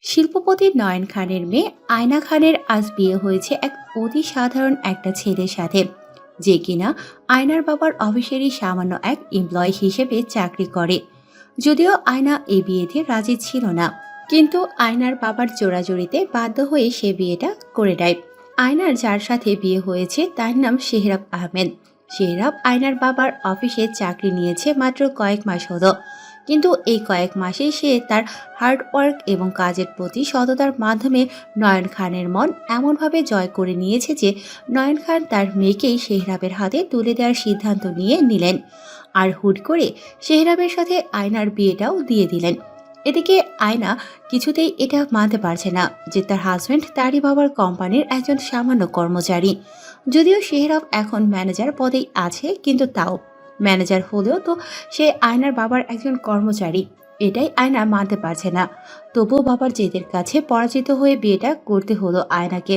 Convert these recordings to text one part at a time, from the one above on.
শিল্পপতি নয়ন খানের মেয়ে আয়না খানের আজ বিয়ে হয়েছে এক অতি সাধারণ একটা ছেলের সাথে, যে কিনা আয়নার বাবার অফিসেরই সামান্য এক এমপ্লয়ি হিসেবে চাকরি করে। যদিও আয়না এই বিয়েতে রাজি ছিল না, কিন্তু আয়নার বাবার জোরাজুরিতে বাধ্য হয়ে সে বিয়েটা করে দেয়। আয়নার যার সাথে বিয়ে হয়েছে তার নাম শেহরাব আহমেদ। শেহরাব আয়নার বাবার অফিসে চাকরি নিয়েছে মাত্র কয়েক মাস হলো, কিন্তু এই কয়েক মাসে সে তার হার্ড ওয়ার্ক এবং কাজের প্রতি সততার মাধ্যমে নয়ন খানের মন এমনভাবে জয় করে নিয়েছে যে নয়ন খান তার মেয়েকেই শেহরাবের হাতে তুলে দেওয়ার সিদ্ধান্ত নিলেন। আর হুট করে শেহরাবের সাথে আয়নার বিয়েটাও দিয়ে দিলেন। এদিকে আয়না কিছুতেই এটা মানতে পারছে না যে তার হাজব্যান্ড তারই বাবার কোম্পানির একজন সামান্য কর্মচারী। যদিও শেহরাব এখন ম্যানেজার পদেই আছে, কিন্তু তাও ম্যানেজার হলেও তো সে আয়নার বাবার একজন কর্মচারী, এটাই আয়না মানতে পারছে না। তবুও বাবার জেদের কাছে পরাজিত হয়ে বিয়েটা করতে হলো আয়নাকে।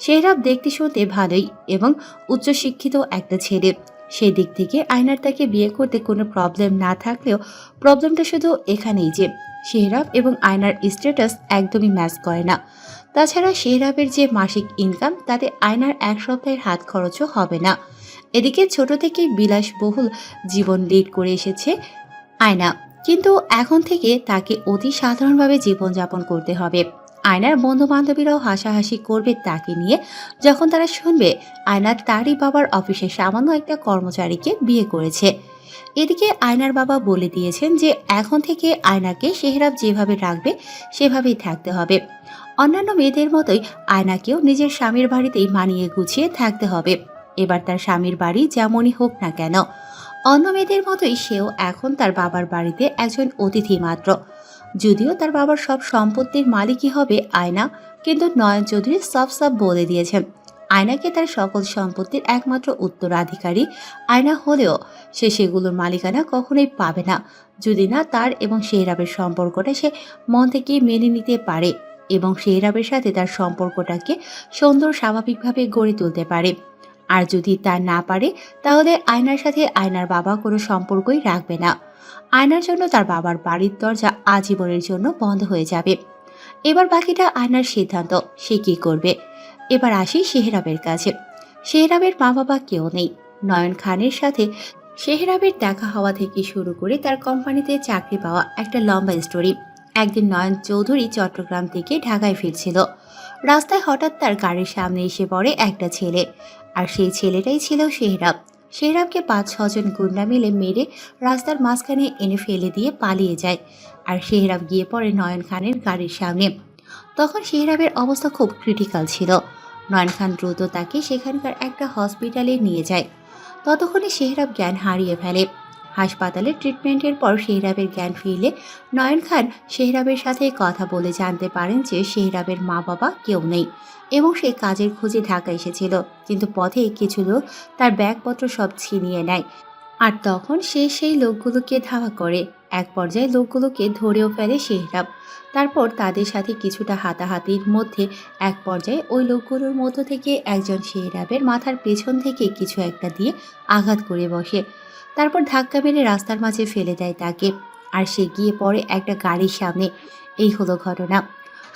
শেহরাব দেখতে শুনতে ভালোই এবং উচ্চশিক্ষিত একটা ছেলে, সেই দিক থেকে আয়নার তাকে বিয়ে করতে কোনো প্রবলেম না থাকলেও প্রবলেমটা শুধু এখানেই যে শেহরাব এবং আয়নার স্ট্যাটাস একদমই ম্যাচ করে না। তাছাড়া শেহরাবের যে মাসিক ইনকাম তাতে আয়নার এক সপ্তাহের হাত খরচও হবে না। এদিকে ছোট থেকেই বিলাসবহুল জীবন লিড করে এসেছে আয়না, কিন্তু এখন থেকে তাকে অতি সাধারণভাবে জীবনযাপন করতে হবে। আয়নার বন্ধু বান্ধবীরাও হাসাহাসি করবে তাকে নিয়ে যখন তারা শুনবে আয়না তারই বাবার অফিসে সামান্য একটা কর্মচারীকে বিয়ে করেছে। এদিকে আয়নার বাবা বলে দিয়েছেন যে এখন থেকে আয়নাকে শেহরাব যেভাবে রাখবে সেভাবেই থাকতে হবে। অন্যান্য মেয়েদের মতোই আয়নাকেও নিজের স্বামীর বাড়িতেই মানিয়ে গুছিয়ে থাকতে হবে। এবার তার স্বামীর বাড়ি যেমনই হোক না কেন, অন্য মেয়েদের মতোই সেও এখন তার বাবার বাড়িতে একজন অতিথি মাত্র। যদিও তার বাবার সব সম্পত্তির মালিকই হবে আয়না, কিন্তু নয়ন চৌধুরী সব বলে দিয়েছেন আয়নাকে তার সকল সম্পত্তির একমাত্র উত্তরাধিকারী আয়না হলেও সে সেগুলোর মালিকানা কখনোই পাবে না, যদি না তার এবং শেহরাবের সম্পর্কটা সে মন থেকে মেনে নিতে পারে এবং শেহরাবের সাথে তার সম্পর্কটাকে সুন্দর স্বাভাবিকভাবে গড়ে তুলতে পারে। আর যদি তা না পারে, তাহলে আয়নার সাথে আয়নার বাবা কোনো সম্পর্কই রাখবে না। আয়নার জন্য তার বাবার বাড়ির দরজা আজীবনের জন্য বন্ধ হয়ে যাবে। এবার বাকিটা আয়নার সিদ্ধান্ত, সে কি করবে। এবার আসি শেহরাবের কাছে। শেহরাবের মা বাবা কেউ নেই। নয়ন খানের সাথে শেহরাবের দেখা হওয়া থেকে শুরু করে তার কোম্পানিতে চাকরি পাওয়া একটা লম্বা স্টোরি। একদিন নয়ন চৌধুরী চট্টগ্রাম থেকে ঢাকায় ফিরছিল। রাস্তায় হঠাৎ তার গাড়ির সামনে এসে পড়ে একটা ছেলে, আর সেই ছেলেটাই ছিল শেহরাব। শেহরাবকে 5-6 জন গুন্ডা মিলে মেরে রাস্তার মাঝখানে এনে ফেলে দিয়ে পালিয়ে যায়, আর শেহরাব গিয়ে পড়ে নয়ন খানের গাড়ির সামনে। তখন শেহরাবের অবস্থা খুব ক্রিটিক্যাল ছিল। নয়ন খান দ্রুত তাকে সেখানকার একটা হসপিটালে নিয়ে যায়। ততক্ষণে শেহরাব জ্ঞান হারিয়ে ফেলে। হাসপাতালে ট্রিটমেন্টের পর শেহরাবের জ্ঞান ফিরলে নয়ন খান শেহরাবের সাথে কথা বলে জানতে পারেন যে শেহরাবের মা বাবা কেউ নেই এবং সে কাজের খোঁজে ঢাকা এসেছিল, কিন্তু পথে কিছু লোক তার ব্যাগপত্র সব ছিনিয়ে নেয়। আর তখন সে সেই লোকগুলোকে ধাওয়া করে। এক পর্যায়ে লোকগুলোকে ধরেও ফেলে শেহরাব। তারপর তাদের সাথে কিছুটা হাতাহাতির মধ্যে এক পর্যায়ে ওই লোকগুলোর মধ্য থেকে একজন শেহরাবের মাথার পেছন থেকে কিছু একটা দিয়ে আঘাত করে বসে। তারপর ধাক্কা মেরে রাস্তার মাঝে ফেলে দেয় তাকে, আর সে গিয়ে পড়ে একটা গাড়ির সামনে। এই হলো ঘটনা।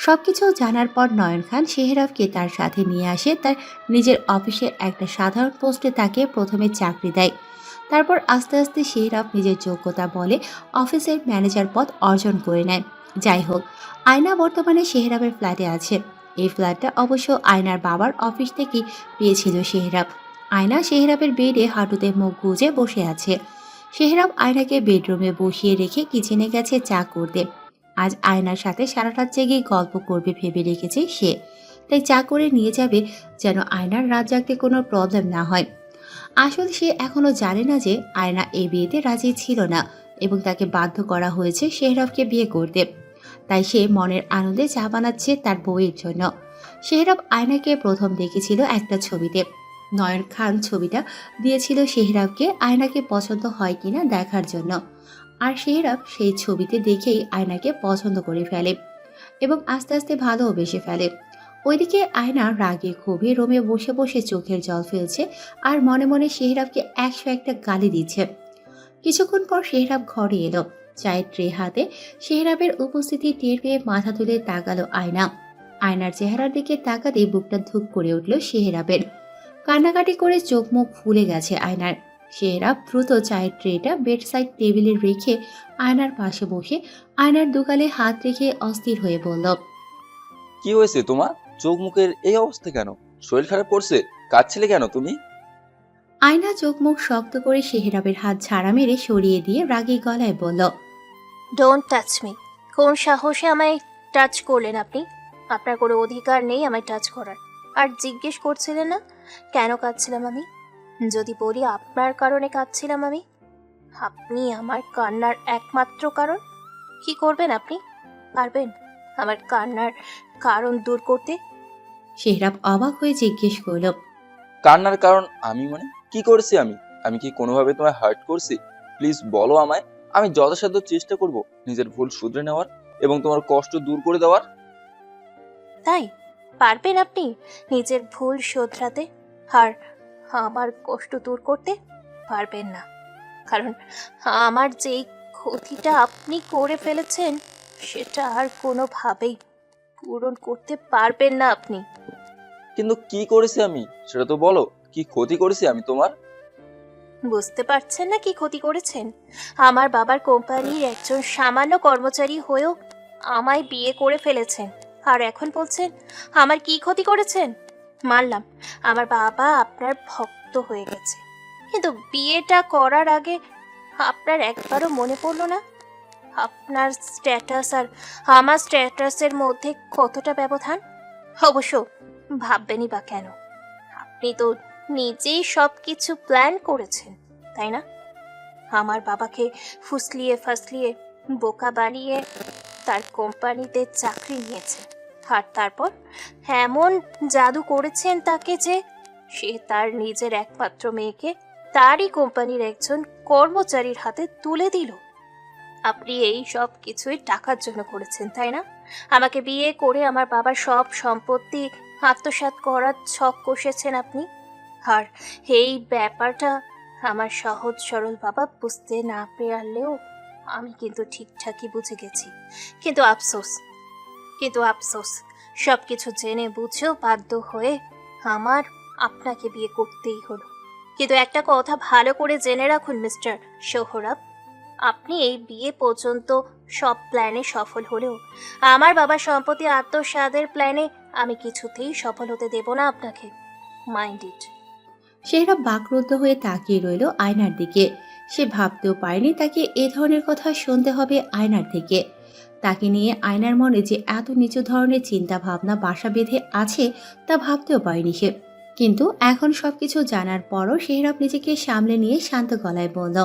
সবকিছু জানার পর নয়ন খান শেহরাবকে তার সাথে নিয়ে আসে তার নিজের অফিসের একটা সাধারণ পোস্টে তাকে প্রথমে চাকরি দেয়। তারপর আস্তে আস্তে শেহরাব নিজের যোগ্যতা বলে অফিসের ম্যানেজার পদ অর্জন করে নেয়। যাই হোক, আয়না বর্তমানে শেহরাবের ফ্ল্যাটে আছে। এই ফ্ল্যাটটা অবশ্য আয়নার বাবার অফিস থেকেই পেয়েছিল শেহরাব। আয়না শেহরাবের বেডে হাঁটুতে মুখ গুজে বসে আছে। শেহরাব আয়নাকে বেডরুমে বসিয়ে রেখে কিচেনে গেছে চা করতে। আজ আয়নার সাথে সারা রাত জেগে গল্প করবে ভেবে রেখেছে সে, তাই চা করে নিয়ে যাবে যেন আয়নার রাত জাগতে কোনো প্রবলেম না হয়। আসলে সে এখনো জানে না যে আয়না এই বিয়েতে রাজি ছিল না এবং তাকে বাধ্য করা হয়েছে শেহরাবকে বিয়ে করতে। তাই সে মনের আনন্দে চা বানাচ্ছে তার বউয়ের জন্য। শেহরাব আয়নাকে প্রথম দেখেছিল একটা ছবিতে। নয়ন খান ছবিটা দিয়েছিল শেহরাবকে আয়নাকে পছন্দ হয় কিনা দেখার জন্য, আর শেহরাব সেই ছবিতে দেখেই আয়নাকে পছন্দ করে ফেলে এবং আস্তে আস্তে ভালোবেসে ফেলে। ওইদিকে আয়না রাগে ক্ষোভে রুমে বসে বসে চোখের জল ফেলছে আর মনে মনে শেহরাবকে 101টা গালি দিচ্ছে। কিছুক্ষণ পর শেহরাব ঘরে এলো। চায়ের ট্রে হাতে শেহরাবের উপস্থিতি টের পেয়ে মাথা তুলে তাকালো আয়না। আয়নার চেহারার দিকে তাকাতেই বুকটা ধুপ করে উঠল শেহরাবের। কান্নাকাটি করে চোখ মুখ ফুলে গেছে আয়নার। শেহরাব দ্রুত চায়ের ট্রেটা বেড সাইড টেবিলে রেখে আয়নার পাশে বসে আয়নার দুগালে হাত রেখে অস্থির হয়ে বলল, কি হয়েছে তোমার? চোখ মুখের এই অবস্থা কেন? শরীর খারাপ করছে? কাঁদছিলে কেন তুমি? আয়না চোখ মুখ শক্ত করে শেহরাবের হাত ঝাড়া মেরে সরিয়ে দিয়ে রাগী গলায় বলল, ডোন্ট টাচ মি। কোন সাহসে আমায় টাচ করলেন আপনি? আপনার কোনো অধিকার নেই আমায় টাচ করার। আর জিজ্ঞেস করছিলেন না কেন কাঁদছিলাম আমি? যদি বলি আপনার কারণে কাঁদছিলাম আমি, আপনি আমার কান্নার একমাত্র কারণ। কি করবেন আপনি? পারবেন আমার কান্নার কারণ দূর করতে? শেহরাব অবাক হয়ে জিজ্ঞেস করল, কান্নার কারণ আমি মানে কি করেছি আমি? আমি কি কোনোভাবে তোমায় হার্ট করছি? প্লিজ বলো আমায়। আমি যথাসাধ্য চেষ্টা করব নিজের ভুল শুধরে নেওয়ার এবং তোমার কষ্ট দূর করে দেওয়ার। তাই পারবেন আপনি নিজের ভুল শোধরাতে? আর আমার কষ্ট দূর করতে পারবেন না, কারণ আমার যেই ক্ষতিটা আপনি করে ফেলেছেন সেটা আর কোনোভাবেই পূরণ করতে পারবেন না আপনি। কিন্তু কি করেছি আমি সেটা তো বলো। কি ক্ষতি করেছি আমি তোমার? বুঝতে পারছেন না কি ক্ষতি করেছেন? আমার বাবার কোম্পানির একজন সামান্য কর্মচারী হয়েও আমায় বিয়ে করে ফেলেছেন, আর এখন বলছেন আমার কি ক্ষতি করেছেন? মানলাম আমার বাবা আপনার ভক্ত হয়ে গেছে, কিন্তু বিয়েটা করার আগে আপনার একবারও মনে পড়লো না আপনার স্ট্যাটাস আর আমার স্ট্যাটাসের মধ্যে কতটা ব্যবধান? অবশ্য ভাববেনই বা কেন? আপনি তো নিজেই সব কিছু প্ল্যান করেছেন, তাই না? আমার বাবাকে ফুসলিয়ে ফাসলিয়ে বোকা বানিয়ে তার কোম্পানিতে চাকরি নিয়েছেন, আর তারপর এমন জাদু করেছেন তাকে যে সে তার নিজের একমাত্র মেয়েকে তারই কোম্পানির একজন কর্মচারীর হাতে তুলে দিল। আপনি এই সব কিছুই টাকার জন্য করেছেন, তাই না? আমাকে বিয়ে করে আমার বাবার সব সম্পত্তি আত্মসাৎ করার ছক কষেছেন আপনি। আর এই ব্যাপারটা আমার সহজ সরল বাবা বুঝতে না পারলেও আমি কিন্তু ঠিকঠাকই বুঝে গেছি। কিন্তু আফসোস, সব কিছু জেনে বুঝেও বাধ্য হয়ে আমার আপনাকে বিয়ে করতেই হলো। কিন্তু একটা কথা ভালো করে জেনে রাখুন মিস্টার সোহরাব, আপনি এই বিয়ে পর্যন্ত সব প্ল্যানে সফল হলেও আমার বাবার সম্পত্তি আত্মসাতের প্ল্যানে আমি কিছুতেই সফল হতে দেব না আপনাকে। Mind it. শেহরাব বাকরুদ্ধ হয়ে তাকিয়ে রইল আয়নার দিকে। সে ভাবতেও পারেনি তাকে এ ধরনের কথা শুনতে হবে আয়নার থেকে। তাকে নিয়ে আয়নার মনে যে এত নিচু ধরনের চিন্তা ভাবনা বাসা বেঁধে আছে তা ভাবতেও পারেনি সে। কিন্তু এখন সবকিছু জানার পরও শেহরাব নিজেকে সামলে নিয়ে শান্ত গলায় বলল,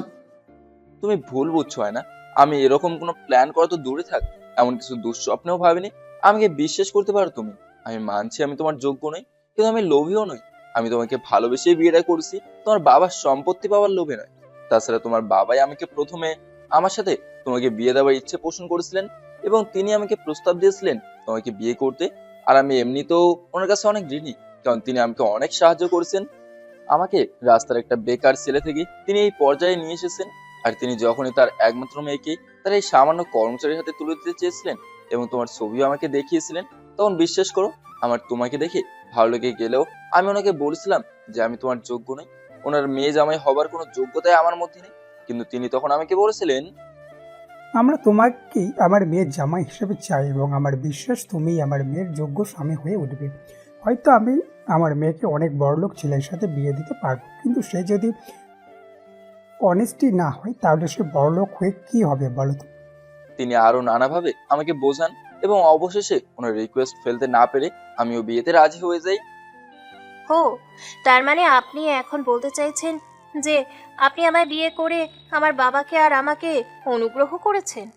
তুমি ভুল বুঝছো হয় না। আমি এরকম কোনো প্ল্যান করা তো দূরে থাক, এমন কিছু দুঃস্বপ্নেও ভাবিনি। আমাকে বিশ্বাস করতে পারো তুমি। আমি মানছি আমি তোমার যোগ্য নই, কিন্তু আমি লোভীও নই। আমি তোমাকে ভালোবেসেই বিয়েটা করছি, তোমার বাবার সম্পত্তি পাওয়ার লোভে নয়। তাছাড়া তোমার বাবাই আমাকে প্রথমে আমার সাথে তোমাকে বিয়ে দেওয়ার ইচ্ছে পোষণ করেছিলেন এবং তিনি আমাকে প্রস্তাব দিয়েছিলেন তোমাকে বিয়ে করতে। আর আমি এমনিতেও ওনার কাছে অনেক ঋণী, কারণ তিনি আমাকে অনেক সাহায্য করেছেন। আমাকে রাস্তার একটা বেকার ছেলে থেকে তিনি এই পর্যায়ে নিয়ে এসেছেন। আর তিনি যখনই তার একমাত্র মেয়েকে তার এই সামান্য কর্মচারীর হাতে তুলে দিতে চেয়েছিলেন এবং তোমার ছবিও আমাকে দেখিয়েছিলেন, তখন বিশ্বাস করো আমার তোমাকে দেখে ভালো লেগে গেলেও আমি ওনাকে বলেছিলাম যে আমি তোমার যোগ্য নই, ওনার মেয়ে জামাই হবার কোনো যোগ্যতাই আমার মধ্যে নেই। কিন্তু তিনি তখন আমাকে বলেছিলেন, আমরা তোমাকেই আমার মেয়ের জামাই হিসেবে চাই এবং আমার বিশ্বাস তুমিই আমার মেয়ের যোগ্য স্বামী হয়ে উঠবে। হয়তো আমি আমার মেয়েকে অনেক বড়লোক ছেলের সাথে বিয়ে দিতে পারবো, কিন্তু সে যদি অনেস্টি না হয় তাহলে সে বড়লোক হয়ে কি হবে বলো তো? তিনি আরো নানাভাবে আমাকে বোঝান এবং অবশেষে ওনার রিকোয়েস্ট ফেলতে না পেরে আমিও বিয়েতে রাজি হয়ে যাই। হো, তার মানে আপনি এখন বলতে চাইছেন যে আপনি আমায় বিয়ে করে আমার বাবাকে আর আমাকে অনুগ্রহ করেছেন?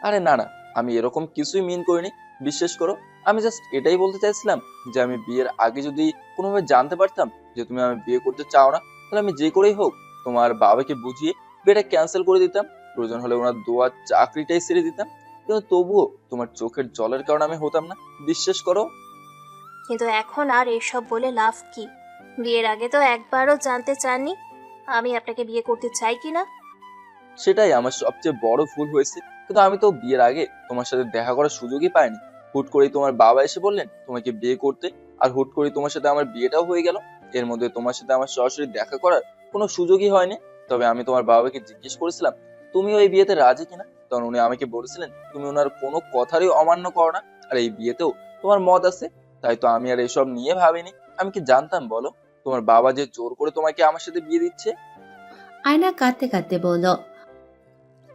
আরে না না, আমি এরকম কিছুই মিন করিনি। বিশ্বাস করো, আমি জাস্ট এটাই বলতে চাইছিলাম যে আমি বিয়ের আগে যদি কোনোভাবে জানতে পারতাম যে তুমি আমি বিয়ে করতে চাও না, তাহলে আমি যে করেই হোক তোমার বাবাকে বুঝিয়ে বিয়েটা ক্যান্সেল করে দিতাম। প্রয়োজন হলে ওনার দোয়া চাকরিটাই ছেড়ে দিতাম, কিন্তু তবুও তোমার চোখের জলের কারণে আমি হতাম না। বিশ্বাস করো। কিন্তু এখন আর এসব বলে লাভ কি? বিয়ের আগে তো একবারও জানতে চাননি আমি আপনাকে বিয়ে করতে চাই কি না। সেটাই আমার সবচেয়ে বড় ভুল হয়েছে। কিন্তু আমি তো বিয়ের আগে তোমার সাথে দেখা করার সুযোগই পাইনি। হুট করেই তোমার বাবা এসে বললেন তোমাকে বিয়ে করতে, আর হুট করেই তোমার সাথে আমার বিয়েটাও হয়ে গেল। এর মধ্যে তোমার সাথে আমার সরাসরি দেখা করার কোনো সুযোগই হয়নি। তবে আমি তোমার বাবাকে জিজ্ঞেস করেছিলাম তুমি ওই বিয়েতে রাজি কিনা। তখন উনি আমাকে বলেছিলেন তুমি ওনার কোনো কথারই অমান্য করো না, আর এই বিয়েতেও তোমার মত আছে। তাই তো আমি আর এসব নিয়ে ভাবিনি। আমি কি জানতাম বলো তোমার বাবা যে জোর করে তোমাকে আমার সাথে বিয়ে দিচ্ছে? আয়না কাঁদতে কাঁদতে বলল,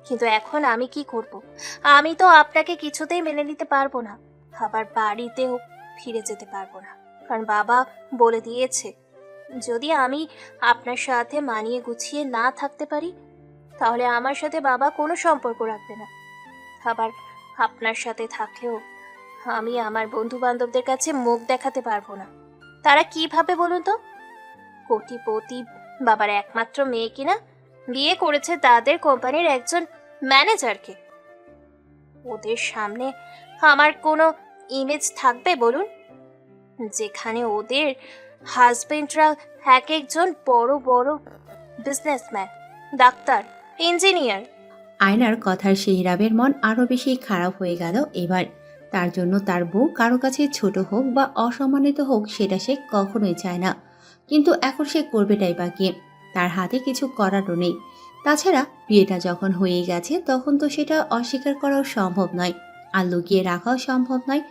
কিন্তু এখন আমি কি করব? আমি তো আপনাকে কিছুতেই মেনে নিতে পারবো না, আবার বাড়িতেও ফিরে যেতে পারবো না। কারণ বাবা বলে দিয়েছে যদি আমি আপনার সাথে মানিয়ে গুছিয়ে না থাকতে পারি তাহলে আমার সাথে বাবা কোনো সম্পর্ক রাখবে না। আবার আপনার সাথে থাকলেও আমি আমার বন্ধু বান্ধবদের কাছে মুখ দেখাতে পারবো না। তারা কিভাবে বলুন তো? কোটিপতি বাবার একমাত্র মেয়ে কিনা, বিয়ে করেছে তাদের কোম্পানির একজন ম্যানেজারকে। ওদের সামনে আমার কোনো ইমেজ থাকবে বলুন? যেখানে ওদের হাজবেন্ডরা এক একজন বড় বড় বিজনেসম্যান, ডাক্তার, ইঞ্জিনিয়ার। আয়নার কথার সেহরাবের মন আরো বেশি খারাপ হয়ে গেল এবার। তার জন্য তার বউ কারো কাছে ছোট হোক বা অসম্মানিত হোক সেটা সে কখনোই চায় না। কিন্তু এখন সে করবেটাই বা কি? তার হাতে কিছু করারও নেই। তাছাড়া বিয়েটা যখন হয়ে গেছে তখন তো সেটা অস্বীকার করাও সম্ভব নয়, আর লুকিয়ে রাখাও সম্ভব নয়।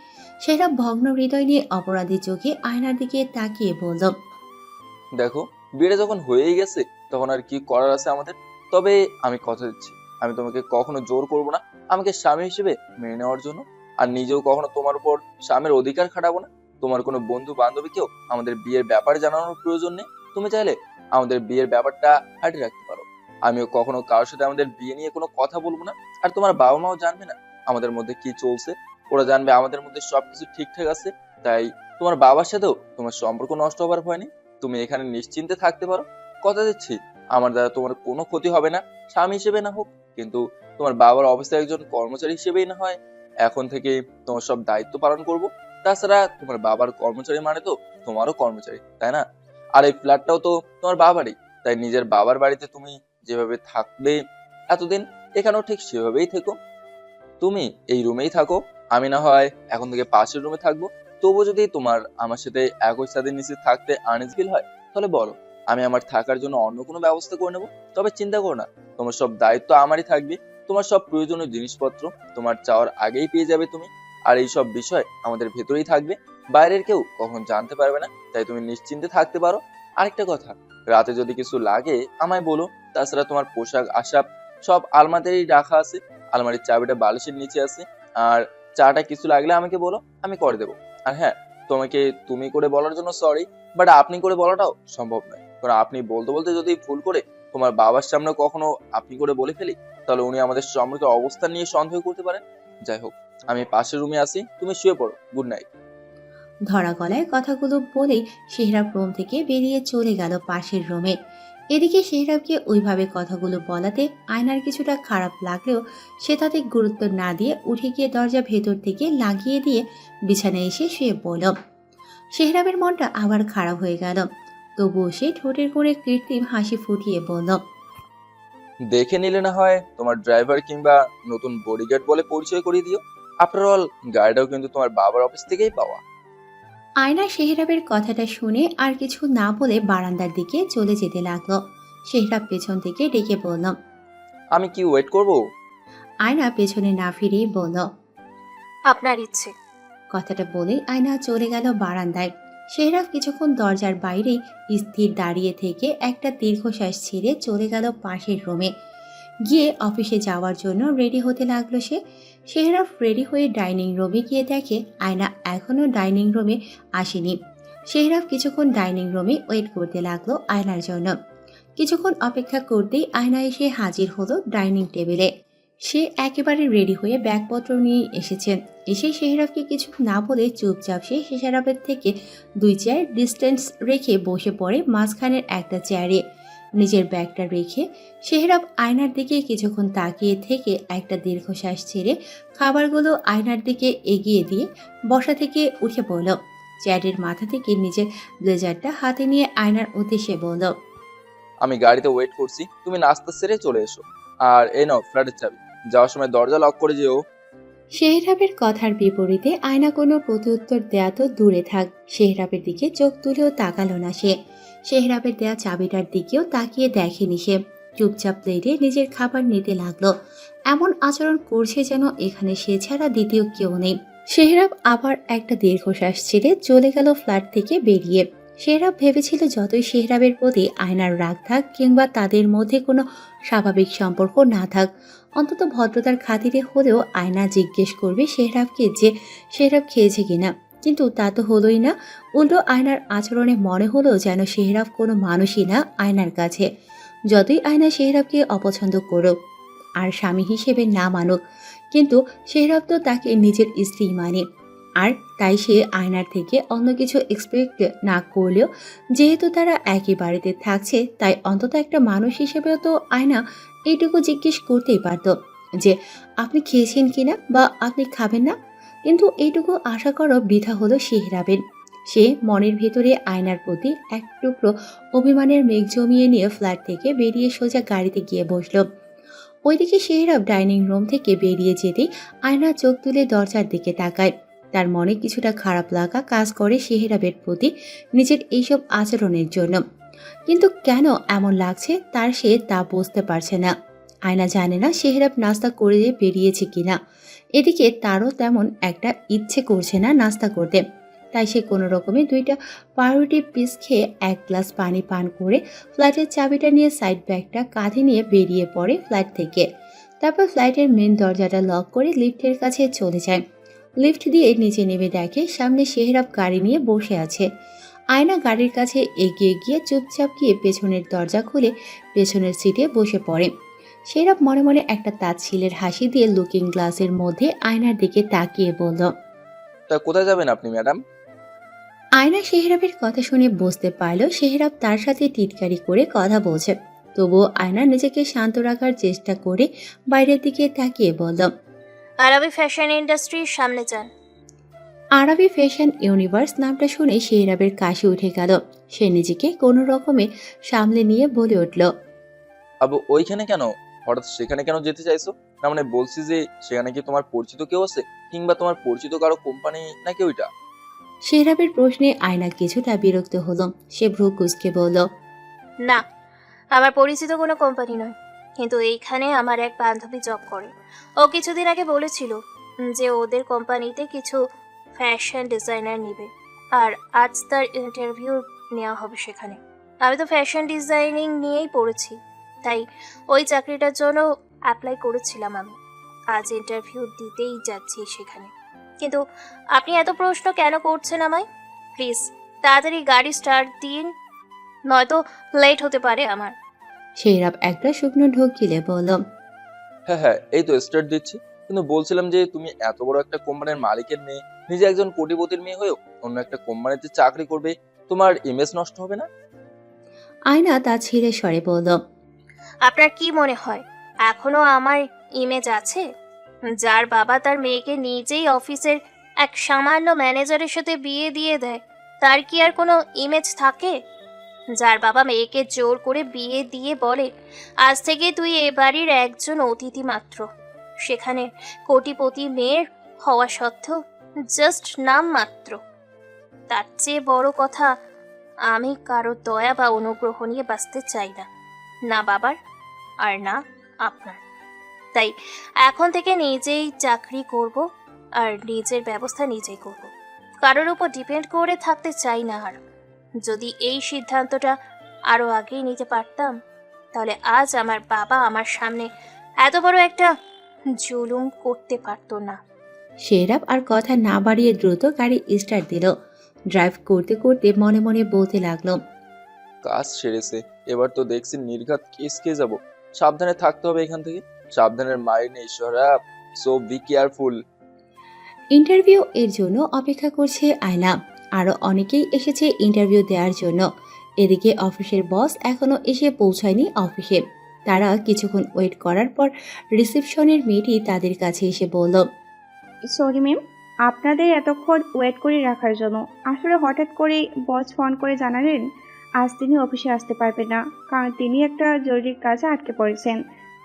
সেটা ভগ্ন হৃদয় নিয়ে অপরাধী চোখে আয়নার দিকে তাকিয়ে বলল, দেখো বিয়েটা যখন হয়েই গেছে তখন আর কি করার আছে আমাদের। তবে আমি কথা দিচ্ছি আমি তোমাকে কখনো জোর করব না আমাকে স্বামী হিসেবে মেনে নেওয়ার জন্য। আর নিজেও কখনো তোমার উপর স্বামীর অধিকার খাটাবো না। তোমার কোনো বন্ধু বান্ধবীকেও আমাদের বিয়ের ব্যাপারে জানানোর প্রয়োজন নেই। তুমি চাইলে আমাদের বিয়ের ব্যাপারটা হাঁটিয়ে রাখতে পারো। আমিও কখনো কারোর সাথে আমাদের বিয়ে নিয়ে কোনো কথা বলবো না। আর তোমার বাবা মাও জানবে না আমাদের মধ্যে কি চলছে। ওরা জানবে আমাদের মধ্যে সবকিছু ঠিকঠাক আছে। তাই তোমার বাবার সাথেও তোমার সম্পর্ক নষ্ট হবার ভয় নেই। তুমি এখানে নিশ্চিন্তে থাকতে পারো। কথা দিচ্ছি আমার দ্বারা তোমার কোনো ক্ষতি হবে না, স্বামী হিসেবে না হোক, কিন্তু তোমার বাবার অফিসে একজন কর্মচারী হিসেবেই না হয় এখন থেকে তোমার সব দায়িত্ব পালন করব। তাছাড়া তোমার বাবার কর্মচারী মানে তো তোমারও কর্মচারী, তাই না? আর এই ফ্ল্যাটটাও তো তোমার বাবারই। তাই নিজের বাবার বাড়িতে তুমি যেভাবে থাকবে এতদিন, এখানেও ঠিক সেভাবেই থেকো। তুমি এই রুমেই থাকো, আমি না হয় এখন থেকে পাশের রুমে থাকবো। তবু যদি তোমার আমার সাথে একই ছাদের নিচে থাকতে আনইজি ফিল হয় তাহলে বলো, আমি আমার থাকার জন্য অন্য কোনো ব্যবস্থা করে নেবো। তবে চিন্তা করো না, তোমার সব দায়িত্ব আমারই থাকবে। তোমার সব প্রয়োজনীয় জিনিসপত্র তোমার চাওয়ার আগেই পেয়ে যাবে তুমি। আর এই সব বিষয় আমাদের ভেতরেই থাকবে, বাইরের কেউ কখনো জানতে পারবে না। তাই তুমি নিশ্চিন্তে থাকতে পারো। আরেকটা কথা, রাতে যদি কিছু লাগে আমায় বলো। তাছাড়া তোমার পোশাক আশাক সব আলমারিতেই রাখা আছে, আলমারির চাবিটা বালিশের নিচে আছে। আর চাটা কিছু লাগলে আমাকে বলো, আমি করে দেবো। আর হ্যাঁ, তোমাকে তুমি করে বলার জন্য সরি, বাট আপনি করে বলাটাও সম্ভব নয়। কারণ আপনি বলতে বলতে যদি ভুল করে তোমার বাবার সামনে কখনো আপনি করে বলে ফেলি তাহলে উনি আমাদের সম্পর্কে অবস্থান নিয়ে সন্দেহ করতে পারেন। যাই হোক, আমি পাশের রুমে আসি, তুমি শুয়ে পড়ো। Good night. ধরা গলায় কথাগুলো বলেই সেহরাব রুম থেকে বেরিয়ে চলে গেল পাশের রুমে। এদিকে সেহরাবকে ওইভাবে কথাগুলো বলাতে আয়নার কিছুটা খারাপ লাগলেও সে তাতে গুরুত্ব না দিয়ে উঠে গিয়ে দরজা ভেতর থেকে লাগিয়ে দিয়ে বিছানায় এসে শুয়ে পড়ল। সেহরাবের মনটা আবার খারাপ হয়ে গেল। তবুও সে ঠোঁটের কোণে কৃত্রিম হাসি ফুটিয়ে বলল, দেখে নিলে না হয় তোমার ড্রাইভার কিংবা নতুন বডিগার্ড বলে পরিচয় করিয়ে দিও। আফটার অল গাড়িটাও কিন্তু তোমার বাবার অফিস থেকেই পাওয়া। আয়না সেহরাবের কথাটা শুনে আর কিছু না বলে বারান্দার দিকে চলে যেতে লাগলো। সেহরাব পেছন থেকে ডেকে বলল, আমি কি ওয়েট করব? আয়না পেছনে না ফিরেই বলল, আপনার ইচ্ছে। কথাটা বলেই আয়না চলে গেল বারান্দায়। সেহরাব কিছুক্ষণ দরজার বাইরেই স্থির দাঁড়িয়ে থেকে একটা দীর্ঘশ্বাস ছেড়ে চলে গেল পাশের রুমে। গিয়ে অফিসে যাওয়ার জন্য রেডি হতে লাগলো সে। সেহরাব রেডি হয়ে ডাইনিং রুমে গিয়ে দেখে আয়না এখনও ডাইনিং রুমে আসেনি। সেহরাব কিছুক্ষণ ডাইনিং রুমে ওয়েট করতে লাগলো আয়নার জন্য। কিছুক্ষণ অপেক্ষা করতেই আয়না এসে হাজির হলো ডাইনিং টেবিলে। সে একেবারে রেডি হয়ে ব্যাগপত্র নিয়ে এসেছে। এসে সেহরাবকে কিছু না বলে চুপচাপ সে সেহরাবের থেকে 2 চেয়ার ডিস্টেন্স রেখে বসে পড়ে মাঝখানের একটা চেয়ারে। নিজের ব্যাগটা রেখে সেহরাব আয়নার দিকে কিছুক্ষণ তাকিয়ে থেকে একটা দীর্ঘশ্বাস ছেড়ে খাবারগুলো আয়নার দিকে এগিয়ে দিয়ে বসা থেকে উঠে পড়ল। চেয়ারের মাথা থেকে নিজের ব্লেজারটা হাতে নিয়ে আয়নার উদ্দেশ্যে বলল, আমি গাড়িতে ওয়েট করছি, তুমি নাস্তা সেরে চলে এসো। আর এই নাও ফ্ল্যাটের চাবি, যাওয়ার সময় দরজা লক করে যেও। শেহরাবের কথার বিপরীতে আয়না কোনো প্রত্যুত্তর দেয়া তো দূরে থাক, শেহরাবের দিকে চোখ তুলেও তাকালো না সে। শেহরাবের দেয়া চাবিটার দিকেও তাকিয়ে দেখেনি সে। চুপচাপ প্লেটে নিজের খাবার নিতে লাগলো। এমন আচরণ করছে যেন এখানে সে ছাড়া দ্বিতীয় কেউ নেই। শেহরাব আবার একটা দীর্ঘশ্বাস ছেড়ে চলে গেল ফ্ল্যাট থেকে বেরিয়ে। শেহরাব ভেবেছিল যতই শেহরাবের প্রতি আয়নার রাগ থাক কিংবা তাদের মধ্যে কোনো স্বাভাবিক সম্পর্ক না থাক, অন্তত ভদ্রতার খাতিরে হলেও আয়না জিজ্ঞেস করবে শেহরাবকে যে শেহরাব খেয়েছে কিনা। কিন্তু তা তো হলোই না। উল্টো আয়নার আচরণে মনে হলো যেন শেহরাব কোনো মানুষই না আয়নার কাছে। যতই আয়না শেহরাবকে অপছন্দ করুক আর স্বামী হিসেবে না মানুক, কিন্তু শেহরাব তো তাকে নিজের স্ত্রী মানে। আর তাই সে আয়নার থেকে অন্য কিছু এক্সপেক্ট না করলেও যেহেতু তারা একই বাড়িতে থাকছে, তাই অন্তত একটা মানুষ হিসেবেও তো আয়না এইটুকু জিজ্ঞেস করতেই পারত যে আপনি খেয়েছেন কিনা বা আপনি খাবেন না। কিন্তু এইটুকু আশা করো বৃথা হলো শেহরাবের। সে মনের ভেতরে আয়নার প্রতি এক টুকরো অভিমানের মেঘ জমিয়ে নিয়ে ফ্ল্যাট থেকে বেরিয়ে সোজা গাড়িতে গিয়ে বসলো। ওইদিকে শেহরাব ডাইনিং রুম থেকে বেরিয়ে যেতেই আয়না চোখ তুলে দরজার দিকে তাকায়। তার মনে কিছুটা খারাপ লাগা কাজ করে শেহরাবের প্রতি নিজের এইসব আচরণের জন্য। কিন্তু কেন এমন লাগছে তার সে তা বুঝতে পারছে না। আয়না জানে না শেহরাব নাস্তা করে বেরিয়েছে কিনা। এদিকে তারও তেমন একটা ইচ্ছে করছে না নাস্তা করতে, তাই সে কোনো রকমে 2টা পাউরুটি পিস খেয়ে 1 গ্লাস পানি পান করে ফ্ল্যাটের চাবিটা নিয়ে সাইড ব্যাগটা কাঁধে নিয়ে বেরিয়ে পড়ে ফ্ল্যাট থেকে। তারপর ফ্ল্যাটের মেন দরজাটা লক করে লিফটের কাছে চলে যায়। লিফট দিয়ে নিচে নেমে দেখে সামনে শেহরাব গাড়ি নিয়ে বসে আছে। আয়না গাড়ির কাছে এগিয়ে গিয়ে চুপচাপ গিয়ে পেছনের দরজা খুলে পেছনের সিটে বসে পড়ে। শেহরাব মনে মনে একটা তাচ্ছিলের হাসি দিয়ে লুকিং গ্লাসের মধ্যে আয়নার দিকে তাকিয়ে বলল, তা কোথায় যাবেন আপনি ম্যাডাম? আয়না শেহরাবের কথা শুনে বুঝতে পারল শেহরাব তার সাথে টিটকারি করে কথা বলছে। তবুও আয়না নিজেকে শান্ত রাখার চেষ্টা করে বাইরের দিকে তাকিয়ে বলল, আরবি ফ্যাশন ইন্ডাস্ট্রির সামনে যান। আরবি ফ্যাশন ইউনিভার্স নামটা শুনে শেহরাবের কাশি উঠে গেল। সে নিজেকে কোনো রকমে সামলে নিয়ে বলে উঠল, আবু ওইখানে কেন? হঠাৎ সেখানে কেন যেতে চাইছো? না মানে বলছি যে সেখানে কি তোমার পরিচিত কেউ আছে, কিংবা তোমার পরিচিত কারো কোম্পানি নাকি ওইটা? শেহরাবের প্রশ্নে আয়না কিছুটা বিরক্ত হলো। সে ভ্রু কুঁচকে বলল, না, আমার পরিচিত কোনো কোম্পানি নয়, কিন্তু এইখানে আমার এক বান্ধবী জব করে। ও কিছুদিন আগে বলেছিল যে ওদের কোম্পানিতে কিছু ফ্যাশন ডিজাইনার নেবে, আর আজ তার ইন্টারভিউ নেওয়া হবে সেখানে। আমি তো ফ্যাশন ডিজাইনিং নিয়েই পড়েছি, তাই ওই চাকরিটার জন্য অ্যাপ্লাই করেছিলাম আমি। আজ ইন্টারভিউ দিতেই যাচ্ছি সেখানে। কিন্তু আপনি এত প্রশ্ন কেন করছেন আমায়? প্লিজ তাড়াতাড়ি গাড়ি স্টার্ট দিন, নয়তো লেট হতে পারে আমার। শেহরাব একটা শুকনো ঢোক গিলে বলল, হ্যাঁ হ্যাঁ, এই তো স্টার্ট দিচ্ছি। কিন্তু বলছিলাম যে তুমি এত বড় একটা কোম্পানির মালিকের মেয়ে, নিজে একজন কোটিপতির মেয়ে হয়েও অন্য একটা কোম্পানিতে চাকরি করবে, তোমার ইমেজ নষ্ট হবে না? আয়না তা ছিঁড়ে স্বরে বলল, আপনার কি মনে হয় এখনো আমার ইমেজ আছে? যার বাবা তার মেয়েকে নিজেই অফিসের এক সামান্য ম্যানেজারের সাথে বিয়ে দিয়ে দেয়, তার কি আর কোনো ইমেজ থাকে? যার বাবা মেয়েকে জোর করে বিয়ে দিয়ে বলে, আজ থেকে তুই এ বাড়ির একজন অতিথি মাত্র, সেখানে কোটিপতি মেয়ের হওয়া সত্ত্বেও জাস্ট নাম মাত্র। তার চেয়ে বড় কথা, আমি কারো দয়া বা অনুগ্রহ নিয়ে বাঁচতে চাই না, না বাবার আর না আপনার। তাই এখন থেকে নিজেই চাকরি করব আর নিজের ব্যবস্থা নিজেই করব, কারোর উপর ডিপেন্ড করে থাকতে চাই না। আর যদি এই সিদ্ধান্তটা আরো আগেই নিতে পারতাম, তাহলে আজ আমার বাবা আমার সামনে এত বড় একটা জুলুম করতে পারতো না। শেহরাব আর কথা না বাড়িয়ে দ্রুত গাড়ি স্টার্ট দিল। ড্রাইভ করতে করতে মনে মনে বলতে লাগলো, কাজ সেরেছে, এবার তো দেখছি নির্ঘাত কেস খেয়ে যাবো। সাবধানে থাকতে হবে এখান থেকে, সাবধানের মায়ের নেই সরাব, সো বি কেয়ারফুল। ইন্টারভিউ এর জন্য অপেক্ষা করছে আয়না। আরও অনেকেই এসেছে ইন্টারভিউ দেওয়ার জন্য। এদিকে অফিসের বস এখনো এসে পৌঁছায়নি অফিসে। তারা কিছুক্ষণ ওয়েট করার পর রিসেপশনের মেয়েটি তাদের কাছে এসে বলল, সরি ম্যাম, আপনাদের এতক্ষণ ওয়েট করে রাখার জন্য। আসলে হঠাৎ করে বস ফোন করে জানালেন আজ তিনি অফিসে আসতে পারবেন না, কারণ তিনি একটা জরুরি কাজে আটকে পড়েছেন।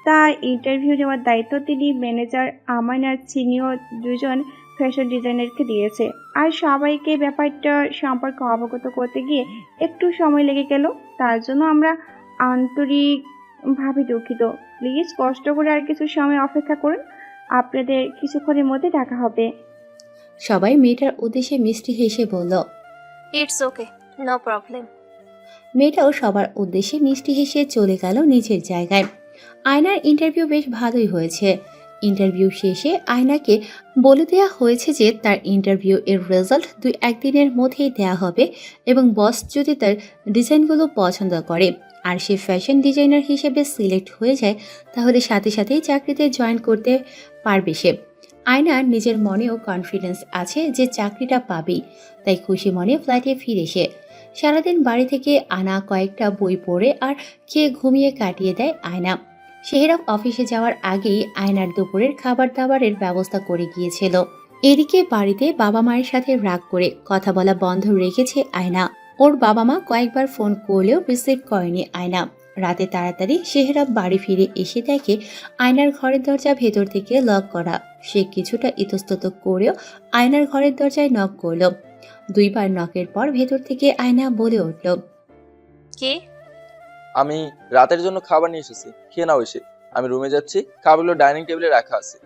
তার ইন্টারভিউ নেওয়ার দায়িত্ব তিনি ম্যানেজার আমান আর সিনিয়র দুজন ফ্যাশন ডিজাইনারকে দিয়েছে। আর সবাইকে ব্যাপারটা সম্পর্কে অবগত করতে গিয়ে একটু সময় লেগে গেল। তার জন্য আমরা আন্তরিকভাবে দুঃখিত। প্লিজ কষ্ট করে আর কিছু সময় অপেক্ষা করুন, আপনাদের কিছুক্ষণের মধ্যে দেখা হবে। সবাই মেয়েটার উদ্দেশ্যে মিষ্টি হেসে বলল। It's okay, no problem. মেয়েটাও সবার উদ্দেশ্যে মিষ্টি হেসে চলে গেল নিজের জায়গায়। আয়নার ইন্টারভিউ বেশ ভালোই হয়েছে। ইন্টারভিউ শেষে আয়নাকে বলে দেওয়া হয়েছে যে তার ইন্টারভিউ এর রেজাল্ট 2-1 দিনের মধ্যেই দেওয়া হবে এবং বস যদি তার ডিজাইনগুলো পছন্দ করে আর সে ফ্যাশন ডিজাইনার হিসেবে সিলেক্ট হয়ে যায় তাহলে সাথে সাথেই চাকরিতে জয়েন করতে পারবে সে। আয়নার নিজের মনেও কনফিডেন্স আছে যে চাকরিটা পাবেই, তাই খুশি মনে ফ্ল্যাটে ফিরে সে সারাদিন বাড়ি থেকে আনা কয়েকটা বই পড়ে আর খেয়ে ঘুমিয়ে কাটিয়ে দেয় আয়না। সেহরাব অফিসে যাওয়ার আগেই আয়নার দুপুরের খাবার দাবারের ব্যবস্থা করে গিয়েছিল। এদিকে বাড়িতে বাবা মায়ের সাথে রাগ করে কথা বলা বন্ধ রেখেছে আয়না। ওর বাবা মা কয়েকবার ফোন করলেও রিসিভ করেনি আয়না। রাতে তাড়াতাড়ি সেহরাব বাড়ি ফিরে এসে দেখে আয়নার ঘরের দরজা ভেতর থেকে লক করা। সে কিছুটা ইতস্তত করেও আয়নার ঘরের দরজায় নক করল। 2 বার নকের পর ভেতর থেকে আয়না বলে উঠল, কে? আমি রাতের জন্য খাবার নিয়ে এসেছি, খেয়ে নাও এসে। আমি রুমে যাচ্ছি, খাবারগুলো ডাইনিং টেবিলে রাখা আছে।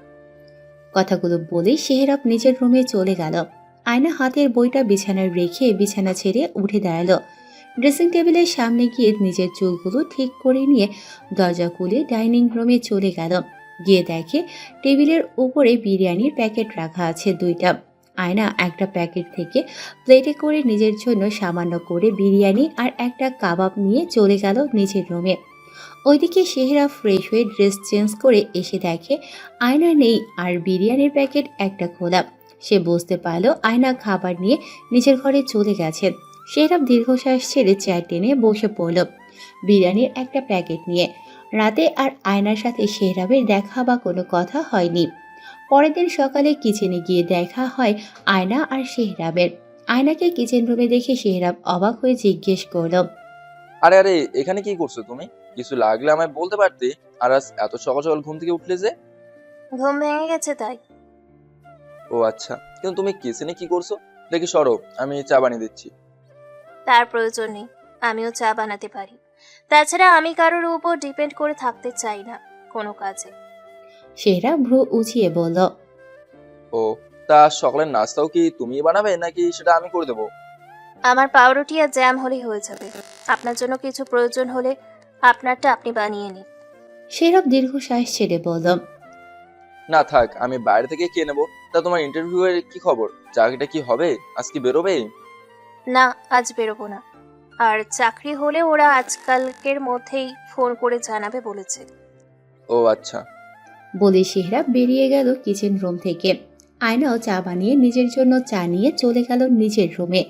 কথাগুলো বলেই সেহরাব নিজের রুমে চলে গেল। আয়না হাতের বইটা বিছানায় রেখে বিছানা ছেড়ে উঠে দাঁড়ালো। ড্রেসিং টেবিলের সামনে গিয়ে নিজের চুলগুলো ঠিক করে নিয়ে দরজা খুলে ডাইনিং রুমে চলে গেল। গিয়ে দেখে টেবিলের উপরে বিরিয়ানির প্যাকেট রাখা আছে 2টা। আয়না একটা প্যাকেট থেকে প্লেটে করে নিজের জন্য সামান্য করে বিরিয়ানি আর একটা কাবাব নিয়ে চলে গেল নিজের রুমে। ওইদিকে সেহরাব ফ্রেশ হয়ে ড্রেস চেঞ্জ করে এসে দেখে আয়না নেই আর বিরিয়ানির প্যাকেট একটা খোলা। সে বুঝতে পারল আয়না খাবার নিয়ে নিজের ঘরে চলে গেছে। সেহরাব দীর্ঘশ্বাস ছেড়ে চেয়ার টেনে বসে পড়ল বিরিয়ানির একটা প্যাকেট নিয়ে। রাতে আর আয়নার সাথে সেহরাবের দেখা বা কোনো কথা হয়নি। পরের দিন সকালে কিচেনে গিয়ে দেখা হয় আয়না আর সেহরাবের। আয়নাকে কিচেন রুমে দেখে সেহরাব অবাক হয়ে জিজ্ঞেস করল, আরে আরে, এখানে কি করছো তুমি? কিছু লাগলে আমায় বলতে পারতে। আর আজ এত সকাল সকাল ঘুম থেকে উঠলে যে? ঘুম ভেঙে গেছে তাই। ও আচ্ছা, কিন্তু তুমি কিচেনে কি করছো? দেখি সরো, আমি চা বানিয়ে দিচ্ছি। তার প্রয়োজন নেই, আমিও চা বানাতে পারি। তাছাড়া আমি কারোর উপর ডিপেন্ড করে থাকতে চাই না কোনো কাজে। সেহরাব ভ্রু উঁচিয়ে বলল, ও, তা সকালের নাস্তাও কি তুমিই বানাবে নাকি সেটা আমি করে দেবো? আমার পাউরুটি আর জ্যাম হলেই হয়ে যাবে। আপনার জন্য কিছু প্রয়োজন হলে আপনারটা আপনি বানিয়ে নিন। সেহরাব দীর্ঘশ্বাস ছেড়ে বলল, না থাক, আমি বাইরে থেকে খেয়ে নেবো। তা তোমার ইন্টারভিউ এর কি খবর? চাকরিটা কি হবে? আজ কি বেরোবে? না, আজ বেরোবো না। আর চাকরি হলে ওরা আজকালকের মধ্যেই ফোন করে জানাবে বলেছে। ও আচ্ছা। বলে সেহরাব বেরিয়ে গেল কিচেন রুম থেকে। আয়নাও চা বানিয়ে নিজের জন্য চা নিয়ে চলে গেল নিজের রুমে।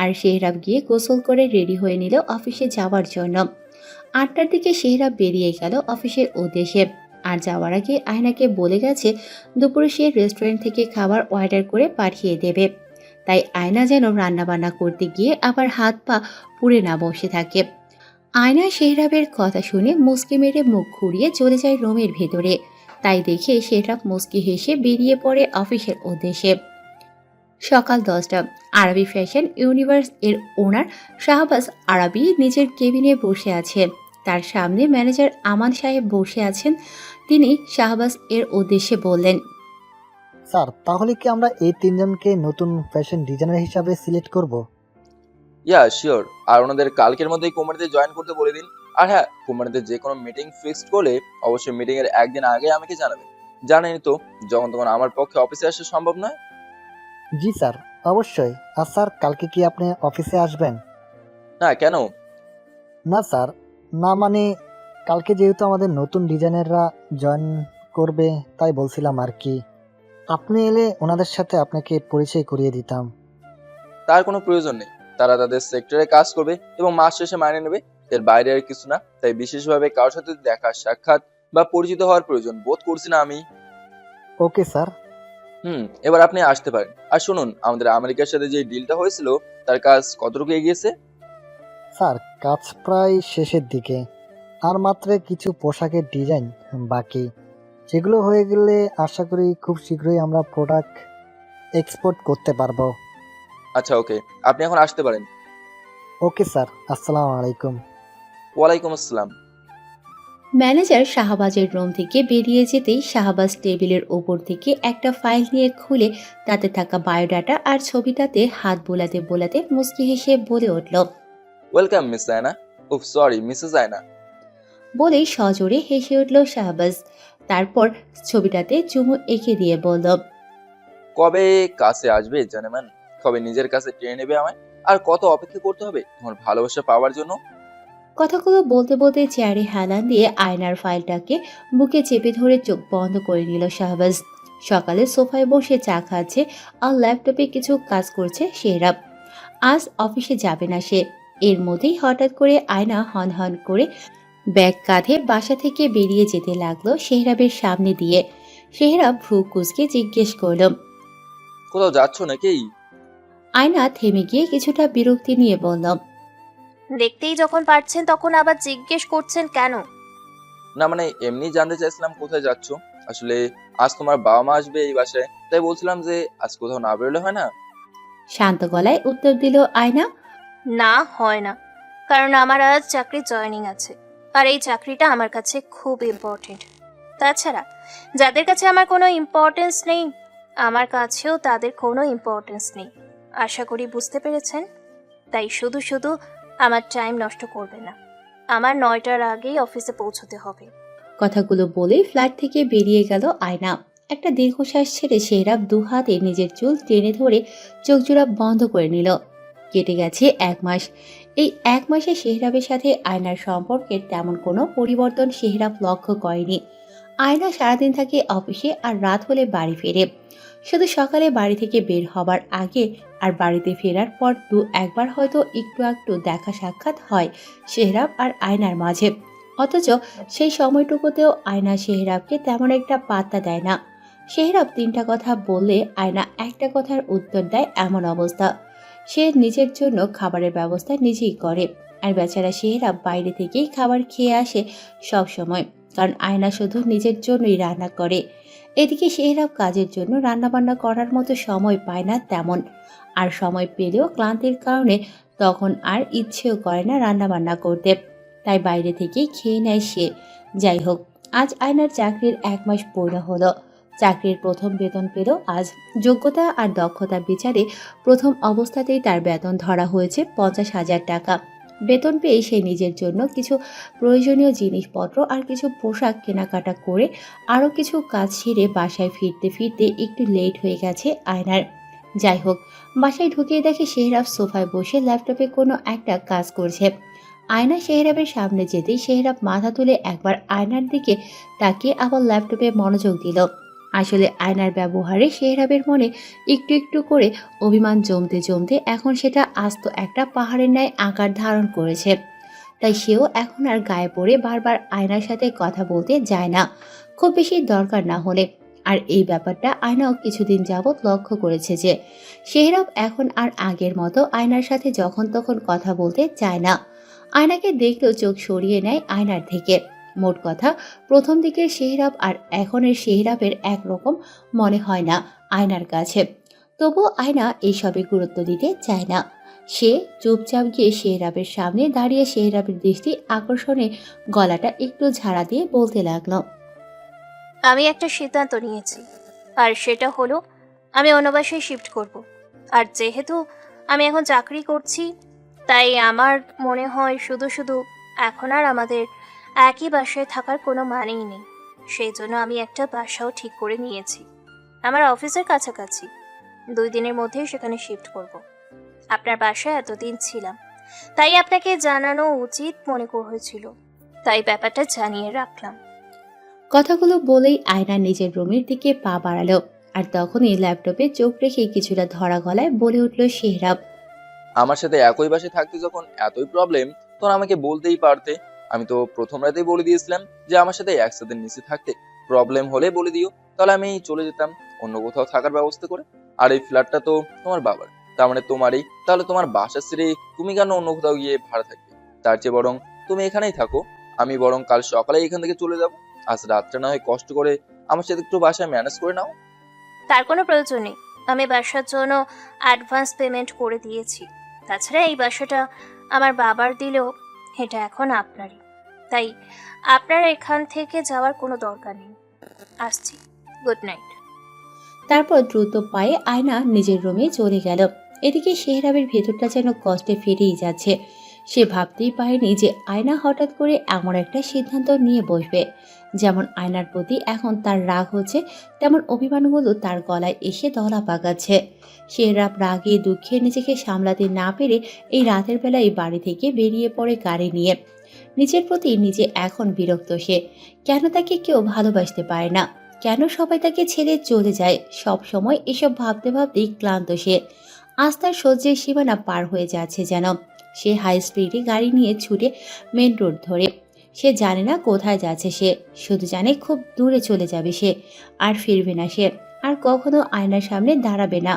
আর সেহরাব গিয়ে গোসল করে রেডি হয়ে নিল অফিসে যাওয়ার জন্য। 8টার দিকে সেহরাব বেরিয়ে গেল অফিসের উদ্দেশ্যে। আর যাওয়ার আগে আয়নাকে বলে গেছে দুপুরে সে রেস্টুরেন্ট থেকে খাবার অর্ডার করে পাঠিয়ে দেবে। তাই আয়না যেন রান্নাবান্না করতে গিয়ে আবার হাত পা পুড়ে না বসে থাকে। আয়না সেহরাবের কথা শুনে মুচকি মেরে মুখ ঘুরিয়ে চলে যায় রুমের ভেতরে। তাই দেখে সেহরাব মুচকি হেসে বেরিয়ে পড়ে অফিসের উদ্দেশ্যে। সকাল 10টা। আরবি ফ্যাশন ইউনিভার্স এর ওনার শাহবাজ আরবি নিজের কেবিনে বসে আছে। তার সামনে ম্যানেজার আমান সাহেব বসে আছেন। তিনি শাহবাজ এর উদ্দেশ্যে বললেন, স্যার, তাহলে কি আমরা এই 3জনকে নতুন ফ্যাশন ডিজাইনার হিসাবে সিলেক্ট করব? Yeah sure. আর ওনাদের কালকের মধ্যেই কোম্পানিতে জয়েন করতে বলে দিন। আর হ্যাঁ, কোম্পানিতে যে কোনো মিটিং ফিক্সড করলে অবশ্যই মিটিং এর একদিন আগে আমাকে জানাবেন। জানেনই তো, যখন তখন আমার পক্ষে অফিসে আসা সম্ভব নয়। জি স্যার, অবশ্যই। আর স্যার, কালকে কি আপনি অফিসে আসবেন? না, কেন? না স্যার, না মানে কালকে যেহেতু আমাদের নতুন ডিজাইনাররা জয়েন করবে তাই বলছিলাম আর কি। আপনি এলে ওনাদের সাথে আপনাকে পরিচয় করিয়ে দিতাম। তার কোনো প্রয়োজন নেই। তারা তাদের সেক্টরে কাজ করবে এবং মাস শেষে মাইনে নেবে। এর বাইরে আর কিছু না। তাই বিশেষভাবে কারোর সাথে দেখা সাক্ষাৎ বা পরিচিত হওয়ার প্রয়োজন বোধ করছি না আমি। Okay sir. এবার আপনি আসতে পারেন। আর শুনুন, আমাদের আমেরিকার সাথে যে ডিলটা হয়েছিল তার কাজ কতটুকু এগিয়েছে? স্যার, কাজ প্রায় শেষের দিকে। আর মাত্র কিছু পোশাকের ডিজাইন বাকি, যেগুলো হয়ে গেলে আশা করি খুব শীঘ্রই আমরা প্রোডাক্ট এক্সপোর্ট করতে পারবো। আচ্ছা ওকে, আপনি এখন আসতে পারেন। ওকে স্যার, আসসালামু আলাইকুম। ওয়ালাইকুম আসসালাম। ম্যানেজার শাহবাজের রুম থেকে বেরিয়ে যেতেই শাহবাজ টেবিলের ওপর থেকে একটা ফাইল নিয়ে খুলে তাতে থাকা বায়োডাটা আর ছবিটাতে হাত বোলাতে বোলাতে মুচকি হেসে বলে উঠল। ওয়েলকাম মিস আয়না। উফ সরি মিসেস আয়না। বলেই সজোরে হেসে উঠল শাহবাজ। তারপর ছবিটাতে চুমু এঁকে দিয়ে বলল, কবে কাছে আসবে জানেমান? কবে নিজের কাছে টেনে নেবে আমায়? আর কত অপেক্ষা করতে হবে তোমার ভালোবাসা পাওয়ার জন্য? কথাগুলো বলতে বলতে চেয়ারে হেলান দিয়ে আয়নার ফাইলটাকে বুকে চেপে ধরে চোখ বন্ধ করে নিল শাহবাজ। সকালে সোফায় বসে চা খাচ্ছে আর ল্যাপটপে কিছু কাজ করছে সেহরাব। আজ অফিসে যাবে না সে। এর মধ্যেই হঠাৎ করে আয়না হন হন করে ব্যাগ কাঁধে বাসা থেকে বেরিয়ে যেতে লাগলো সেহরাবের সামনে দিয়ে। সেহরাব ভ্রু কুঁচকে জিজ্ঞেস করল। কোথাও যাচ্ছ নাকি? আয়না থেমে গিয়ে কিছুটা বিরক্তি নিয়ে বলল, দেখতেই যখন পারছেন তখন আবার জিজ্ঞেস করছেন কেন? না মানে এমনি জানতে চাইছিলাম কোথায় যাচ্ছ। আসলে আজ তোমার বাবা মা আসবে এই বাসায়, তাই বলছিলাম যে আজ কোথাও না বেরোলে হয় না? শান্ত গলায় উত্তর দিল আয়না। না, হয় না, কারণ আমার আজ চাকরির জয়েনিং আছে, আর এই চাকরিটা আমার কাছে খুব ইম্পর্টেন্ট। তাছাড়া যাদের কাছে আমার কোনো ইম্পর্টেন্স নেই, আমার কাছেও তাদের কোনো ইম্পর্টেন্স নেই। আশা করি বুঝতে পেরেছেন। তাই শুধু শুধু আমার টাইম নষ্ট করবে না। আমার 9টার আগেই অফিসে পৌঁছতে হবে। কথাগুলো বলেই ফ্ল্যাট থেকে বেরিয়ে গেল আয়না। একটা দীর্ঘশ্বাস ছেড়ে সেহরাব দু হাতে নিজের চুল টেনে ধরে চোখ জোড়া বন্ধ করে নিল। কেটে গেছে 1 মাস। এই 1 মাসে সেহরাবের সাথে আয়নার সম্পর্কের তেমন কোনো পরিবর্তন সেহরাব লক্ষ্য করেনি। আয়না সারাদিন থাকে অফিসে আর রাত হলে বাড়ি ফেরে। শুধু সকালে বাড়ি থেকে বের হবার আগে আর বাড়িতে ফেরার পর একবার হয়তো একটু একটু দেখা সাক্ষাৎ হয় সেহরাব আর আয়নার মাঝে। অথচ সেই সময়টুকুতেও আয়না সেহরাবকে তেমন একটা পাত্তা দেয় না। সেহরাব 3টা কথা বললে আয়না একটা কথার উত্তর দেয়, এমন অবস্থা। সে নিজের জন্য খাবারের ব্যবস্থা নিজেই করে। আর বেচারা সেহরাব বাইরে থেকেই খাবার খেয়ে আসে সব সময়, কারণ আয়না শুধু নিজের জন্যই রান্না করে। এদিকে সেহরাব কাজের জন্য রান্নাবান্না করার মতো সময় পায় না তেমন। আর সময় পেলেও ক্লান্তির কারণে তখন আর ইচ্ছেও করে না রান্নাবান্না করতে, তাই বাইরে থেকেই খেয়ে নেয় সে। যাই হোক, আজ আয়নার চাকরির 1 মাস পূর্ণ হলো। চাকরির প্রথম বেতন পেল আজ। যোগ্যতা আর দক্ষতার বিচারে প্রথম অবস্থাতেই তার বেতন ধরা হয়েছে 50,000 টাকা। বেতন পেয়ে সে নিজের জন্য কিছু প্রয়োজনীয় জিনিসপত্র আর কিছু পোশাক কেনাকাটা করে আরও কিছু কাজ সেরে বাসায় ফিরতে ফিরতে একটু লেট হয়ে গেছে আয়নার। যাই হোক, বাসায় ঢুকিয়ে দেখে সেহরাব সোফায় বসে ল্যাপটপে কোনো একটা কাজ করছে। আয়না সেহরাবের সামনে যেতেই সেহরাব মাথা তুলে একবার আয়নার দিকে তাকিয়ে আবার ল্যাপটপে মনোযোগ দিল। আসলে আয়নার ব্যবহারে সেহরাবের মনে একটু একটু করে অভিমান জমতে জমতে এখন সেটা আস্ত একটা পাহাড়ের ন্যায় আকার ধারণ করেছে। তাই সেও এখন আর গায়ে পড়ে বারবার আয়নার সাথে কথা বলতে যায় না, খুব বেশি দরকার না হলে। আর এই ব্যাপারটা আয়নাও কিছুদিন যাবৎ লক্ষ্য করেছে যে সেহরাব এখন আর আগের মতো আয়নার সাথে যখন তখন কথা বলতে চায় না। আয়নাকে দেখলেও চোখ সরিয়ে নেয় আয়নার থেকে। মোট কথা, প্রথম দিকের সেহরাব আর এখনের সেহরাবের একরকম মনে হয় না আয়নার কাছে। তবুও আয়না এইসবে গুরুত্ব দিতে চায় না। সে চুপচাপ গিয়ে সেহরাবের সামনে দাঁড়িয়ে সেহরাবের দৃষ্টি আকর্ষণে গলাটা একটু ঝাড়া দিয়ে বলতে লাগলো, আমি একটা সিদ্ধান্ত নিয়েছি, আর সেটা হলো আমি অন্য বাসায় শিফট করব। আর যেহেতু আমি এখন চাকরি করছি, তাই আমার মনে হয় শুধু শুধু এখন আর আমাদের একই বাসায় থাকার কোনো মানেই নেই। সেই জন্য আমি একটা বাসাও ঠিক করে নিয়েছি আমার অফিসের কাছাকাছি। 2 দিনের মধ্যেই সেখানে শিফট করব। আপনার বাসায় এতদিন ছিলাম, তাই আপনাকে জানানো উচিত মনে হয়েছিল, তাই ব্যাপারটা জানিয়ে রাখলাম। কথাগুলো বলেই আয়না নিজের রুমের দিকে পা বাড়ালো। আর তখনই ল্যাপটপে চোখ রেখে কিছুটা ধরা গলায় বলে উঠল সেহরাব, আমার সাথে একই বাসে থাকতে যখন এতই প্রবলেম, তখন আমাকে বলতেই পারতে। আমি তো প্রথম রাতেই বলে দিয়েছিলাম যে আমার সাথে একসাথে নিচে থাকতে প্রবলেম হলে বলে দিও, তাহলে আমি চলে যেতাম অন্য কোথাও থাকার ব্যবস্থা করে। আর এই ফ্ল্যাটটা তো তোমার বাবার, তার মানে তোমারই। তাহলে তোমার বাসা ছেড়ে তুমি কেন অন্য কোথাও গিয়ে ভাড়া থাকবে? তার চেয়ে বরং তুমি এখানেই থাকো। আমি বরং কাল সকালে এখান থেকে চলে যাব। আজ রাতটা না হয় কষ্ট করে আমার সাথে একটু বাসায় ম্যানেজ করে নাও। তার কোনো প্রয়োজন নেই। আমি বাসার জন্য অ্যাডভান্স পেমেন্ট করে দিয়েছি। তাছাড়া এই বাসাটা আমার বাবার দিলেও এটা এখন আপনারই, তাই আপনার এখান থেকে যাওয়ার কোনো দরকার নেই। আসছি, গুড নাইট। তারপর দ্রুত পায়ে আয়না নিজের রুমে চলে গেল। এদিকে সেহরাবের ভেতরটা যেন কষ্টে ফেটেই যাচ্ছে। সে ভাবতেই পারেনি যে আয়না হঠাৎ করে এমন একটা সিদ্ধান্ত নিয়ে বসবে। যেমন আয়নার প্রতি এখন তার রাগ হচ্ছে, তেমন অভিমানগুলো তার গলায় এসে দলা পাকাচ্ছে। সেহরাব রাগে দুঃখে নিজেকে সামলাতে না পেরে এই রাতের বেলায় বাড়ি থেকে বেরিয়ে পড়ে গাড়ি নিয়ে। নিজের প্রতি নিজে এখন বিরক্ত সে। কেন তাকে কেউ ভালোবাসতে পারে না, কেন সবাই তাকে ছেড়ে চলে যায়, সব সময় এসব ভাবতে ভাবতেই ক্লান্ত সে। আজ তার সহ্যের সীমানা পার হয়ে যাচ্ছে যেন। সে হাই স্পিডে গাড়ি নিয়ে ছুটে মেন রোড ধরে। সে জানে না কোথায় যাচ্ছে সে, শুধু জানে খুব দূরে চলে যাবে সে, আর ফিরবে না সে, আর কখনো আয়নার সামনে দাঁড়াবে না,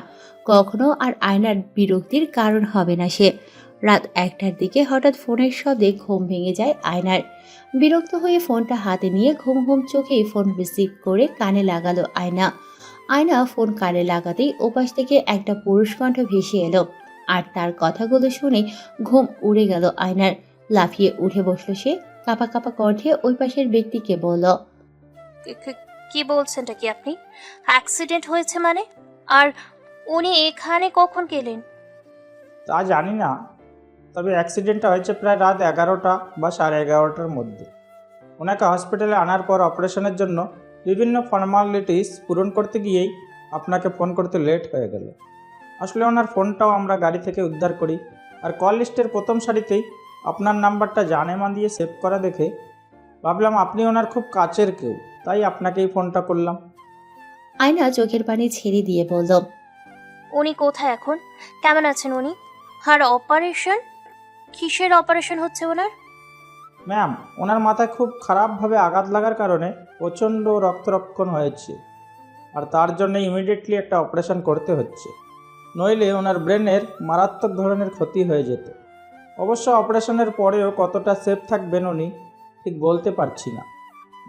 কখনো আর আয়নার বিরক্তির কারণ হবে না সে। রাত 1টার দিকে হঠাৎ ফোনের শব্দে ঘুম ভেঙে যায় আয়নার। বিরক্ত হয়ে ফোনটা হাতে নিয়ে ঘুম ঘুম চোখেই ফোন রিসিভ করে কানে লাগালো আয়না। আয়না ফোন কানে লাগাতেই ওপাশ থেকে একটা পুরুষ কণ্ঠ ভেসে এলো, আর তার কথাগুলো শুনে ঘুম উড়ে গেল আয়নার। লাফিয়ে উঠে বসলো সে, কাঁপা কাঁপা কণ্ঠে ওই পাশের ব্যক্তিকে বলল, কি বলছেনটা কি আপনি? অ্যাক্সিডেন্ট হয়েছে মানে? আর উনি এখানে কখন গেলেন? তা জানি না, তবে অ্যাক্সিডেন্টটা হয়েছে প্রায় রাত 11টা বা 11:30টার মধ্যে। ওনাকে হসপিটালে আনার পর অপারেশনের জন্য বিভিন্ন ফর্মালিটিস পূরণ করতে গিয়েই আপনাকে ফোন করতে লেট হয়ে গেল। আসলে ওনার ফোনটাও আমরা গাড়ি থেকে উদ্ধার করি, আর কল লিস্টের প্রথম সারিতেই আপনার নাম্বারটা জানেমান দিয়ে সেভ করা দেখে ভাবলাম আপনি ওনার খুব কাছের কেউ, তাই আপনাকেই ফোনটা করলাম। আয়না চোখের পানি ছেড়ে দিয়ে বলল, উনি কোথায় এখন? কেমন আছেন উনি? আর অপারেশন? কিসের অপারেশন হচ্ছে ওনার? ম্যাম, ওনার মাথায় খুব খারাপভাবে আঘাত লাগার কারণে প্রচণ্ড রক্তরক্ষণ হয়েছে, আর তার জন্য ইমিডিয়েটলি একটা অপারেশন করতে হচ্ছে, নইলে ওনার ব্রেনের মারাত্মক ধরনের ক্ষতি হয়ে যেত। অবশ্য অপারেশনের পরেও কতটা সেফ থাকবেন উনি ঠিক বলতে পারছি না,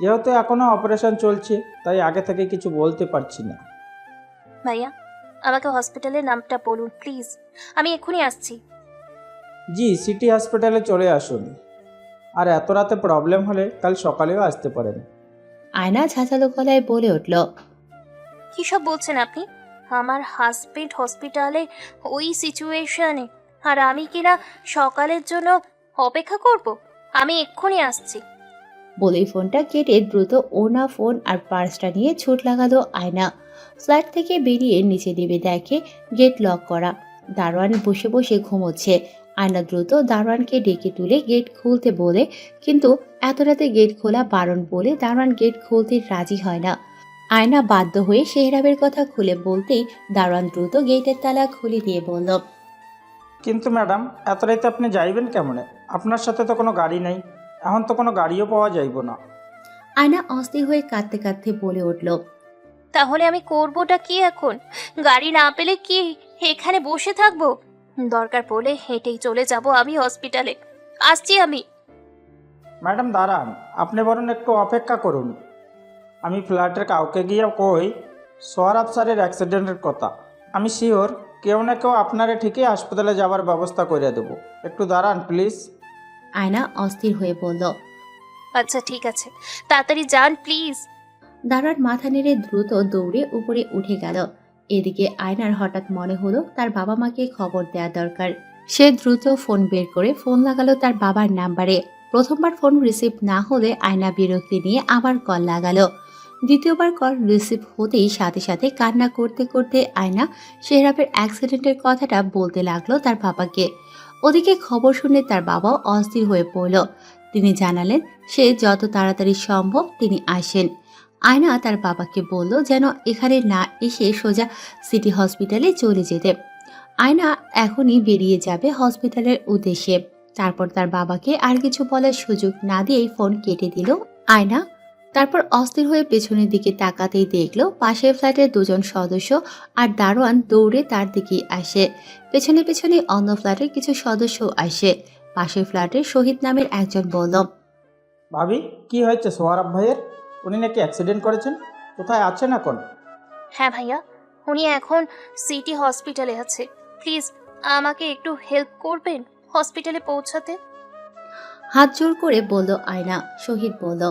যেহেতু এখনও অপারেশন চলছে, তাই আগে থেকে কিছু বলতে পারছি না। ভাইয়া, আমাকে হসপিটালের নামটা বলুন প্লিজ, আমি এক্ষুনি আসছি। জি, সিটি হসপিটালে চলে আসুন, আর এত রাতে প্রবলেম হলে কাল সকালেও আসতে পারেন। আয়না ঝাঁঝালো গলায় বলে উঠল, কী সব বলছেন আপনি? আমার হাজবেন্ড হসপিটালে ওই সিচুয়েশনে, আর আমি কিনা সকালের জন্য অপেক্ষা করব? আমি এক্ষুনি আসছি। বলেই ফোনটা কেটে দ্রুত ওনা ফোন আর পার্সটা নিয়ে ছুট লাগালো আয়না। ফ্ল্যাট থেকে বেরিয়ে নিচে নেমে দেখে গেট লক করা। দারোয়ান বসে বসে ঘুমোচ্ছে। আয়না দ্রুত দারোয়ানকে ডেকে তুলে গেট খুলতে বলে, কিন্তু এত রাতে গেট খোলা বারণ বলে দারোয়ান গেট খুলতে রাজি হয় না। আয়না বাধ্য হয়ে সেহরাবের কথা খুলে বলতেই দারোয়ান দ্রুত গেটের তালা খুলে দিয়ে বলল, কিন্তু ম্যাডাম, এত রাতে আপনি যাইবেন কেমনে? আপনার সাথে তো কোনো গাড়ি নেই, এখন তো কোনো গাড়িও পাওয়া যাইব না। আয়না অস্থির হয়ে কাঁদতে কাঁদতে বলে উঠল, তাহলে আমি করবোটা কি এখন? গাড়ি না পেলে কি এখানে বসে থাকবো? দরকার পড়লে হেঁটেই চলে যাব আমি হসপিটালে। আসছি আমি। ম্যাডাম দাঁড়ান, আপনি বরং একটু অপেক্ষা করুন। আমি ফ্ল্যাটের কাউকে গিয়ে কই সোহরাব স্যারের অ্যাক্সিডেন্টের কথা। আমি শিওর কেউ না কেউ আপনারে ঠিকই হাসপাতালে যাওয়ার ব্যবস্থা করে দেবো। একটু দাঁড়ান প্লিজ। আয়না অস্থির হয়ে বলল। আচ্ছা ঠিক আছে, তাড়াতাড়ি যান প্লিজ। দারোয়ান মাথা নেড়ে দ্রুত দৌড়ে উপরে উঠে গেল। এদিকে আয়নার হঠাৎ মনে হলো তার বাবা মাকে খবর দেওয়া দরকার। সে দ্রুত ফোন বের করে ফোন লাগালো তার বাবার নাম্বারে। প্রথমবার ফোন রিসিভ না হলে আয়না বিরক্তি নিয়ে আবার কল লাগালো। দ্বিতীয়বার কল রিসিভ হতেই সাথে সাথে কান্না করতে করতে আয়না সেহরাবের অ্যাক্সিডেন্টের কথাটা বলতে লাগলো তার বাবাকে। ওদিকে খবর শুনে তার বাবাও অস্থির হয়ে পড়ল। তিনি জানালেন সে যত তাড়াতাড়ি সম্ভব তিনি আসেন। আয়না তার বাবাকে বলল যেন এখানে না এসে সোজা সিটি হসপিটালে চলে যেতে। আয়না এখনই বেরিয়ে যাবে হসপিটালের উদ্দেশ্যে। তারপর তার বাবাকে আর কিছু বলার সুযোগ না দিয়েই ফোন কেটে দিল আয়না। তারপর অস্থির হয়ে পেছনের দিকে তাকাতেই দেখলো পাশের ফ্ল্যাটের দুজন সদস্য আর দারোয়ান দৌড়ে তার দিকেই আসে। পেছনে পেছনে অন্য ফ্ল্যাটের কিছু সদস্য আসে। পাশের ফ্ল্যাটের শহীদ নামের একজন বলল, ভাবি, কি হয়েছে সোহারাব ভাইয়ের? উনি নাকি অ্যাক্সিডেন্ট করেছেন? কোথায় আছেন এখন? হ্যাঁ ভাইয়া, উনি এখন সিটি হসপিটালে আছে। প্লিজ আমাকে একটু হেল্প করবেন হসপিটালে পৌঁছাতে। হাত জোর করে বলল আয়না। শহীদ বলল,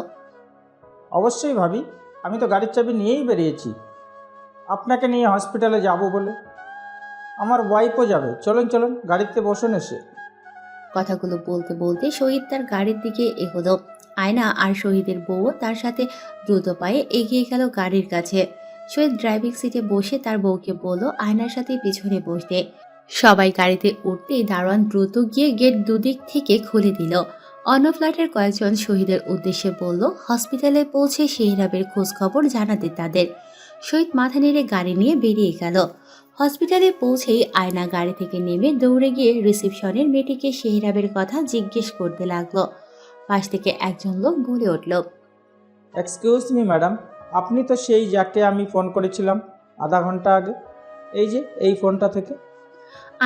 অবশ্যই ভাবি, আমি তো গাড়ির চাবি নিয়েই বেরিয়েছি আপনাকে নিয়ে হসপিটালে যাব বলে। আমার ওয়াইফও যাবে, চলুন চলুন গাড়িতে বসুন এসে। কথাগুলো বলতে বলতে শহীদ তার গাড়ির দিকে এগোলো। আয়না আর শহীদের বউ তার সাথে দ্রুত পায়ে এগিয়ে গেল গাড়ির কাছে। শহীদ ড্রাইভিং সিটে বসে তার বউকে বলল আয়নার সাথে পিছনে বসতে। সবাই গাড়িতে উঠতেই দারোয়ান দ্রুত গিয়ে গেট দুদিক থেকে খুলে দিল। অন্য ফ্ল্যাটের কয়েকজন শহীদের উদ্দেশ্যে বলল হসপিটালে পৌঁছে শেহরাবের খোঁজ খবর জানাতে তাদের। শহীদ মাথা নেড়ে গাড়ি নিয়ে বেরিয়ে গেল। হসপিটালে পৌঁছেই আয়না গাড়ি থেকে নেমে দৌড়ে গিয়ে রিসেপশনের মেয়েটিকে শেহরাবের কথা জিজ্ঞেস করতে লাগলো। পাশ থেকে একজন লোক বলে উঠল, এক্সকিউজ মি ম্যাডাম, আপনি তো সেই যাকে আমি ফোন করেছিলাম আধা ঘন্টা আগে, এই যে এই ফোনটা থেকে।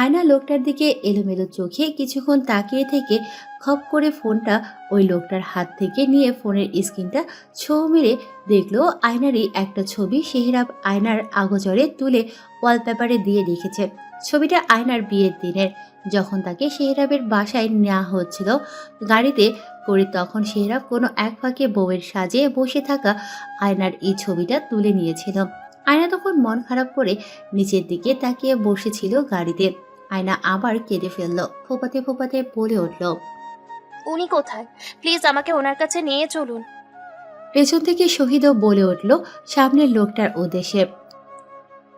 আয়না লোকটার দিকে এলোমেলো চোখে কিছুক্ষণ তাকিয়ে থেকে খপ করে ফোনটা ওই লোকটার হাত থেকে নিয়ে ফোনের স্ক্রিনটা ছো মেরে দেখলো আয়নারই একটা ছবি শেহরাব আয়নার আগোচরে তুলে ওয়ালপেপারে দিয়ে রেখেছে। ছবিটা আয়নার বিয়ের দিনের, যখন তাকে শেহরাবের বাসায় নেওয়া হচ্ছিল গাড়িতে করে, তখন শেহরাব কোনো এক ফাঁকে বউয়ের সাজে বসে থাকা আয়নার এই ছবিটা তুলে নিয়েছিল। আয়না তখন মন খারাপ করে নিচের দিকে তাকিয়ে বসেছিল গাড়িতে। আয়না আবার কেঁদে ফেলল, ফোপাতে ফোপাতে বলে উঠল, উনি কোথায়? প্লিজ আমাকে ওনার কাছে নিয়ে চলুন। পেছন থেকে শহীদও বলে উঠল সামনের লোকটার উদ্দেশ্যে,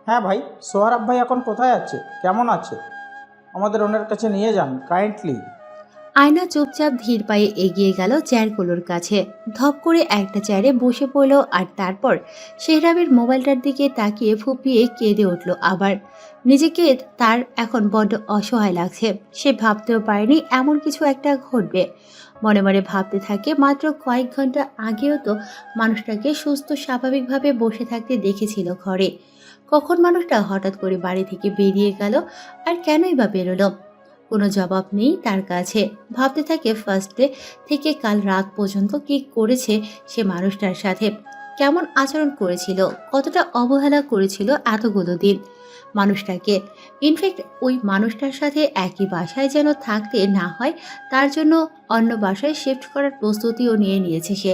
হ্যাঁ ভাই, সোহারাব ভাই এখন কোথায় আছে, কেমন আছে? আমাদের ওনার কাছে নিয়ে যান কাইন্ডলি। আয়না চুপচাপ ধীর পায়ে এগিয়ে গেল চেয়ারগুলোর কাছে। ধপ করে একটা চেয়ারে বসে পড়ল আর তারপর শেহরাবের মোবাইলটার দিকে তাকিয়ে ফুপিয়ে কেঁদে উঠল। আবার নিজেকে তার এখন বড্ড অসহায় লাগছে। সে ভাবতেও পারেনি এমন কিছু একটা ঘটবে। মনে মনে ভাবতে থাকে মাত্র কয়েক ঘন্টা আগেও তো মানুষটাকে সুস্থ স্বাভাবিকভাবে বসে থাকতে দেখেছিল ঘরে। কখন মানুষটা হঠাৎ করে বাড়ি থেকে বেরিয়ে গেল, আর কেনই বা বেরোলো? কোনো জবাব নেই তার কাছে। ভাবতে থাকে ফার্স্ট ডে থেকে কাল রাত পর্যন্ত কি করেছে সে মানুষটার সাথে, কেমন আচরণ করেছিল, কতটা অবহেলা করেছিল এতগুলো দিন মানুষটাকে। ইনফ্যাক্ট ওই মানুষটার সাথে একই বাসায় যেন থাকতে না হয় তার জন্য অন্য বাসায় শিফট করার প্রস্তুতিও নিয়ে নিয়েছে সে।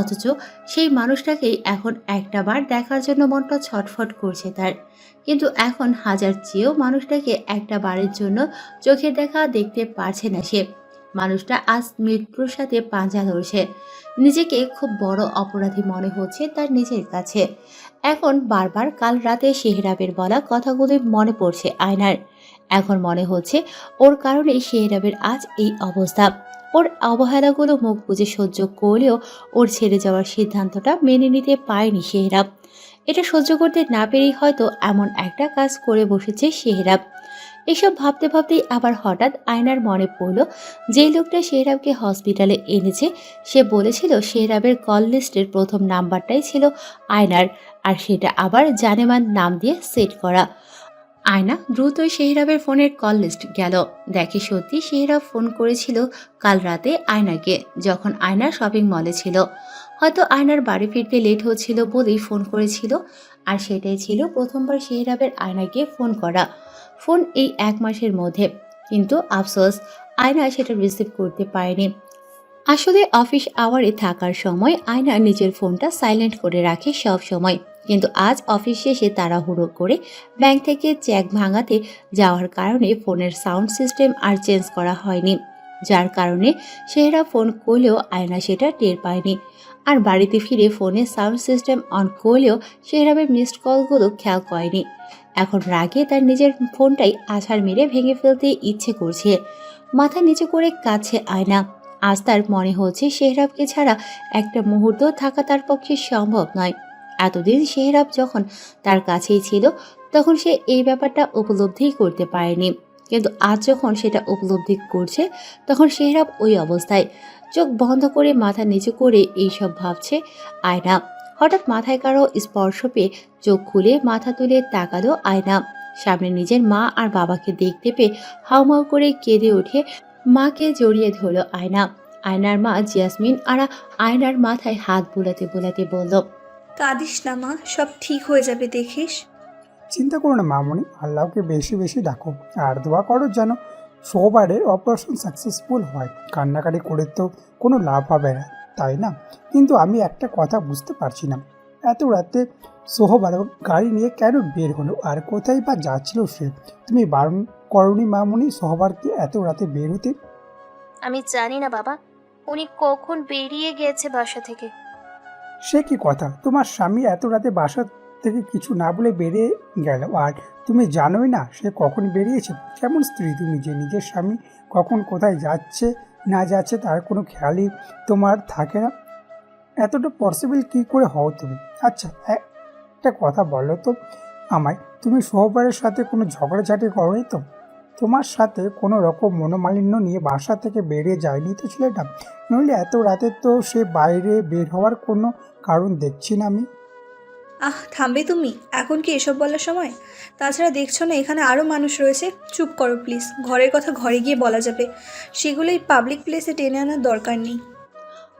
অথচ সেই মানুষটাকেই এখন একটা বার দেখার জন্য মনটা ছটফট করছে তার। কিন্তু এখন হাজার চেয়েও মানুষটাকে একটা বারের জন্য চোখের দেখা দেখতে পারছে না সে। মানুষটা আজ মৃত্যুর সাথে পাঞ্জা ধরছে। নিজেকে খুব বড় অপরাধী মনে হচ্ছে তার নিজের কাছে। এখন বারবার কাল রাতে শেহরাবের বলা কথাগুলি মনে পড়ছে আয়নার। এখন মনে হচ্ছে ওর কারণেই শেহরাবের আজ এই অবস্থা। ওর অবহেলাগুলো মুখ বুজে সহ্য করলেও ওর ছেড়ে যাওয়ার সিদ্ধান্তটা মেনে নিতে পারেনি শেহরাব। এটা সহ্য করতে না পেরেই হয়তো এমন একটা কাজ করে বসেছে শেহরাব। এসব ভাবতে ভাবতেই আবার হঠাৎ আয়নার মনে পড়ল যে লোকটা শেহরাবকে হসপিটালে এনেছে সে বলেছিল শেহরাবের কল লিস্টের প্রথম নাম্বারটাই ছিল আয়নার, আর সেটা আবার জানেমান নাম দিয়ে সেট করা। আয়না দ্রুতই শেহরাবের ফোনের কল লিস্ট গেল, দেখে সত্যি শেহরাব ফোন করেছিল কাল রাতে আয়নাকে যখন আয়না শপিং মলে ছিল। হয়তো আয়নার বাড়ি ফিরতে লেট হচ্ছিল বলেই ফোন করেছিল, আর সেটাই ছিল প্রথমবার শেহরাবের আয়নাকে ফোন করা ফোন এই 1 মাসের মধ্যে। কিন্তু আফসোস আয়না সেটা রিসিভ করতে পারেনি। আসলে অফিস আওয়ারে থাকার সময় আয়না নিজের ফোনটা সাইলেন্ট করে রাখে সব সময়। কিন্তু আজ অফিস শেষে তাড়াহুড়ো করে ব্যাংক থেকে চেক ভাঙাতে যাওয়ার কারণে ফোনের সাউন্ড সিস্টেম আর চেঞ্জ করা হয়নি, যার কারণে শেহরাব ফোন করলেও আয়না সেটা টের পায়নি। আর বাড়িতে ফিরে ফোনের সাউন্ড সিস্টেম অন করলেও শেহরাবের মিসড কলগুলো খেয়াল করেনি। এখন রাগে তার নিজের ফোনটাই আছাড় মেরে ভেঙে ফেলতে ইচ্ছে করছে। মাথা নিচু করে কাঁদছে আয়না। আজ তার মনে হচ্ছে শেহরাবকে ছাড়া একটা মুহূর্ত থাকা তার পক্ষে সম্ভব নয়। এতদিন শেহরাব যখন তার কাছেই ছিল তখন সে এই ব্যাপারটা উপলব্ধি করতে পারেনি, কিন্তু আজ যখন সেটা উপলব্ধি করছে তখন শেহরাব ওই অবস্থায় চোখ বন্ধ করে মাথা নিচু করে এইসব ভাবছে আয়না। হঠাৎ মাথায় কারো স্পর্শ পেয়ে চোখ খুলে মাথা তুলে তাকালো আয়না। সামনে নিজের মা আর বাবাকে দেখতে পেয়ে হাউমাউ করে কেঁদে উঠে মাকে জড়িয়ে ধরল আয়না। আয়নার মা জাসমিন আরা আয়নার মাথায় হাত বুলাতে বুলাতে বলল, কাঁদিস না মা, সব ঠিক হয়ে যাবে দেখিস। চিন্তা করো না মামনি, আল্লাহকে বেশি বেশি ডাকো আর দোয়া করো যেন সবারের অপারেশন সাকসেসফুল হয়। কান্নাকাটি করে তো কোনো লাভ হবে না, তাই না? কিন্তু আমি একটা কথা বুঝতে পারছি না, এত রাতে সোহবার গাড়ি নিয়ে কেন বের হলো আর কোথায় বা যাচ্ছিল সে? তুমি বারণ করনি মামনি সোহবারকে এত রাতে বের হতে? আমি জানি না বাবা, উনি কখন বেরিয়ে গিয়েছে বাসা থেকে। সে কি কথা, তোমার স্বামী এত রাতে বাসা থেকে কিছু না বলে বেরিয়ে গেল আর তুমি জানোই না সে কখন বেরিয়েছে? কেমন স্ত্রী তুমি যে নিজের স্বামী কখন কোথায় যাচ্ছে না যাচ্ছে তার কোনো খেয়ালই তোমার থাকে না? এতটা পসিবল কি করে হও তুমি? আচ্ছা একটা কথা বলো তো আমায়, তুমি সোহবারের সাথে কোনো ঝগড়াঝাটি করোনি তো? তোমার সাথে কোনো রকম মনোমালিন্য নিয়ে বাসা থেকে বেরিয়ে যায়নি তো ছেলেটা? নইলে এত রাতে তো সে বাইরে বের হওয়ার কোনো কারণ দেখছি না আমি। থামবে তুমি? এখন কি এসব বলার সময়? তাছাড়া দেখছো না এখানে আরও মানুষ রয়েছে। চুপ করো প্লিজ, ঘরের কথা ঘরে গিয়ে বলা যাবে, সেগুলোই পাবলিক প্লেসে টেনে আনার দরকার নেই।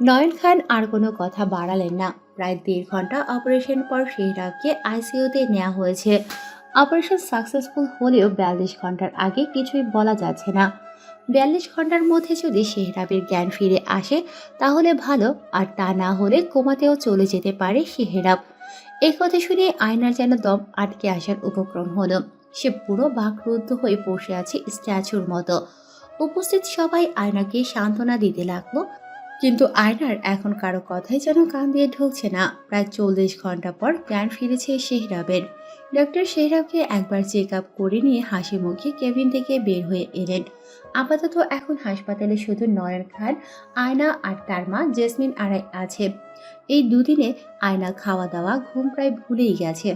নয়ন খান আর কোনো কথা বাড়ালেন না। প্রায় 1.5 ঘন্টা অপারেশন পর শেহরাবকে আইসিইউতে নেওয়া হয়েছে। অপারেশন সাকসেসফুল হলেও 42 ঘন্টার আগে কিছুই বলা যাচ্ছে না। 42 ঘন্টার মধ্যে যদি শেহরাবের জ্ঞান ফিরে আসে তাহলে ভালো, আর তা না হলে কোমাতেও চলে যেতে পারে শেহরাব। এই কথা শুনে আয়নার যেন দম আটকে আসার উপক্রম হলো। সে পুরো বাকরুদ্ধ হয়ে বসে আছে স্ট্যাচুর মতো। উপস্থিত সবাই আয়নাকে সান্ত্বনা দিতে লাগলো, কিন্তু আয়নার এখন কারো কথাই যেন কান দিয়ে ঢুকছে না। প্রায় 40 ঘন্টা পর জ্ঞান ফিরেছে শেহরাবের। ডক্টর শেহরাবকে একবার চেক আপ করে নিয়ে হাসি মুখে কেবিন থেকে বের হয়ে এলেন। আপাতত এখন হাসপাতালে শুধু নয়ন খান, আয়না আর তার মা জেসমিন আরাই আছে। এই দুদিনে আয়না খাওয়া দাওয়া ঘুম প্রায় ভুলেই গেছে।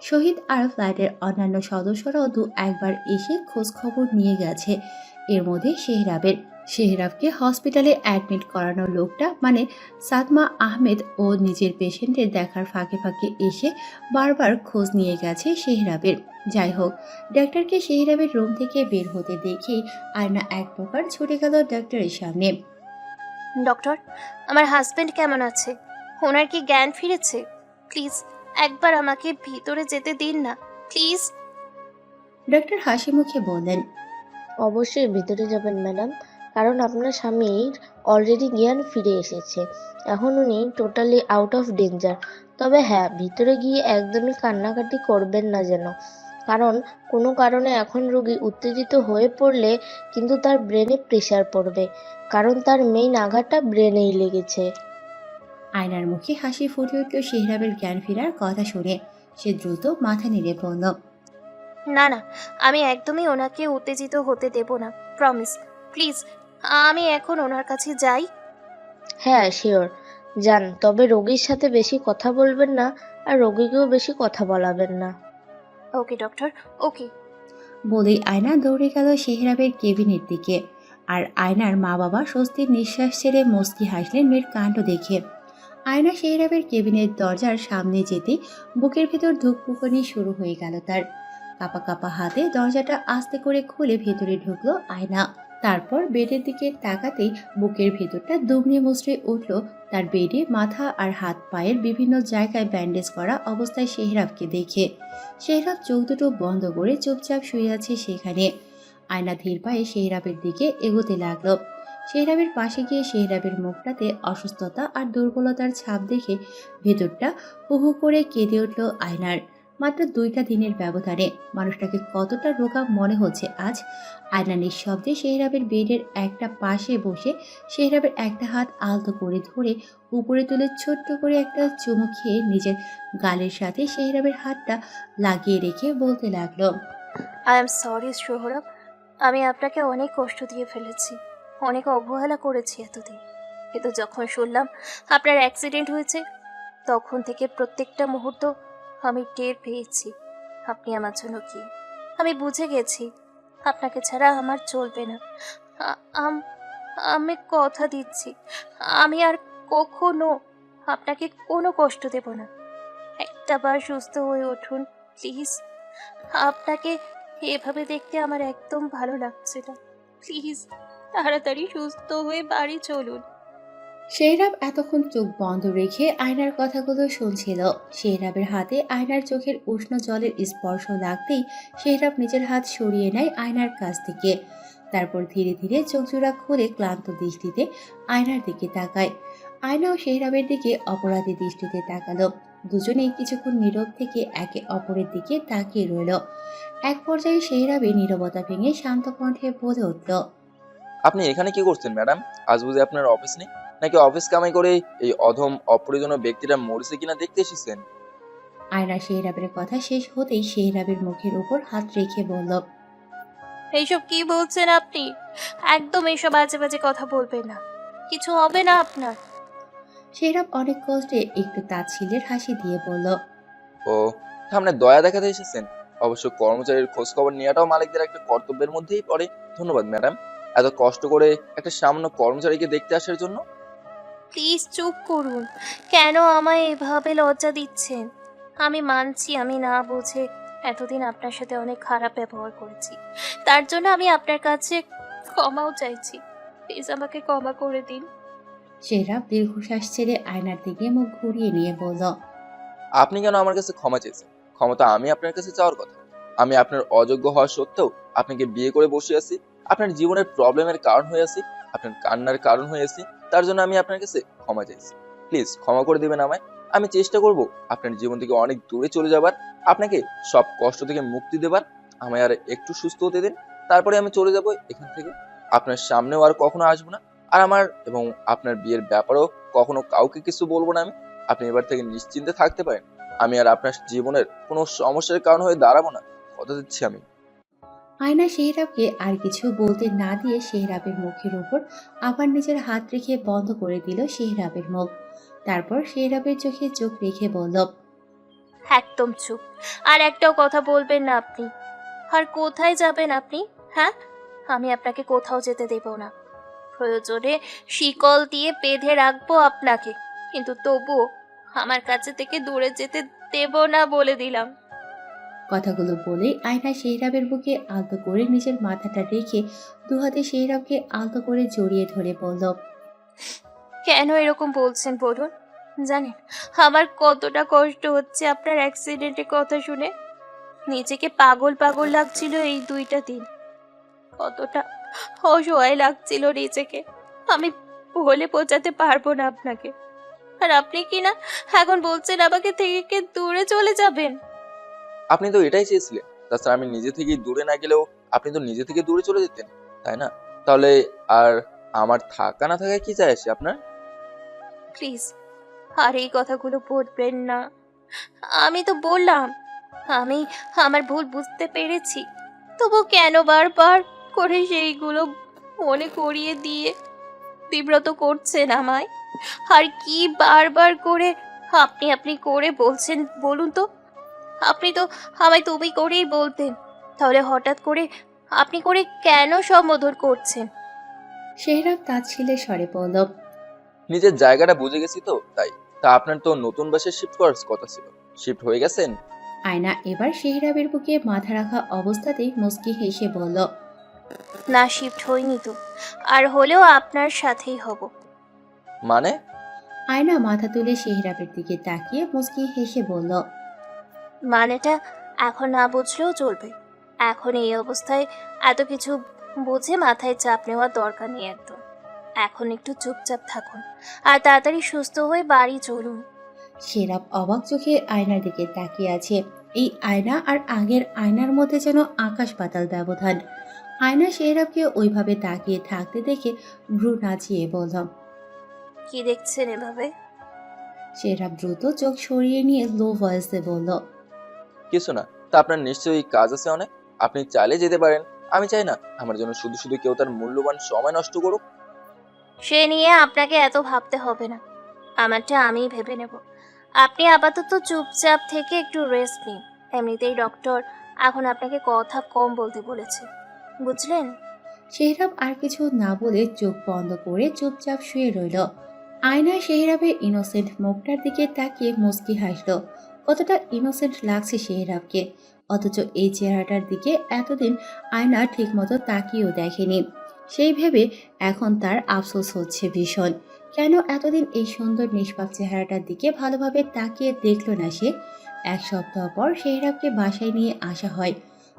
শহীদ আর ফ্লাইটের অন্যান্য সদস্যরাও একবার এসে খোঁজ খবর নিয়ে গেছে। এর মধ্যে শেহরাবকে হসপিটালে অ্যাডমিট করানোর লোকটা মানে সাদমা আহমেদ ও নিজের পেশেন্টের দেখার ফাঁকে ফাঁকে এসে বারবার খোঁজ নিয়ে গেছে শেহরাবের। যাই হোক, ডাক্তারকে শেহরাবের রুম থেকে বের হতে দেখেই আয়না এক প্রকার ছুটে গেল ডাক্তারের সামনে। ডক্টর, আমার হাজবেন্ড কেমন আছে? ওনার কি জ্ঞান ফিরেছে? প্লিজ একবার আমাকে ভিতরে যেতে দিন না, প্লিজ। ডাক্তার হাসি মুখে বললেন, অবশ্যই ভিতরে যাবেন ম্যাডাম, কারণ আপনার স্বামীর অলরেডি জ্ঞান ফিরে এসেছে। এখন উনি টোটালি আউট অফ ডেঞ্জার। তবে হ্যাঁ, ভিতরে গিয়ে একদমই কান্নাকাটি করবেন না যেন, কারণ কোনো কারণে এখন রোগী উত্তেজিত হয়ে পড়লে কিন্তু তার ব্রেনে প্রেশার পড়বে, কারণ তার মেইন আঘাতটা ব্রেনেই লেগেছে। আয়নার মুখে হাসি ফুটে উঠল শেহরাবের জ্ঞান ফেরার কথা শুনে। সে দ্রুত মাথা নেড়ে বলল, না না, আমি একদমই ওনাকে উত্তেজিত হতে দেব না, প্রমিস। প্লিজ আমি এখন ওনার কাছে যাই। হ্যাঁ শিওর, যান, তবে রোগীর সাথে বেশি কথা বলবেন না আর রোগীকেও বেশি কথা বলাবেন না। ওকে ডক্টর, ওকে। বলেই আয়না দৌড়ে গেল শেহরাবের কেবিনের দিকে। আর আয়নার মা বাবা স্বস্তির নিঃশ্বাস ছেড়ে মুচকি হাসলেন মেয়ের কাণ্ড দেখে। আয়না শেহরাবের কেবিনের দরজার সামনে যেতে বুকের ভেতর ধুকপুকানি শুরু হয়ে গেল তার। কাপা কাপা হাতে দরজাটা আস্তে করে খুলে ভেতরে ঢুকলো আয়না। তারপর বেডের দিকে তাকাতেই বুকের ভেতরটা দুমড়ে মুচড়ে উঠল। তার বেডে মাথা আর হাত পায়ের বিভিন্ন জায়গায় ব্যান্ডেজ করা অবস্থায় শেহরাবকে দেখে। শেহরাব চোখ দুটো বন্ধ করে চুপচাপ শুয়ে আছে সেখানে। আয়না ধীর পায়ে শেহরাবের দিকে এগোতে লাগলো। শেহরাবের পাশে গিয়ে শেহরাবের মুখটাতে অসুস্থতা আর দুর্বলতার ছাপ দেখে ভেতরটা হু হু করে কেঁদে উঠল আয়নার। মাত্র 2টা দিনের ব্যবধানে মানুষটাকে কতটা রোগা মনে হচ্ছে আজ। আয়না নিঃশব্দে শেহরাবের বেডের একটা পাশে বসে শেহরাবের একটা হাত আলতো করে ধরে উপরে তুলে ছোট্ট করে একটা চুমু খেয়ে নিজের গালের সাথে শেহরাবের হাতটা লাগিয়ে রেখে বলতে লাগলো, আই এম সরি সোহরাব, আমি আপনাকে অনেক কষ্ট দিয়ে ফেলেছি, অনেক অবহেলা করেছি এতদিন। কিন্তু যখন শুনলাম আপনার অ্যাক্সিডেন্ট হয়েছে তখন থেকে প্রত্যেকটা মুহূর্ত আমি টের পেয়েছি আপনি আমার জন্য কি। আমি বুঝে গেছি আপনাকে ছাড়া আমার চলবে না। আমি কথা দিচ্ছি আমি আর কখনো আপনাকে কোনো কষ্ট দেব না। একটাবার সুস্থ হয়ে উঠুন প্লিজ। আপনাকে এভাবে দেখতে আমার একদম ভালো লাগছে না। প্লিজ তাড়াতাড়ি সুস্থ হয়ে বাড়ি চলুন। শেহরাব এতক্ষণ চোখ বন্ধ রেখে আয়নার কথাগুলো শুনছিল। শেহরাবের হাতে আয়নার চোখের উষ্ণ জলের স্পর্শ লাগতেই শেহরাব নিজের হাত সরিয়ে নেয় আয়নার কাছ থেকে। তারপর ধীরে ধীরে চোখ জোড়া খুলে ক্লান্ত দৃষ্টিতে আয়নার দিকে তাকায়। আয়নাও শেহরাবের দিকে অপরাধী দৃষ্টিতে তাকালো। দুজনেই কিছুক্ষণ নীরব থেকে একে অপরের দিকে তাকিয়ে রইল। এক পর্যায়ে শেহরাবের নীরবতা ভেঙে শান্ত কণ্ঠে বলে উঠল, আপনি এখানে কি করছেন ম্যাডাম? আজ বুঝি আপনার অফিস নেই, নাকি অফিস কামাই করে এই অধম অপ্রয়োজনীয় ব্যক্তিরা মরেছে কিনা দেখতে এসেছেন? আয়না শেহরাবের কথা শেষ হতেই শেহরাবের মুখের উপর হাত রেখে বলল, এইসব কি বলছেন আপনি? একদম এইসব বাজে বাজে কথা বলবেন না, কিছু হবে না আপনার। শেহরাব অনেক কষ্টে একটু তাচ্ছিল্যের হাসি দিয়ে বলল, ও, সামনে দয়া দেখাতে এসেছেন? অবশ্য কর্মচারীর খোঁজ খবর নেওয়াটাও মালিকদের একটা কর্তব্যের মধ্যেই পড়ে। ধন্যবাদ ম্যাডাম, এত কষ্ট করে একটা সামান্য কর্মচারীকে দেখতে আসার জন্য। প্লিজ চুপ করুন। কেন আমায় এভাবে লজ্জা দিচ্ছেন? আমি মানছি আমি না বুঝে এতদিন আপনার সাথে অনেক খারাপ ব্যবহার করেছি, তার জন্য আমি আপনার কাছে ক্ষমাও চাইছি। প্লিজ আমাকে ক্ষমা করে দিন। শেহরাব দীর্ঘশ্বাস ছেড়ে আয়নার দিকে মুখ ঘুরিয়ে নিয়ে বলল, আপনি কেন আমার কাছে ক্ষমা চেয়েছেন? ক্ষমতা আমি আপনার কাছে চাওয়ার কথা। আমি আপনার অযোগ্য হওয়া সত্ত্বেও আপনাকে বিয়ে করে বসে আছি, আপনার জীবনের প্রবলেমের কারণ হয়ে আছি, আপনার কান্নার কারণ হয়ে আছি। তার জন্য আমি আপনার কাছে ক্ষমা চাইছি। প্লিজ ক্ষমা করে দিবেন আমায়। আমি চেষ্টা করব আপনার জীবন থেকে অনেক দূরে চলে যাবার, আপনাকে সব কষ্ট থেকে মুক্তি দেবার। আমায় আর একটু সুস্থ হতে দিন, তারপরে আমি চলে যাব এখান থেকে। আপনার সামনেও আর কখনো আসবো না। আর আমার এবং আপনার বিয়ের ব্যাপারেও কখনো কাউকে কিছু বলবো না আমি। আপনি এবার থেকে নিশ্চিন্তে থাকতে পারেন। আমি আর আপনার জীবনের কোনো সমস্যার কারণ হয়ে দাঁড়াবো না, কথা দিচ্ছি আমি। আয়না শেহরাবকে আর কিছু বলতে না দিয়ে শেহরাবের মুখের উপর আবার নিজের হাত রেখে বন্ধ করে দিল শেহরাবের মুখ। তারপর শেহরাবের চোখে চোখ রেখে বলল, একদম চুপ। আর একটাও কথা বলবেন না আপনি। আর কোথায় যাবেন আপনি? হ্যাঁ, আমি আপনাকে কোথাও যেতে দেব না। প্রয়োজনে শিকল দিয়ে বেঁধে রাখবো আপনাকে, কিন্তু তবুও আমার কাছে থেকে দূরে যেতে দেব না বলে দিলাম। কথাগুলো বলে আয়না শেহরাবের বুকে আলতো করে নিজের মাথাটা রেখে দুহাতে শেহরাবকে আলতো করে জড়িয়ে ধরে বলল, কেন এরকম বলছেন বলুন? জানেন আমার কতটা কষ্ট হচ্ছে আপনার অ্যাক্সিডেন্টের কথা শুনে? নিজেকে পাগল পাগল লাগছিল এই 2টা দিন। কতটা অসহায় লাগছিল নিজেকে, আমি বলে বোঝাতে পারবো না আপনাকে। আর আপনি কি না এখন বলছেন আমাকে থেকে দূরে চলে যাবেন? আপনি তো এটাই চেয়েছিলেন। তাছাড়া আমি নিজে থেকেই দূরে না গেলেও আপনি তো নিজে থেকে দূরে চলে যেতেন, তাই না? তাহলে আর আমার থাকা না থাকায় কি যায় আসে আপনার? প্লিজ আর এই কথাগুলো বলবেন না। আমি তো বললাম আমি আমার ভুল বুঝতে পেরেছি, তবু কেন বারবার করে সেইগুলো মনে করিয়ে দিয়ে বিব্রত করছেন আমায়? আর কি বারবার করে আপনি আপনি করে বলছেন বলুন তো? আপনি তো আমায় তুমি করেই বলতেন, তাহলে হঠাৎ করে আপনি করে কেন সম্বোধন করছেন? শেহরাব তাচ্ছিল্যের স্বরে বলল, নিজের জায়গাটা বুঝে গেছি তো তাই। তা আপনার তো নতুন বাসায় শিফট করার কথা ছিল, শিফট হয়ে গেছেন? আয়না এবার শেহরাবের বুকে মাথা রাখা অবস্থাতেই মুচকি হেসে বলল, না, শিফট হয়নি তো, আর হলেও আপনার সাথেই হব। মানে? আয়না মাথা তুলে শেহরাবের দিকে তাকিয়ে মুচকি হেসে বলল, মানেটা এখন না বুঝলেও চলবে। এখন এই অবস্থায় এত কিছু বুঝে মাথায় চাপ নেওয়ার দরকার নেই একদম। এখন একটু চুপচাপ থাকুন আর তাড়াতাড়ি সুস্থ হয়ে বাড়ি চলুন। শেহরাব অবাক চোখে আয়নার দিকে তাকিয়ে আছে। এই আয়না আর আগের আয়নার মধ্যে যেন আকাশ পাতাল ব্যবধান। আয়না শেহরাবকে ওইভাবে তাকিয়ে থাকতে দেখে ভ্রু নাচিয়ে বলল। কি দেখছেন এভাবে? শেহরাব দ্রুত চোখ সরিয়ে নিয়ে লো ভয়েসে বলল, কিছু না। তা আপনার নিশ্চয়ই কাজ আছে অনেক, আপনি চাইলে যেতে পারেন। আমি চাই না আমার জন্য শুধু শুধু কেউ তার মূল্যবান সময় নষ্ট করুক। সে নিয়ে আপনাকে এত ভাবতে হবে না, আমারটা আমিই ভেবে নেব। আপনি আপাতত চুপচাপ থেকে একটু রেস্ট নিন। এমনিতেই ডক্টর এখন আপনাকে কথা কম বলতে বলেছে, বুঝলেন? শেহরাব আর কিছু না বলে চোখ বন্ধ করে চুপচাপ শুয়ে রইল। আয়না শেহরাবের ইনোসেন্ট মুখটার দিকে তাকিয়ে মুচকি হাসল। কতটা ইনোসেন্ট লাগছে শেহরাবকে, অথচ এই চেহারাটার দিকে এতদিন আয়না ঠিকমতো তাকিয়েও দেখেনি। সেই ভেবে এখন তার আফসোস হচ্ছে ভীষণ। কেন এতদিন এই সুন্দর নিষ্পাপ চেহারাটার দিকে ভালোভাবে তাকিয়ে দেখলো না সে? এক সপ্তাহ পর শেহরাবকে বাসায় নিয়ে আসা হয়।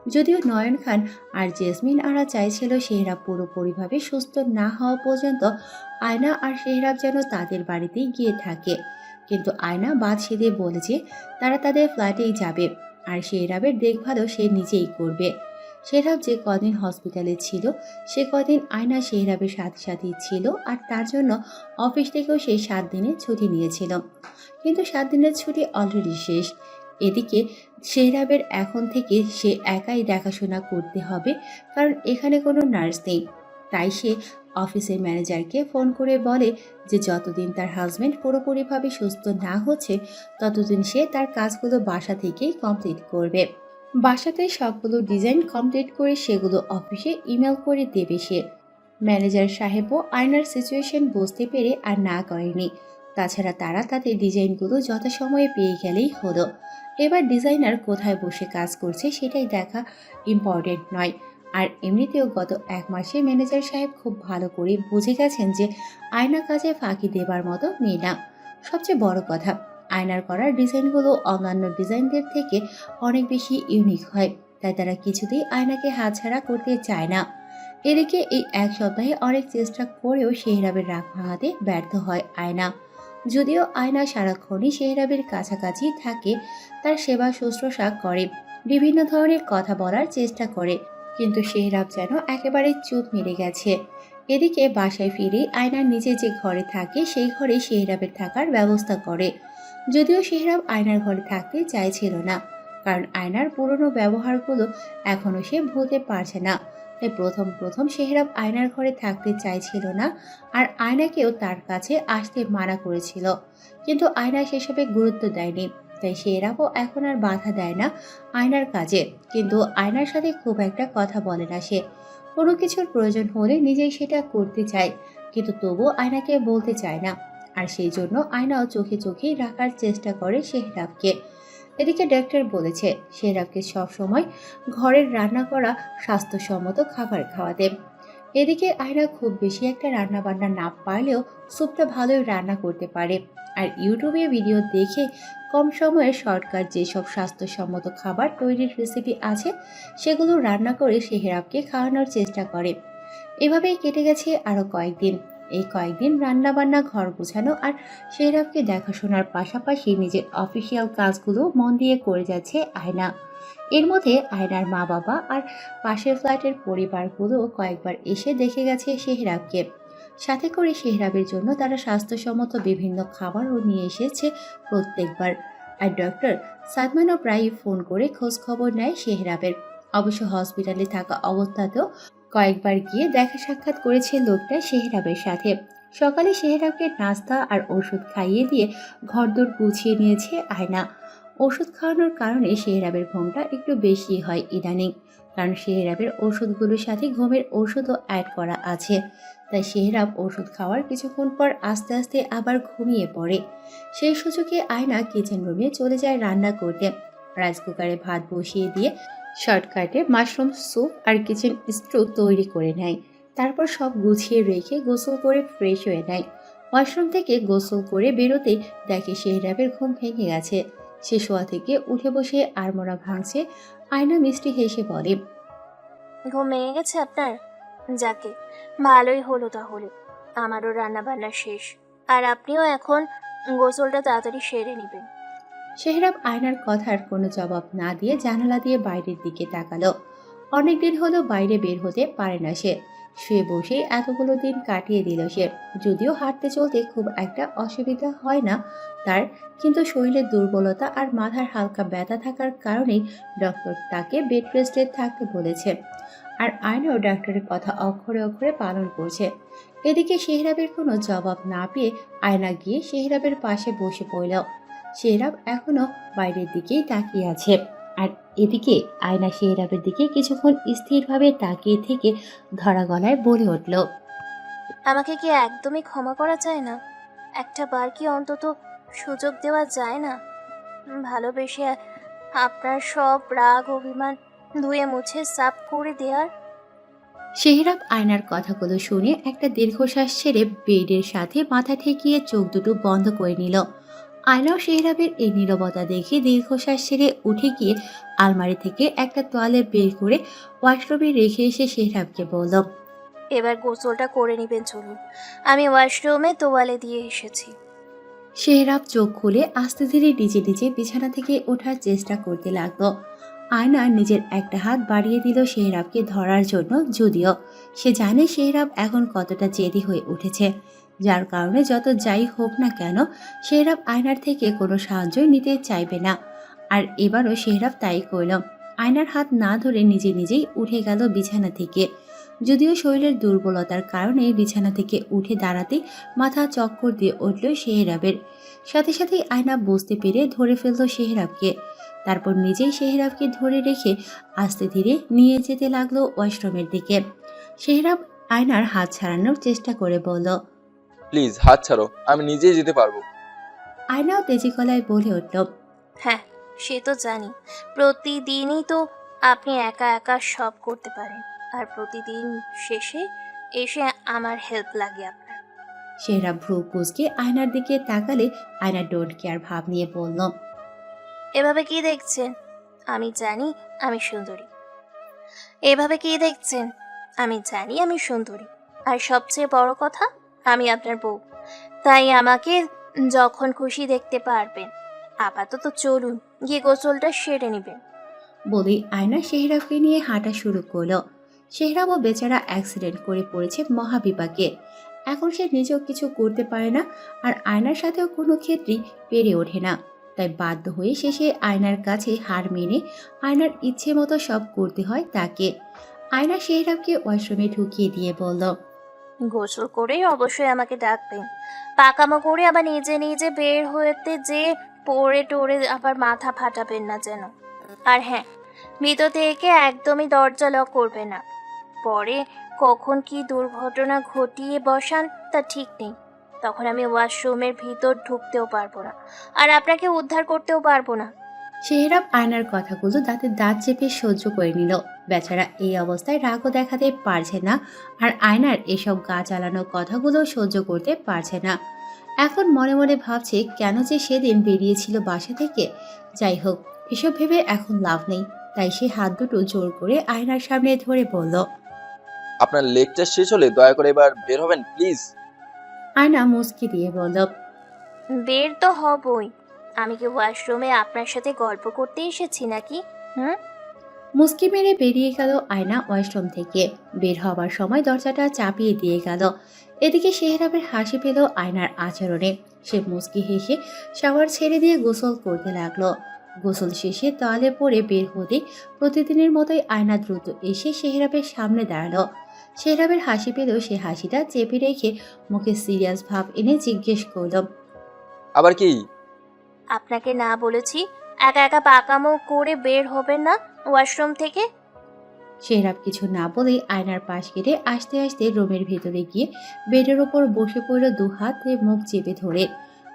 যদিও নয়ন খান আর জেসমিন আরা চাইছিল শেহরাব পুরোপুরিভাবে সুস্থ না হওয়া পর্যন্ত আয়না আর শেহরাব যেন তাদের বাড়িতেই গিয়ে থাকে, কিন্তু আয়না বাদ সেধে বলেছে তারা তাদের ফ্ল্যাটেই যাবে আর শেহরাবের দেখভালও সে নিজেই করবে। শেহরাব যে কদিন হসপিটালে ছিল সে কদিন আয়না শেহরাবের সাথে সাথেই ছিল, আর তার জন্য অফিস থেকেও সে 7 দিনের ছুটি নিয়েছিল। কিন্তু 7 দিনের ছুটি অলরেডি শেষ। এদিকে শেহরাবের এখন থেকে সে একাই দেখাশোনা করতে হবে, কারণ এখানে কোনো নার্স নেই। তাই সে অফিসের ম্যানেজারকে ফোন করে বলে যে যতদিন তার হাজবেন্ড পুরোপুরিভাবে সুস্থ না হচ্ছে ততদিন সে তার কাজগুলো বাসা থেকেই কমপ্লিট করবে। বাসাতে সবগুলো ডিজাইন কমপ্লিট করে সেগুলো অফিসে ইমেল করে দেবে সে। ম্যানেজার সাহেবও আয়নার সিচুয়েশন বুঝতে পেরে আর না করেনি। তাছাড়া তারা তাদের ডিজাইনগুলো যথাসময়ে পেয়ে গেলেই হলো। এবার ডিজাইনার কোথায় বসে কাজ করছে সেটাই দেখা ইম্পর্টেন্ট নয়। আর এমনিতেও গত 1 মাসে ম্যানেজার সাহেব খুব ভালো করে বুঝে গেছেন যে আয়না কাজে ফাঁকি দেবার মতো মেয়ে না। সবচেয়ে বড় কথা, আয়নার করা ডিজাইনগুলো অন্যান্য ডিজাইনদের থেকে অনেক বেশি ইউনিক হয়, তাই তারা কিছুতেই আয়নাকে হাতছাড়া করতে চায় না। এদিকে এই 1 সপ্তাহে অনেক চেষ্টা করেও শেহরাবের রাগ ভাঙাতে ব্যর্থ হয় আয়না। যদিও আয়না সারাক্ষণই শেহরাবের কাছাকাছি থাকে, তার সেবা শুশ্রূষা করে, বিভিন্ন ধরনের কথা বলার চেষ্টা করে, কিন্তু শেহরাব যেন একেবারে চুপ মেরে গেছে। এদিকে বাসায় ফিরে আয়না নিজে যে ঘরে থাকে সেই ঘরে শেহরাবের থাকার ব্যবস্থা করে। যদিও শেহরাব আয়নার ঘরে থাকতে চাইছিল না, কারণ আয়নার পুরনো ব্যবহারগুলো এখনো সে ভুলতে পারছে না। তাই প্রথম প্রথম শেহরাব আয়নার ঘরে থাকতে চাইছিল না, আর আয়নাকেও তার কাছে আসতে মানা করেছিল, কিন্তু আয়না সেসবে গুরুত্ব দেয়নি। তাই শেহরাবও এখন আর বাধা দেয় না আয়নার কাজে, কিন্তু আয়নার সাথে খুব একটা কথা বলে না সে। কোনো কিছুর প্রয়োজন হলে নিজেই সেটা করতে চায়, কিন্তু তবুও আয়নাকে বলতে চায় না। আর সেই জন্য আয়নাও চোখে চোখে রাখার চেষ্টা করে শেহরাবকে। এদিকে ডাক্তার বলেছে শেহরাবকে সবসময় ঘরের রান্না করা স্বাস্থ্যসম্মত খাবার খাওয়াতে। এদিকে আয়না খুব বেশি একটা রান্না বান্না না পারলেও স্যুপটা ভালোই রান্না করতে পারে, আর ইউটিউবে ভিডিও দেখে কম সময়ে শর্টকাট যেসব স্বাস্থ্যসম্মত খাবার তৈরির রেসিপি আছে সেগুলো রান্না করে শেহরাবকে খাওয়ানোর চেষ্টা করে। এভাবেই কেটে গেছে আরও কয়েকদিন। এই কয়েকদিন রান্নাবান্না, ঘর গোছানো আর শেহরাবকে দেখাশোনার পাশাপাশি নিজের অফিসিয়াল কাজগুলো মন দিয়ে করে যাচ্ছে আয়না। এর মধ্যে আয়নার মা বাবা আর পাশের ফ্ল্যাটের পরিবারগুলো কয়েকবার এসে দেখে গেছে শেহরাবকে। সাথে করে শেহরাবের জন্য তারা স্বাস্থ্যসম্মত বিভিন্ন খাবারও নিয়ে এসেছে প্রত্যেকবার। আর ডক্টর সাদমানও প্রায়ই ফোন করে খোঁজ খবর নেয় শেহরাবের। অবশ্য হসপিটালে থাকা অবস্থাতেও কয়েকবার গিয়ে দেখা সাক্ষাৎ করেছে লোকটা শেহরাবের সাথে। সকালে শেহরাবকে নাস্তা আর ওষুধ খাইয়ে দিয়ে ঘরদোর গুছিয়ে নিয়েছে আয়না। ওষুধ খাওয়ানোর কারণে শেহরাবের ঘুমটা একটু বেশি হয় ইদানিং, কারণ শেহরাবের ওষুধগুলোর সাথে ঘুমের ওষুধও অ্যাড করা আছে। তাই শেহরাব ওষুধ খাওয়ার কিছুক্ষণ পর আস্তে আস্তে আবার ঘুমিয়ে পড়ে। সেই সুযোগে আয়না কিচেন রুমে চলে যায় রান্না করতে। রাইস কুকারে ভাত বসিয়ে দিয়ে শর্টকাটে মাশরুম স্যুপ আর কিচেন স্টু তৈরি করে নেয়। তারপর সব গুছিয়ে রেখে গোসল করে ফ্রেশ হয়ে নেয়। ওয়াশরুম থেকে গোসল করে বেরোতেই দেখে শেহরাবের ঘুম ভেঙে গেছে। সে শোয়া থেকে উঠে বসে আড়মোড়া ভাঙছে। আয়না মিষ্টি হেসে বলে, ঘুম ভেঙে গেছে আপনার? যাকে, ভালোই হলো তাহলে। আমারও রান্না বান্না শেষ, আর আপনিও এখন গোসলটা তাড়াতাড়ি সেরে নেবেন। শেহরাব আয়নার কথার কোনো জবাব না দিয়ে জানালা দিয়ে বাইরের দিকে তাকালো। অনেকদিন হলো বাইরে বের হতে পারে না সে। শুয়ে বসে এতগুলো দিন কাটিয়ে দিল সে। যদিও হাঁটতে চলতে খুব একটা অসুবিধা হয় না তার, কিন্তু শরীরের দুর্বলতা আর মাথার হালকা ব্যথা থাকার কারণেই ডক্টর তাকে বেড রেস্টে থাকতে বলেছে। আর আয়নাও ডাক্তারের কথা অক্ষরে অক্ষরে পালন করছে। এদিকে শেহরাবের কোনো জবাব না পেয়ে আয়না গিয়ে শেহরাবের পাশে বসে পড়ল। শেহরাব এখনো বাইরের দিকেই তাকিয়ে আছে। আর এদিকে আয়না শেহরাবের দিকে কিছুক্ষণ স্থিরভাবে তাকিয়ে থেকে ধরা গলায় বলে উঠল, আমাকে কি একদমই ক্ষমা করা যায় না? একটা বার কি অন্তত সুযোগ দেওয়া যায় না? ভালোবেসে আপনার সব রাগ অভিমান ধুয়ে মুছে সাফ করে দেওয়ার। শেহরাব আয়নার কথাগুলো শুনে একটা দীর্ঘশ্বাস ছেড়ে বেডের সাথে মাথা ঠেকিয়ে চোখ দুটো বন্ধ করে নিল। আয়নাও শেহরাবের এই নীরবতা দেখে দীর্ঘশ্বাস ছেড়ে উঠে গিয়ে আলমারি থেকে একটা তোয়ালে বের করে ওয়াশরুমে রেখে এসে শেহরাবকে বলল, এবার গোসলটা করে নেবেন চলুন, আমি ওয়াশরুমে তোয়ালে দিয়ে এসেছি। শেহরাব চোখ খুলে আস্তে ধীরে নিজে নিজে বিছানা থেকে ওঠার চেষ্টা করতে লাগলো। আয়না নিজের একটা হাত বাড়িয়ে দিল শেহরাবকে ধরার জন্য, যদিও সে জানে শেহরাব এখন কতটা জেদি হয়ে উঠেছে, যার কারণে যত যাই হোক না কেন শেহরাব আয়নার থেকে কোনো সাহায্য নিতে চাইবে না। আর এবারও শেহরাব তাই করল। আয়নার হাত না ধরে নিজে নিজেই উঠে গেল বিছানা থেকে। যদিও শরীরের দুর্বলতার কারণে বিছানা থেকে উঠে দাঁড়াতে মাথা চক্কর দিয়ে উঠল শেহরাবের। সাথে সাথেই আয়না বুঝতে পেরে ধরে ফেলল শেহরাবকে। তারপর নিজেই শেহরাবকে ধরে রেখে আস্তে ধীরে নিয়ে যেতে লাগলো ওয়াশরুমের দিকে। শেহরাব আয়নার হাত ছাড়ানোর চেষ্টা করে বলল, প্লিজ হাত ছাড়ো, আমি নিজেই যেতে পারবো। আয়নাও তেজি গলায় বলে উঠল, হ্যাঁ, সে তো জানি, প্রতিদিনই তো আপনি একা একা সব করতে পারেন, আর প্রতিদিন শেষে এসে আমার হেল্প লাগে আপনার। শেহরাব ভ্রু কুঁচকে আয়নার দিকে তাকালে আয়না ডোন্ট কেয়ার ভাব নিয়ে বলল, এভাবে কি দেখছেন? আমি জানি আমি সুন্দরী। এভাবে কি দেখছেন? আমি জানি আমি সুন্দরী, আর সবচেয়ে বড় কথা আমি আপনার বউ, তাই আমাকে যখন খুশি দেখতে পারবেন। আপাতত চলুন, গিয়ে গোসলটা সেরে নেবেন। বলেই আয়না শেহরাবকে নিয়ে হাঁটা শুরু করলো। শেহরাবও বেচারা অ্যাক্সিডেন্ট করে পড়েছে মহাবিপাকে। এখন সে নিজেও কিছু করতে পারে না, আর আয়নার সাথেও কোনো ক্ষেত্রেই পেরে ওঠে না। তাই বাধ্য হয়ে শেষে আয়নার কাছে হার মেনে আয়নার ইচ্ছে মতো সব করতে হয় তাকে। আয়না শেহরাবকে ওয়াশরুমে ঢুকিয়ে দিয়ে বলল, গোসল করেই অবশ্যই আমাকে ডাকবেন। পাকামো করে আবার নিজে নিজে বের হতে যে পড়ে টড়ে আবার মাথা ফাটাবেন না যেন। আর হ্যাঁ, ভিতর থেকে একদমই দরজা লক করবে না। পরে কখন কি দুর্ঘটনা ঘটিয়ে বসান তা ঠিক নেই। তখন আমি ওয়াশরুমের ভিতর ঢুকতেও পারবো না, আর আপনাকে উদ্ধার করতেও পারবো না। শেহরাব আয়নার কথাগুলো দাঁতে দাঁত চেপে সহ্য করে নিল। বেচারা এই অবস্থায় রাগও দেখাতে পারছে না, আর আয়নার এসব গা চালানো কথাগুলো সহ্য করতে পারছে না। এখন মনে মনে ভাবছে কেন যে সেদিন বেরিয়েছিল বাসা থেকে। যাই হোক, এসব ভেবে এখন লাভ নেই। তাই সে হাত দুটো জোর করে আয়নার সামনে ধরে বলল, আপনার লেকচার শেষ হলে দয়া করে এবার বের হবেন প্লিজ। আয়না মুচকি দিয়ে বলল, বের তো হবই। আমি কি ওয়াশরুমে আপনার সাথে গল্প করতে এসেছি নাকি? মুচকি মেরে বেরিয়ে গেল আয়না ওয়াশরুম থেকে। বের হবার সময় দরজাটা চাপিয়ে দিয়ে গেল। এদিকে শেহরাবের হাসি পেল আয়নার আচরণে। সে মুচকি হেসে শাওয়ার ছেড়ে দিয়ে গোসল করতে লাগলো। গোসল শেষে তোয়ালে পরে বের হতে প্রতিদিনের মতোই আয়না দ্রুত এসে শেহরাবের সামনে দাঁড়ালো। শেহরাবের হাসি পেলেও সে হাসিটা চেপে রেখে মুখে সিরিয়াস ভাব এনে জিজ্ঞেস করল, আবার কি? আপনাকে না বলেছি একা একা পাকামো করে বের হবেন না ওয়াশরুম থেকে? শেহরাব কিছু না বলেই আয়নার পাশ কেটে আস্তে আস্তে রুমের ভেতরে গিয়ে বেডের ওপর বসে পড়ল, দু হাতে মুখ চেপে ধরে।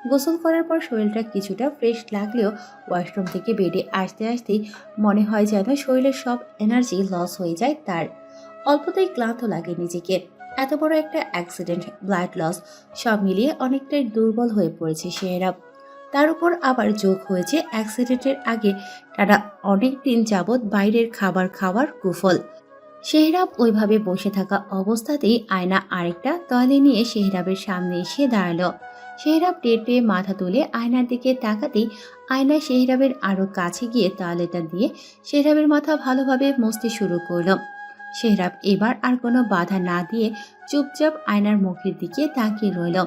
গোসল করার পর শরীরটা কিছুটা ফ্রেশ লাগলেও ওয়াশরুম থেকে বেডে আসতে আসতেই মনে হয় যেন শরীরের সব এনার্জি লস হয়ে যায় তার। অল্পতেই ক্লান্ত লাগে নিজেকে। এত বড় একটা অ্যাক্সিডেন্ট, ব্লাড লস, সব মিলিয়ে অনেকটাই দুর্বল হয়ে পড়েছে শেহরাব। তার উপর আবার যোগ হয়েছে অ্যাক্সিডেন্টের আগে টানা অনেক দিন যাবৎ বাইরের খাবার খাওয়ার কুফল। শেহরাব ওইভাবে বসে থাকা অবস্থাতেই আয়না আরেকটা তোয়ালে নিয়ে শেহরাবের সামনে এসে দাঁড়ালো। শেহরাব টের পেয়ে মাথা তুলে আয়নার দিকে তাকাতেই আয়না শেহরাবের আরো কাছে গিয়ে তোয়ালেটা দিয়ে শেহরাবের মাথা ভালোভাবে মুছতে শুরু করলো। শেহরাব এবার আর কোনো বাধা না দিয়ে চুপচাপ আয়নার মুখের দিকে তাকিয়ে রইল।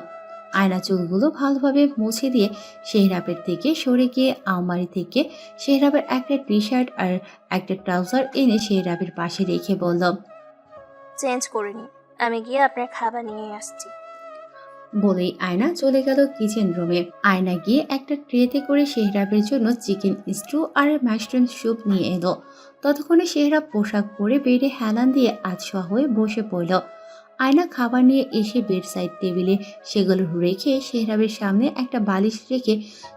আয়না চুলগুলো ভালোভাবে মুছে দিয়ে শেহরাবের থেকে সরে গিয়ে আলমারি থেকে শেহরাবের একটা টি শার্ট আর একটা ট্রাউজার এনে শেহরাবের পাশে রেখে বলল, চেঞ্জ করে নিন, আমি গিয়ে আপনার খাবার নিয়ে আসছি। বলেই আয়না চলে গেল কিচেন রুমে। আয়না গিয়ে একটা ট্রেতে করে শেহরাবের জন্য চিকেন স্টু আর মাশরুম স্যুপ নিয়ে এলো। ততক্ষণে শেহরাব পোশাক পরে বেডে হেলান দিয়ে আধশোয়া হয়ে বসে পড়ল। আয়না খাবার নিয়ে এসে বেড সাইড টেবিলে সেগুলো রেখে শেহরাবের সামনে একটা বালিশ রেখে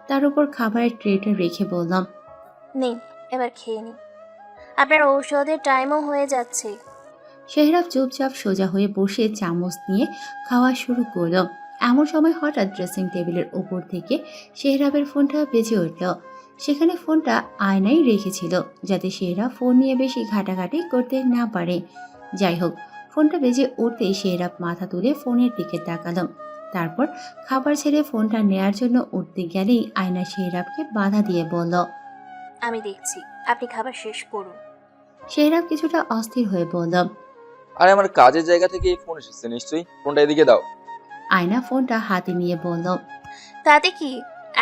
তার উপর খাবারের ট্রেটা রেখে বললাম, নিন, এবার খেয়ে নিন, আপনার ঔষধের টাইমও হয়ে যাচ্ছে। সেহরাব চুপচাপ সোজা হয়ে বসে চামচ নিয়ে খাওয়া শুরু করলো। এমন সময় হঠাৎ ড্রেসিং টেবিলের উপর থেকে সেহরাবের ফোনটা বেজে উঠল। সেখানে ফোনটা আয়নায় রেখেছিল, যাতে সেহরাব ফোন নিয়ে বেশি ঘাটাঘাটি করতে না পারে। যাই হোক, ফোনটা বেজে উঠতেই সেহরাব মাথা তুলে ফোনের দিকে তাকালো। তারপর খাবার ছেড়ে ফোনটা নেয়ার জন্য উঠতে গেলেই আয়না সেহরাবকে বাধা দিয়ে বলল। আমি দেখছি, আপনি খাবার শেষ করুন। সেহরাব কিছুটা অস্থির হয়ে বলল। আরে আমার কাজের জায়গা থেকে এই ফোন এসেছে নিশ্চয়ই, ফোনটা এদিকে দাও। আয়না ফোনটা হাতে নিয়ে বলল। তাতে কি,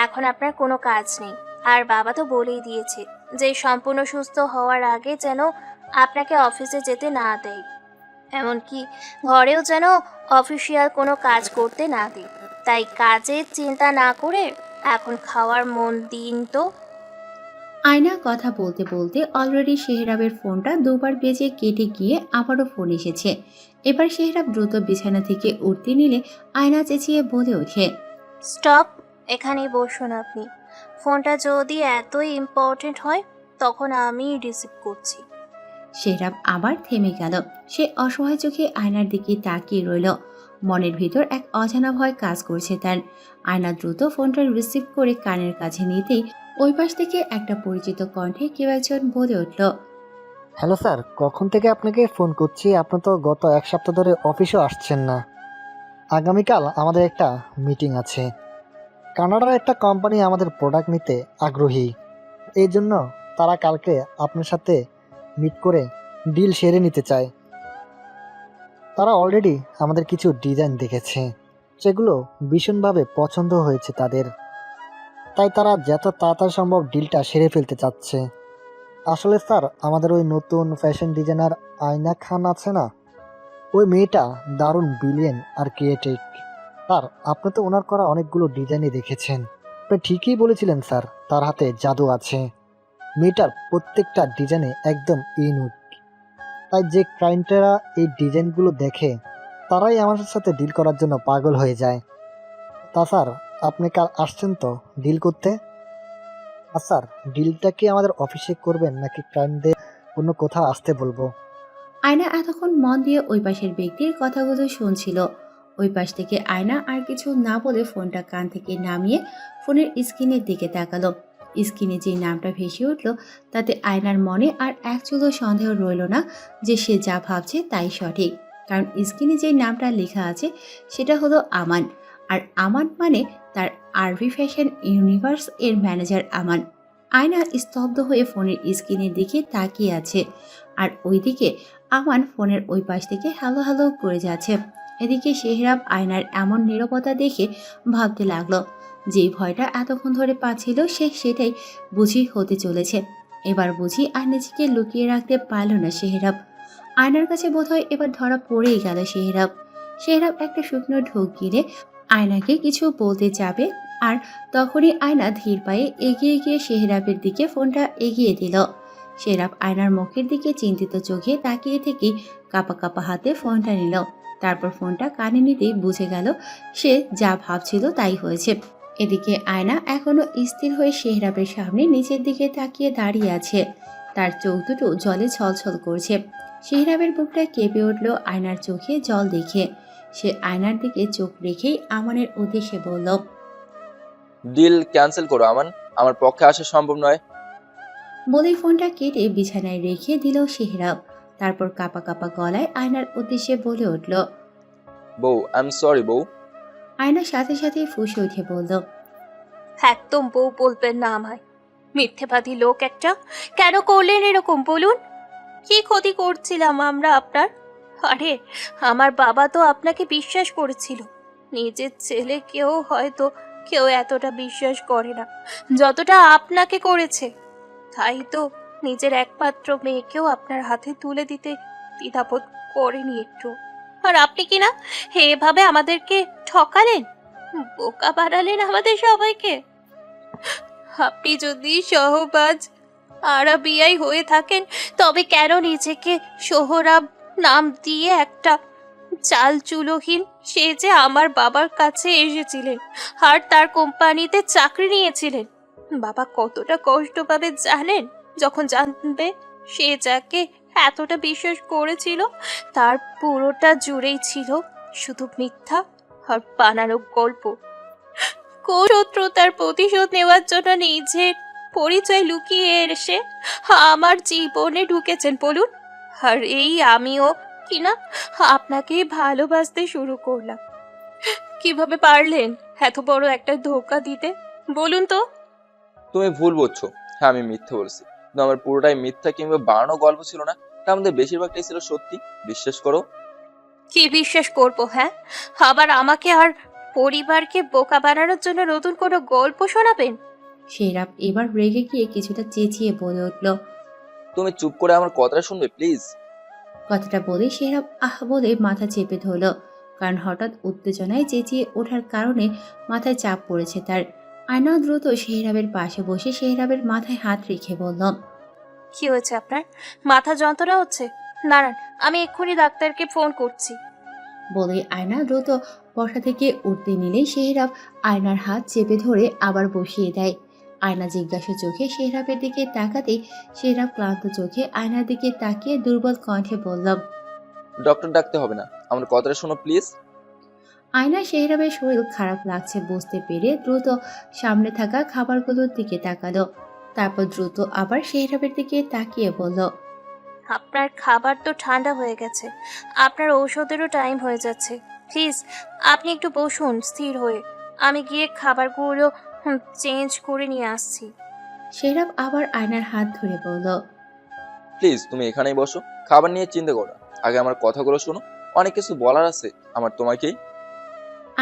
এখন আপনার কোনো কাজ নেই। আর বাবা তো বলেই দিয়েছে যে সম্পূর্ণ সুস্থ হওয়ার আগে যেন আপনাকে অফিসে যেতে না দেয়, এমনকি ঘরেও যেন অফিসিয়াল কোনো কাজ করতে না দিই। তাই কাজের চিন্তা না করে এখন খাওয়ার মন দিন তো। আয়না কথা বলতে বলতে অলরেডি সেহরাবের ফোনটা দুবার বেজে কেটে গিয়ে আবারও ফোন এসেছে। এবার সেহরাব দ্রুত বিছানা থেকে উঠতে নিলে আয়না চেঁচিয়ে বলে ওঠে। স্টপ, এখানেই বসুন আপনি। ফোনটা যদি এতই ইম্পর্টেন্ট হয় তখন আমি রিসিভ করছি। সেহরাব আবার থেমে গেল। সে অসহায় চোখে আয়নার দিকে তাকিয়ে রইল। মনের ভিতর এক অজানা ভয় কাজ করছে তার। আয়না দ্রুত ফোনটা রিসিভ করে কানের কাছে নিতেই ওই পাশ থেকে একটা পরিচিত কণ্ঠে কেউ একজন বলে উঠল। হ্যালো স্যার, কখন থেকে আপনাকে ফোন করছি, আপনি তো গত এক সপ্তাহ ধরে অফিসেও আসছেন না। আগামীকাল আমাদের একটা মিটিং আছে। কানাডার একটা কোম্পানি আমাদের প্রোডাক্ট নিতে আগ্রহী, এই জন্য তারা কালকে আপনার সাথে মিট করে ডিল সেরে নিতে চায়। তারা অলরেডি আমাদের কিছু ডিজাইন দেখেছে, যেগুলো ভীষণভাবে পছন্দ হয়েছে তাদের। তাই তারা যত তাড়াতাড়ি সম্ভব ডিলটা সেরে ফেলতে চাচ্ছে। আসলে স্যার, আমাদের ওই নতুন ফ্যাশন ডিজাইনার আয়না খান আছে না, ওই মেয়েটা দারুণ ব্রিলিয়েন্ট আর ক্রিয়েটিভ। স্যার, আপনি তো ওনার করা অনেকগুলো ডিজাইনই দেখেছেন। আপনি ঠিকই বলেছিলেন স্যার, তার হাতে জাদু আছে। মেয়েটার প্রত্যেকটা ডিজাইনে একদম ইউনিক। তাই যে ক্লায়েন্টেরা এই ডিজাইনগুলো দেখে তারাই আমাদের সাথে ডিল করার জন্য পাগল হয়ে যায়। তা স্যার, আপনি কাল আসছেন তো ডিল করতে? আর স্যার, ডিলটা কি আমাদের অফিসে করবেন নাকি ক্লায়েন্টদের অন্য কোথাও আসতে বলবো? আয়না এতক্ষণ মন দিয়ে ওই পাশের ব্যক্তির কথাগুলো শুনছিল। ওই পাশ থেকে আয়না আর কিছু না বলে ফোনটা কান থেকে নামিয়ে ফোনের স্ক্রিনের দিকে তাকালো। স্ক্রিনে যে নামটা ভেসে উঠল তাতে আয়নার মনে আর এক চুলো সন্দেহ রইল না যে সে যা ভাবছে তাই সঠিক। কারণ স্ক্রিনে যে নামটা লেখা আছে সেটা হলো আমান। আর আমান মানে তার আরভি ফ্যাশন ইউনিভার্স এর ম্যানেজার আমান। আয়না স্তব্ধ হয়ে ফোনের স্ক্রিনের দিকে তাকিয়ে আছে। আর ওইদিকে আমান ফোনের ওই পাশ থেকে হ্যালো হ্যালো করে যাচ্ছে। এদিকে সেহরাব আয়নার এমন নীরবতা দেখে ভাবতে লাগলো, যেই ভয়টা এতক্ষণ ধরে পাচ্ছিল সে সেটাই বুঝি হতে চলেছে। এবার বুঝি আর নিজেকে লুকিয়ে রাখতে পারল না সেহরাব। আয়নার কাছে বোধহয় এবার ধরা পড়েই গেল সেহরাব। সেহরাব একটা শুকনো ঢোক গিলে আয়নাকে কিছু বলতে যাবে, আর তখনই আয়না ধীর পায়ে এগিয়ে গিয়ে সেহরাবের দিকে ফোনটা এগিয়ে দিল। সেহরাব আয়নার মুখের দিকে চিন্তিত চোখে তাকিয়ে থেকেই কাঁপা কাঁপা হাতে ফোনটা নিল। তারপর ফোনটা কানে নিতেই বুঝে গেল সে যা ভাবছিল তাই হয়েছে। এদিকে আয়না এখনো স্থির হয়ে সেহরাবের সামনে নিচের দিকে তাকিয়ে দাঁড়িয়ে আছে। তার চোখ দুটো জলে ছলছল করছে। সেহরাবের বুকটা কেঁপে উঠল আয়নার চোখে জল দেখে। সে আয়নার দিকে চোখ রেখেই আমানের উদ্দেশ্যে বলল। ডিল ক্যান্সেল করো আমান, আমার পক্ষে আসা সম্ভব নয়। বলেই ফোনটা কেটে বিছানায় রেখে দিল সেহরাব। তারপর কাঁপা কাঁপা গলায় আয়নার উদ্দেশ্যে বলে উঠল। বউ, আই এম সরি বউ। আয়নার সাথে সাথে ফুঁসে উঠে বলল। একদম বউ বলবেন না আমায়, মিথ্যেবাদী লোক একটা। কেন করলেন এরকম বলুন? কি ক্ষতি করছিলাম আমরা আপনার? আরে আমার বাবা তো আপনাকে বিশ্বাস করেছিল। নিজের ছেলেকেও হয়তো কেউ এতটা বিশ্বাস করে না যতটা আপনাকে করেছে। তাই তো নিজের একমাত্র মেয়েকেও আপনার হাতে তুলে দিতে দ্বিধাবোধ করেনি একটু। আর আপনি কি না এভাবে আমাদেরকে ঠকালেন, বোকা বানালেন আমাদের সবাইকে। আপনি যদি সহবাজ আরাবিয়াই হয়ে থাকেন তবে কেন নিজেকে সোহরাব নাম দিয়ে একটা চাল চুলোহীন সেজে আমার বাবার কাছে এসেছিলেন আর তার কোম্পানিতে চাকরি নিয়েছিলেন? বাবা কতটা কষ্ট পাবে জানেন যখন জানবে সে যাকে এতটা বিশ্বাস করেছিল, তার পুরোটা জুড়েই ছিল শুধু মিথ্যা আর বানানো গল্প। কোন শত্রুতার প্রতিশোধ নেওয়ার জন্য নিজের পরিচয় লুকিয়ে এসে আমার জীবনে ঢুকেছেন বলুন? আর এই আমিও কিনা আপনাকে ভালোবাসতে শুরু করলাম। কিভাবে পারলেন এত বড় একটা ধোঁকা দিতে বলুন তো? তুমি ভুল বুঝছো। হ্যাঁ, আমি মিথ্যে বলছি, কিন্তু আমার পুরোটাই মিথ্যা কিংবা বানানো গল্প ছিল না। তার মধ্যে বেশিরভাগটাই ছিল সত্যি। বিশ্বাস করো। কি বিশ্বাস করব? হ্যাঁ, আবার আমাকে আর পরিবারকে বোকা বানানোর জন্য নতুন কোনো গল্প শোনাবেন? শেহরাব এবার রেগে গিয়ে কিছুটা চেঁচিয়ে বলে উঠল। তুমি চুপ করে আমার কথাটা শুনবে প্লিজ? কথাটা বলে শেহরাব আহ বলে মাথা চেপে ধরল, কারণ হঠাৎ উত্তেজনায় চেঁচিয়ে ওঠার কারণে মাথায় চাপ পড়েছে তার। আয়না দ্রুত শেহরাবের পাশে বসে শেহরাবের মাথায় হাত রেখে বলল, কি হয়েছে আপনার? মাথা যন্ত্রণা হচ্ছে? দাঁড়ান, আমি এক্ষুনি ডাক্তারকে ফোন করছি। বলে আয়না দ্রুত বসা থেকে উঠতে নিলেই শেহরাব আয়নার হাত চেপে ধরে আবার বসিয়ে দেয়। আয়না জিজ্ঞাসা চোখে শেহরাবের দিকে তাকাতেই শেহরাব ক্লান্ত চোখে আয়নার দিকে তাকিয়ে দুর্বল কণ্ঠে বলল, ডক্টর ডাকতে হবে না, আমার কথাটা শোনো প্লিজ। আয়না শেহরাবের শরীর খারাপ লাগছে বুঝতে পেরে দ্রুত সামনে থাকা খাবারগুলোর দিকে তাকালো। তারপর দ্রুত আবার শেহরাবের দিকে তাকিয়ে বলল, আপনার খাবার তো ঠান্ডা হয়ে গেছে, আপনার ঔষধেরও টাইম হয়ে যাচ্ছে। প্লিজ আপনি একটু বসুন স্থির হয়ে, আমি গিয়ে খাবারগুলো চেঞ্জ করে নিয়ে আসছি। শেহরাব আবার আয়নার হাত ধরে বলল, প্লিজ তুমি এখানেই বসো, খাবার নিয়ে চিন্তা করো না। আগে আমার কথাগুলো শোনো, অনেক কিছু বলার আছে আমার তোমাকেই।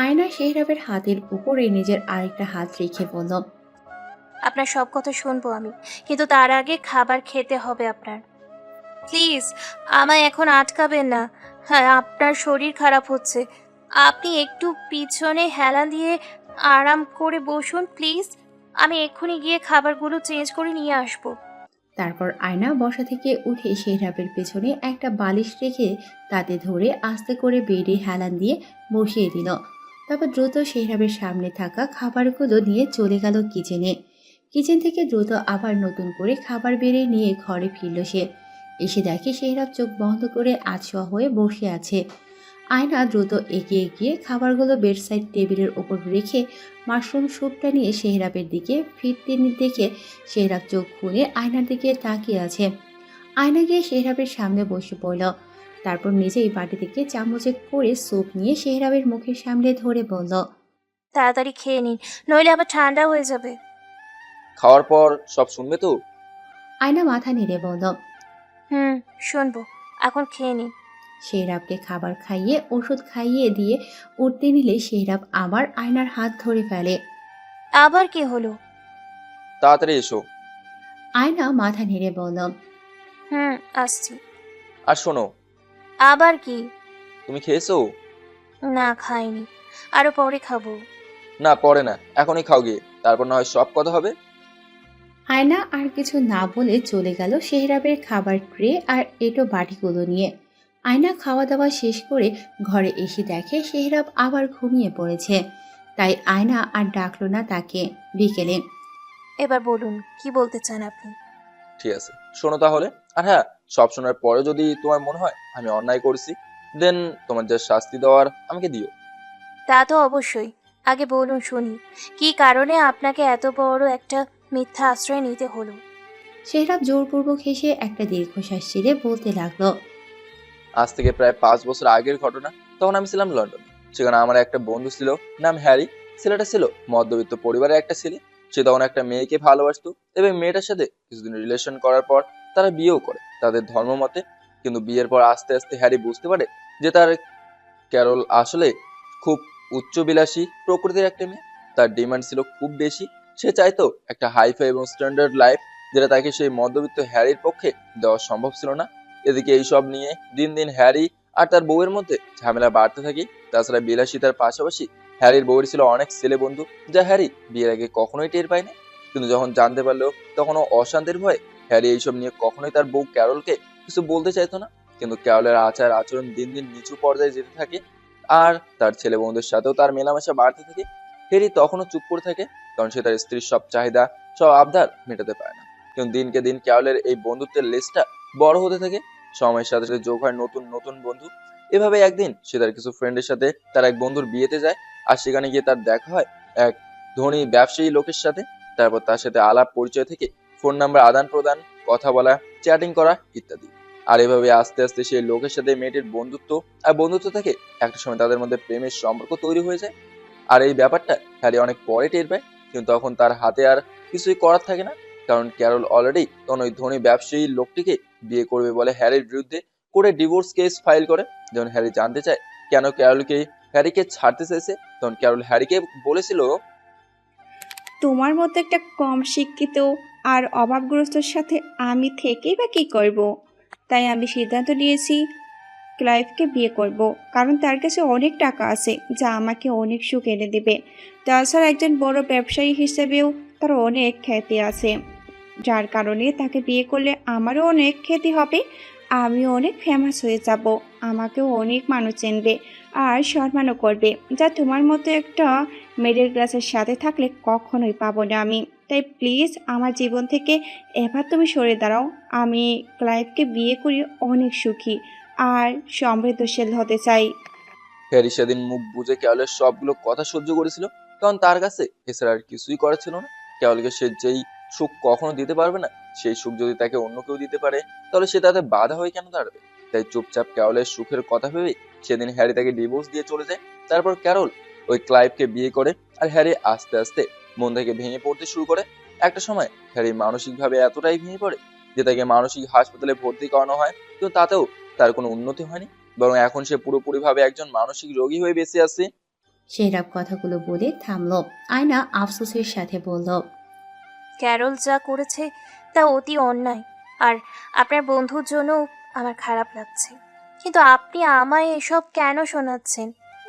আয়না শেহরাবের হাতের উপরে নিজের আরেকটা হাত রেখে বলল, আপনার সব কথা শুনবো আমি, কিন্তু তার আগে খাবার খেতে হবে আপনার। প্লিজ আমায় এখন আটকাবেন না। হ্যাঁ, আপনার শরীর খারাপ হচ্ছে, আপনি একটু পিছনে হেলান দিয়ে আরাম করে বসুন প্লিজ। আমি এক্ষুনি গিয়ে খাবারগুলো চেঞ্জ করে নিয়ে আসবো। তারপর আয়না বসা থেকে উঠে শেহরাবের পেছনে একটা বালিশ রেখে তাতে ধরে আস্তে করে বেডে হেলান দিয়ে বসিয়ে দিল। তারপর দ্রুত শেহরাবের সামনে থাকা খাবারগুলো নিয়ে চলে গেল কিচেনে। কিচেন থেকে দ্রুত আবার নতুন করে খাবার বেড়ে নিয়ে ঘরে ফিরল সে। এসে দেখে শেহরাব চোখ বন্ধ করে আছোয়া হয়ে বসে আছে। আয়না দ্রুত এগিয়ে গিয়ে খাবারগুলো বেডসাইড টেবিলের ওপর রেখে মাশরুম স্যুপটা নিয়ে শেহরাবের দিকে ফিরতে দেখে শেহরাব চোখ খুলে আয়নার দিকে তাকিয়ে আছে। আয়না গিয়ে শেহরাবের সামনে বসে পড়ল। তারপর নিজেই বাটি থেকে চামচে করে স্যুপ নিয়ে শেহরাবের মুখের সামনে ধরে বলল, তাড়াতাড়ি খেয়ে নিন, নইলে আবার ঠান্ডা হয়ে যাবে। খাওয়ার পর সব শুনবে তো? আয়না মাথা নেড়ে বলল। শুনবো, এখন খেয়ে নিন। শেহরাবকে খাবার খাইয়ে ওষুধ খাইয়ে দিয়ে উঠতে নিলে শেহরাব আবার আয়নার হাত ধরে ফেলে। আবার কি হলো? তাড়াতাড়ি এসো। আয়না মাথা নেড়ে বলল, আসছি। আর শোনো। আবার কি? তুমি খেয়েছো? না, খাইনি, আরো পরে খাবো। না, পরে না, এখনই খাও গিয়ে, তারপর না হয় সব কথা হবে। আয়না আর কিছু না বলে চলে গেল শেহরাবের খাবার ট্রে আর এটো বাটিগুলো নিয়ে। আয়না খাওয়া দাওয়া শেষ করে ঘরে এসে দেখে শেহরাব আবার ঘুমিয়ে পড়েছে। তাই আয়না আর ডাকলো না তাকে। বিকেলে এবার বলুন কি বলতে চান আপনি? ঠিক আছে, শোনো তাহলে। আর হ্যাঁ, সব শোনার পরে যদি তোমার মনে হয় আমি অন্যায় করেছি, দেন তোমার যা শাস্তি দেওয়ার আমাকে দিও। তা তো অবশ্যই, আগে বলুন শুনি, কি কারণে আপনাকে এত বড় একটা মিথ্যা আশ্রয় নিতে হলো? শেহরাব জোরপূর্বক হেসে একটা দীর্ঘশ্বাস ছেড়ে বলতে লাগলো, আজ থেকে প্রায় 5 বছর আগের ঘটনা। তখন আমি ছিলাম লন্ডনে। সেখানে আমার একটা বন্ধু ছিল, নাম হ্যারি। ছেলেটা ছিল মধ্যবিত্ত পরিবারের একটা ছেলে। সে তখন একটা মেয়েকে ভালোবাসতো এবং মেয়েটার সাথে কিছুদিন রিলেশন করার পর তারা বিয়েও করে তাদের ধর্ম মতে। কিন্তু বিয়ের পর আস্তে আস্তে হ্যারি বুঝতে পারে যে তার ক্যারল আসলে খুব উচ্চবিলাসী প্রকৃতির একটা মেয়ে। তার ডিমান্ড ছিল খুব বেশি। সে চাইতো একটা হাইফাই এবং স্ট্যান্ডার্ড লাইফ, যেটা তাকে সেই মধ্যবিত্ত হ্যারির পক্ষে দেওয়া সম্ভব ছিল না। এদিকে এইসব নিয়ে দিন দিন হ্যারি আর তার বউয়ের মধ্যে ঝামেলা বাড়তে থাকে। তাছাড়া বিলাসিতার পাশাপাশি হ্যারির বউয়ের ছিল অনেক ছেলে বন্ধু, যা হ্যারি বিয়ের আগে কখনোই টের পায়নি। কিন্তু যখন জানতে পারলো, তখনও অশান্তির ভয়ে হ্যারি এইসব নিয়ে কখনোই তার বউ ক্যারলকে কিছু বলতে চাইতো না। কিন্তু ক্যারলের আচার আচরণ দিন দিন নিচু পর্যায়ে যেতে থাকে আর তার ছেলে বন্ধুদের সাথেও তার মেলামেশা বাড়তে থাকে। হ্যারি তখনও চুপ করে থাকে, কারণ সে তার স্ত্রীর সব চাহিদা, সব আবদার মেটাতে পারে না। কিন্তু দিনকে দিন ক্যারলের এই বন্ধুত্বের লিস্টটা বড় হতে থাকে। সময়ের সাথে সাথে যোগ হয় নতুন নতুন বন্ধু। এভাবে একদিন সে তার কিছু ফ্রেন্ডের সাথে তার এক বন্ধুর বিয়েতে যায়। আর সেখানে গিয়ে তার দেখা হয় এক ধনী ব্যবসায়ী লোকের সাথে। তারপর তার সাথে আলাপ পরিচয় থেকে ফোন নাম্বার আদান প্রদান, কথা বলা, চ্যাটিং করা ইত্যাদি। আর এভাবে আস্তে আস্তে সেই লোকের সাথে মেয়েটির বন্ধুত্ব, আর বন্ধুত্ব থেকে একটা সময় তাদের মধ্যে প্রেমের সম্পর্ক তৈরি হয়ে যায়। আর এই ব্যাপারটা হ্যারি অনেক পরে টের পায়, কিন্তু তখন তার হাতে আর কিছুই করার থাকে না, কারণ ক্যারল অলরেডি তখন ওই ধনী ব্যবসায়ী লোকটিকে বিয়ে করবে বলে হ্যারির বিরুদ্ধে কোর্টে ডিভোর্স কেস ফাইল করে। যখন হ্যারি জানতে চায় কেন হ্যারিকে ছাড়তে চাইছে, তখন ক্যারল হ্যারিকে বলেছিল, তোমার মতো একটা কম শিক্ষিত আর অভাবগ্রস্তর সাথে আমি থেকেই বা কী করব? তাই আমি সিদ্ধান্ত নিয়েছি ক্লাইভকে বিয়ে করব, কারণ তার কাছে অনেক টাকা আছে যা আমাকে অনেক সুখ এনে দেবে। তাছাড়া একজন বড় ব্যবসায়ী হিসেবেও তার অনেক খ্যাতি আছে, যার কারণে তাকে বিয়ে করলে আমারও অনেক খ্যাতি হবে, আমিও অনেক ফেমাস হয়ে যাব, আমাকেও অনেক মানুষ চিনবে আর সম্মানও করবে, যা তোমার মতো একটা মিডল ক্লাসের সাথে থাকলে কখনোই পাবো না আমি। তাই প্লিজ আমার জীবন থেকে এবার তুমি সরে দাঁড়াও। আমি ক্লাইভকে বিয়ে করে অনেক সুখী আর সমৃদ্ধশীল হতে চাই। হ্যারি সেদিন মুখ বুজে ক্যারলের সবগুলো কথা সহ্য করেছিল, কারণ তার কাছে এছাড়া আর কিছুই করার ছিল না। ক্যারলকে সে যেই সুখ কখনো দিতে পারবে না, সেই সুখ যদি তাকে অন্য কেউ দিতে পারে, তাহলে সে তাতে বাধা হয়ে কেন দাঁড়াবে? তাই চুপচাপ ক্যারলের সুখের কথা ভেবে সেদিন হ্যারি তাকে ডিভোর্স দিয়ে চলে যায়। তারপর ক্যারল ওই ক্লাইভকে বিয়ে করে, আর হ্যারি আস্তে আস্তে মন থেকে ভেঙে পড়তে শুরু করে। একটা সময় হ্যারি মানসিকভাবে এতটাই ভেঙে পড়ে যে তাকে মানসিক হাসপাতালে ভর্তি করানো হয়, কিন্তু তাতেও তার কোনো উন্নতি হয়নি, বরং এখন সে পুরোপুরিভাবে একজন মানসিক রোগী হয়ে বেঁচে আছে। সেরাব কথাগুলো বলে থামলো। আয়না আফসোসের সাথে বলল, ক্যারল যা করেছে তা অতি অন্যায়, আর আপনার বন্ধুর জন্য আমার খারাপ লাগছে। কিন্তু আপনি আমায় এসব কেন শোনাচ্ছেন?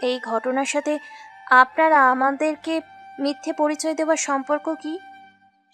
এই ঘটনার সাথে আপনার আমাদেরকে মিথ্যে পরিচয় দেওয়ার সম্পর্ক কি?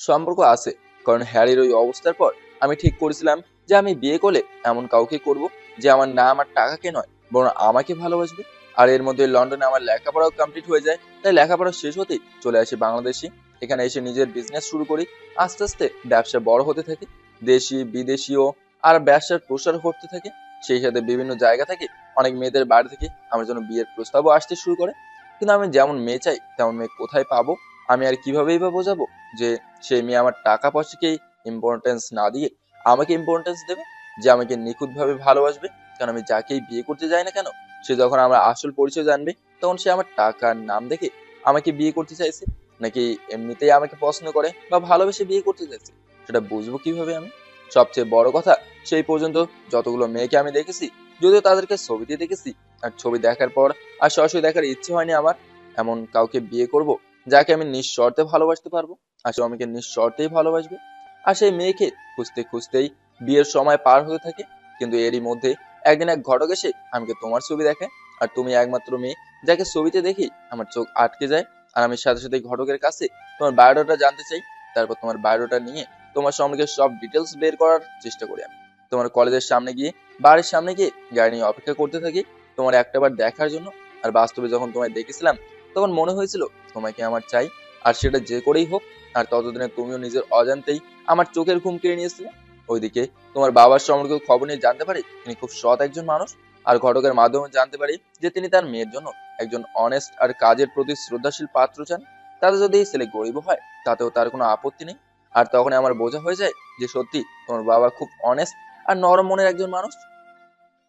সম্পর্ক আছে, কারণ হ্যারির ওই অবস্থার পর আমি ঠিক করেছিলাম যে আমি বিয়ে করলে এমন কাউকে করব যে আমার না আমার টাকাকে নয়, বরং আমাকে ভালোবাসবে। আর এর মধ্যে লন্ডনে আমার লেখাপড়াও কমপ্লিট হয়ে যায়। তাই লেখাপড়া শেষ হতেই চলে আসি বাংলাদেশে। এখানে এসে নিজের বিজনেস শুরু করি। আস্তে আস্তে ব্যবসা বড় হতে থাকে, দেশি বিদেশিও আর ব্যবসার প্রসার ঘটতে থাকে। সেই সাথে বিভিন্ন জায়গা থেকে অনেক মেয়েদের বাড়ি থেকে আমার জন্য বিয়ের প্রস্তাবও আসতে শুরু করে। কিন্তু আমি যেমন মেয়ে চাই তেমন মেয়ে কোথায় পাবো? আমি আর কিভাবেই বা বোঝাবো যে সেই মেয়ে আমার টাকা পয়সাকেই ইম্পর্টেন্স না দিয়ে আমাকে ইম্পর্টেন্স দেবে, যে আমাকে নিখুঁতভাবে ভালোবাসবে? কারণ আমি যাকেই বিয়ে করতে যাই না কেন, সে যখন আমার আসল পরিচয় জানবে, তখন সে আমার টাকার নাম দেখে আমাকে বিয়ে করতে চাইছে, নাকি এমনিতেই আমাকে পছন্দ করে বা ভালোবেসে বিয়ে করতে চাইছে, সেটা বুঝবো কিভাবে আমি? সবচেয়ে বড় কথা, সেই পর্যন্ত যতগুলো মেয়েকে আমি দেখেছি, যদিও তাদেরকে ছবিতে দেখেছি, আর ছবি দেখার পর আর সরাসরি দেখার ইচ্ছে হয়নি আমার, এমন কাউকে বিয়ে করব যাকে আমি নিঃশর্তে ভালোবাসতে পারবো, আর সে আমাকে নিঃশর্তেই ভালোবাসবে। আর সেই মেয়েকে খুঁজতে খুঁজতেই বিয়ের সময় পার হতে থাকে। কিন্তু এরই মধ্যে একদিন এক ঘটক এসে আমাকে তোমার ছবি দেখায়, আর তুমি একমাত্র মেয়ে যাকে ছবিতে দেখি আমার চোখ আটকে যায়। আর আমি সাথে সাথে ঘটকের কাছে তোমার বায়োডাটা জানতে চাই। তারপর তোমার বায়োডাটা নিয়ে তোমার সম্পর্কে সব ডিটেলস বের করার চেষ্টা করি। আমি তোমার কলেজের সামনে গিয়ে, বাড়ির সামনে গিয়ে গাড়ি নিয়ে অপেক্ষা করতে থাকি তোমার একটাবার দেখার জন্য। আর বাস্তবে যখন তোমায় দেখেছিলাম, তখন মনে হয়েছিল তোমাকে আমার চাই, আর সেটা যে করেই হোক। আর ততদিনে তুমিও নিজের অজান্তেই আমার চোখের ঘুম কেড়ে নিয়েছিলে। ওইদিকে তোমার বাবার সম্পর্কে খবর নিয়ে জানতে পারি তিনি খুব সৎ একজন মানুষ, আর ঘটকের মাধ্যমে জানতে পারি যে তিনি তার মেয়ের জন্য একজন অনেস্ট আর কাজের প্রতি শ্রদ্ধাশীল পাত্র চান। তাতে যদি এই ছেলে গরিব হয় তাতেও তার কোনো আপত্তি নেই। আর তখন আমার বোঝা হয়ে যায় যে সত্যি তোমার বাবা খুব অনেস্ট আর নরম মনের একজন মানুষ।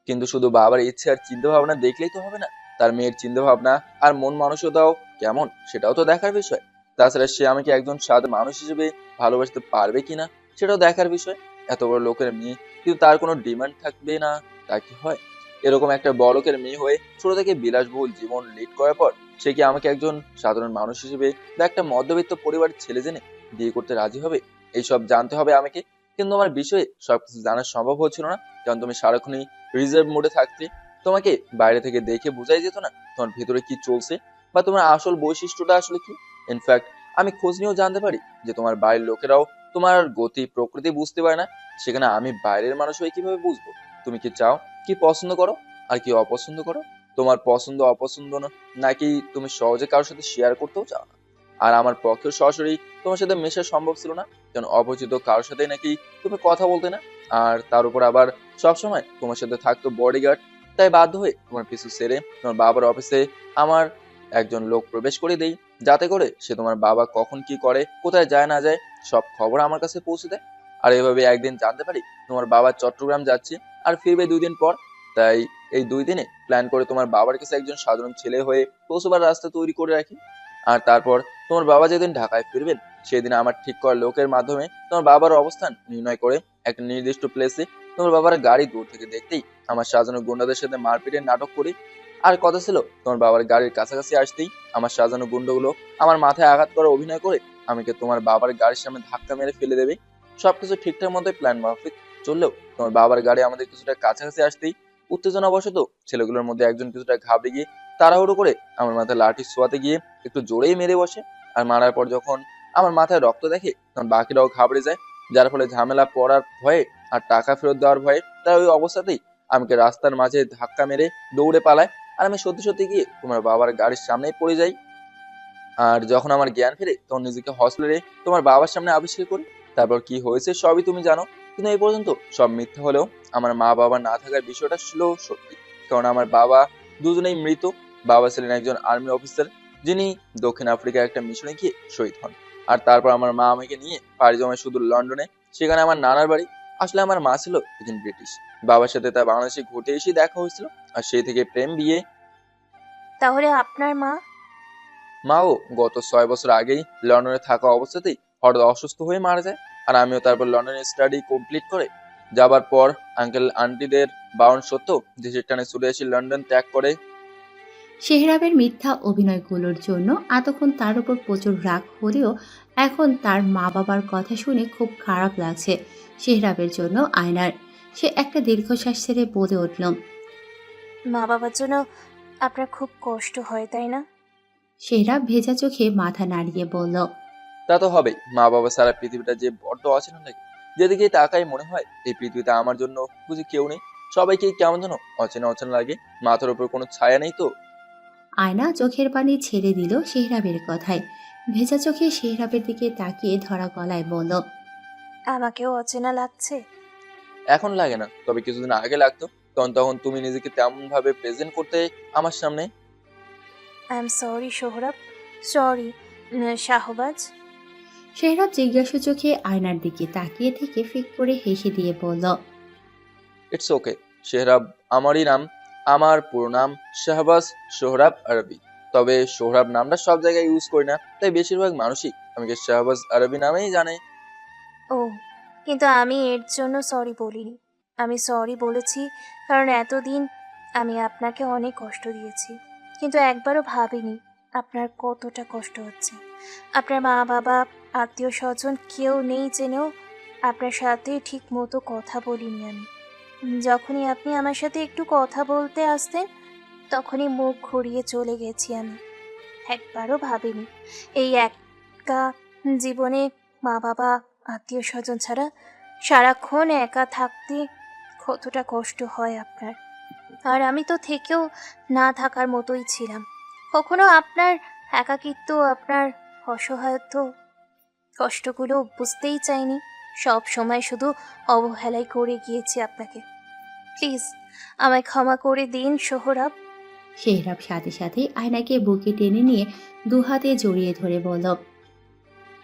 কিন্তু শুধু বাবার ইচ্ছে আর চিন্তা ভাবনা দেখলেই তো হবে না, তার মেয়ের চিন্তা ভাবনা আর মন মানসিকতাও কেমন সেটাও তো দেখার বিষয়। তাছাড়া সে আমাকে একজন সাধারণ মানুষ হিসেবে ভালোবাসতে পারবে কিনা সেটাও দেখার বিষয়। এত বড় লোকের মেয়ে, কিন্তু তার কোনো ডিমান্ড থাকবে না, তা কি হয়? এরকম একটা বড় লোকের মেয়ে হয়ে ছোট থেকে বিলাসবহুল জীবন লিড করার পর সে কি আমাকে একজন সাধারণ মানুষ হিসেবে বা একটা মধ্যবিত্ত পরিবারের ছেলে জেনে বিয়ে করতে রাজি হবে? এইসব জানতে হবে আমাকে। কিন্তু আমার বিষয়ে সবকিছু জানা সম্ভব হচ্ছিল না, কারণ তুমি সারাক্ষণই রিজার্ভ মোডে থাকতে। তোমাকে বাইরে থেকে দেখে বোঝাই যেত না তোমার ভিতরে কি চলছে বা তোমার আসল বৈশিষ্ট্যটা আসলে কি। ইনফ্যাক্ট আমি খোঁজ নিয়েও জানতে পারি যে তোমার বাইরের লোকেরাও তোমার গতি প্রকৃতি বুঝতে পারে না। সেখানে আমি বাইরের মানুষ হয়ে কিভাবে বুঝবো তুমি কি চাও, কি পছন্দ করো আর কি অপছন্দ করো? তোমার পছন্দ অপছন্দ নাকি তুমি সহজে কারোর সাথে শেয়ার করতেও চাও না। আর আমার পক্ষেও সরাসরি তোমার সাথে মেশা সম্ভব ছিল না, কারণ অপরিচিত কারোর সাথে নাকি তুমি কথা বলতে না। আর তার উপর আবার সবসময় তোমার সাথে থাকতো বডিগার্ড, তাই বাধ্য হয়ে তোমার পিছু সেরে তোমার বাবার অফিসে আমার একজন লোক প্রবেশ করে দেই, যাতে করে সে তোমার বাবা কখন কি করে, কোথায় যায় না যায় সব খবর আমার কাছে পৌঁছে দেয়। আর এভাবে একদিন জানতে পারি তোমার বাবা চট্টগ্রাম যাচ্ছে আর ফিরবে 2 দিন পর। তাই এই 2 দিনে প্ল্যান করে তোমার বাবার কাছে একজন সাধারণ ছেলে হয়ে পৌঁছবার রাস্তা তৈরি করে রাখি। আর তারপর তোমার বাবা যেদিন ঢাকায় ফিরবেন সেদিন আমার ঠিক করা লোকের মাধ্যমে তোমার বাবার অবস্থান নির্ণয় করে একটা নির্দিষ্ট প্লেসে তোমার বাবার গাড়ি দূর থেকে দেখতেই আমার সাজানো গুন্ডাদের সাথে মারপিটের নাটক করি। আর কথা ছিল তোমার বাবার গাড়ির কাছাকাছি আসতেই আমার সাজানো গুন্ডাগুলো আমার মাথায় আঘাত করার অভিনয় করে আমাকে তোমার বাবার গাড়ির সামনে ধাক্কা মেরে ফেলে দেবে। সবকিছু ঠিকঠাক মতোই প্ল্যান মাফিক চললেও তোমার বাবার গাড়ি আমাদের কিছুটা কাছাকাছি আসতেই উত্তেজনাবশত ছেলেগুলোর মধ্যে একজন কিছুটা ঘাবড়ে গিয়ে তাড়াহুড়ো করে আমার মাথায় লাঠি ছোঁয়াতে গিয়ে একটু জোরেই মেরে বসে। আর মারার পর যখন আমার মাথায় রক্ত দেখে তখন বাকিরাও ঘাবড়ে যায়, যার ফলে ঝামেলা পড়ার ভয়ে আর টাকা ফেরত দেওয়ার ভয়ে তারা ওই অবস্থাতেই আমাকে রাস্তার মাঝে ধাক্কা মেরে দৌড়ে পালায়। আর আমি সত্যি সত্যি গিয়ে তোমার বাবার গাড়ির সামনেই পড়ে যাই। আর যখন আমার জ্ঞান ফিরে তখন নিজেকে হসপিটালে তোমার বাবার সামনে আবিষ্কার করি। তারপর কি হয়েছে সবই তুমি জানো, কিন্তু এই পর্যন্ত সব মিথ্যা হলেও আমার মা বাবা না থাকার বিষয়টা ছিল সত্যি। কারণ আমার বাবা দুজনেই মৃত। বাবা ছিলেন একজন আর্মি অফিসার, যিনি দক্ষিণ আফ্রিকার একটা মিশনে গিয়ে শহীদ হন। আর তারপর আমার মা আমাকে নিয়ে পাড়ি জমায় শুধু লন্ডনে, সেখানে আমার নানার বাড়ি। আসলে আমার মা ছিল একজন ব্রিটিশ, বাবার সাথে তার বাংলাদেশে ঘুরতে এসে দেখা হয়েছিল, আর সেই থেকে প্রেম বিয়ে। তাহলে আপনার মা? মাও গত 6 বছর আগেই লন্ডনে থাকা অবস্থাতেই হঠাৎ অসুস্থ হয়ে মারা যায়। আর আমিও তারপর লন্ডনে স্টাডি কমপ্লিট করে যাবার পর আঙ্কেল আন্টিদের বারণ সত্ত্বেও দেশের টানে চলে আসি, লন্ডন ত্যাগ করে। শেহরাবের মিথ্যা অভিনয়গুলোর জন্য এতক্ষণ তার উপর প্রচুর রাগ হলেও এখন তার মা বাবার কথা শুনে খুব খারাপ লাগছে শেহরাবের জন্য আয়নার। সে একটা দীর্ঘশ্বাস ছেড়ে বলে উঠল, মা বাবার জন্য আপনার খুব কষ্ট হয়, তাই না? শেহরাব ভেজা চোখে মাথা নাড়িয়ে বলল, তা তো হবেই, মা বাবা সারা পৃথিবীটা যে বড্ড অচেনা লাগে। যেদিকে তাকাই মনে হয় এই পৃথিবীতে আমার জন্য বুঝি কেউ নেই, সবাইকে কেমন যেন অচেনা অচেনা লাগে, মাথার উপর কোনো ছায়া নেই তো। আয়না চোখের পানি ছেড়ে দিল শেহরাবের কথায়। ভেজা চোখে শেহরাবের দিকে তাকিয়ে ধরা গলায় বলল, আমাকেও অচেনা লাগছে। এখন লাগে না, তবে কিছুদিন আগে লাগতো। তখন তুমি নিজেকে তেমন ভাবে প্রেজেন্ট করতে আমার সামনে। I am sorry Sohrab, sorry Shahbaz. Shehrab জিজ্ঞাসু চোখে আয়নার দিকে তাকিয়ে থেকে ফিক করে হেসে দিয়ে বলল, ইটস ওকে শেহরাব, আমারই নাম। আমার পুরো নাম শাহবাজ সোহরাব আরবি, তবে সোহরাব নামটা সব জায়গায় ইউজ করি না, তাই বেশিরভাগ মানুষই আমাকে শাহবাজ আরবি নামেই জানে। ও, কিন্তু আমি এর জন্য সরি বলিনি। আমি সরি বলেছি কারণ এতদিন আমি আপনাকে অনেক কষ্ট দিয়েছি, কিন্তু একবারও ভাবিনি আপনার কতটা কষ্ট হচ্ছে। আপনার মা বাবা, আত্মীয় স্বজন কেউ নেই জেনেও আপনার সাথে ঠিক মতো কথা বলিনি আমি। যখনই আপনি আমার সাথে একটু কথা বলতে আসতেন তখনই মুখ ঘুরিয়ে চলে গেছি আমি। একবারও ভাবিনি এই একা জীবনে মা বাবা, আত্মীয় স্বজন ছাড়া সারাক্ষণ একা থাকতে কতটা কষ্ট হয় আপনার। আর আমি তো থেকেও না থাকার মতোই ছিলাম। কখনো আপনার একাকিত্ব, আপনার অসহায়ত্ব, কষ্টগুলো বুঝতেই চাইনি। সব সময় শুধু অবহেলাই করে গিয়েছি আপনাকে। প্লিজ আমায় ক্ষমা করে দিন সোহরাব। শেহরাব সাথে সাথে আয়নাকে বুকে টেনে নিয়ে দুহাতে জড়িয়ে ধরে বলল,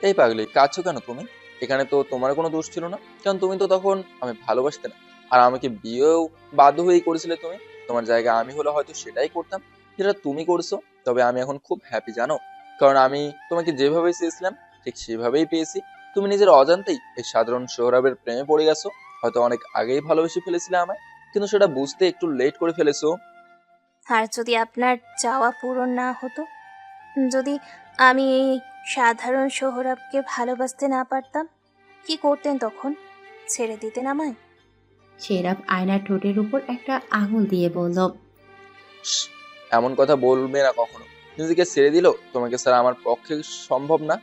এই পাগলি, কাঁদছো কেন তুমি? এখানে তো তোমার কোনো দোষ ছিল না, কারণ তুমি তো তখন আমি ভালোবাসতে না, আর আমাকে বিয়েও বাধ্য হয়েই করেছিলে তুমি। তোমার জায়গায় আমি হলে হয়তো সেটাই করতাম যেটা তুমি করছো। তবে আমি এখন খুব হ্যাপি জানো, কারণ আমি তোমাকে যেভাবে চেয়েছিলাম ঠিক সেভাবেই পেয়েছি। তুমি নিজের অজান্তেই এই সাধারণ সোহরাবের প্রেমে পড়ে গেছো। হয়তো অনেক আগেই ভালোবেসে ফেলেছিলে আমায়, কিন্তু সেটা বুঝতে একটু লেট করে ফেলেছো। আর যদি আপনার চাওয়া পূরণ না হতো, যদি আমি এই সাধারণ সোহরাবকে ভালোবাসতে না পারতাম, কি করতেন তখন? ছেড়ে দিতেন আমায়? শেহরাব আয়নার ঠোঁটের উপর একটা আঙুল দিয়ে বলল, শ্, এমন কথা বলবে না কখনো। নিজেকে ছেড়ে দিল তোমাকে স্যার আমার পক্ষে সম্ভব না।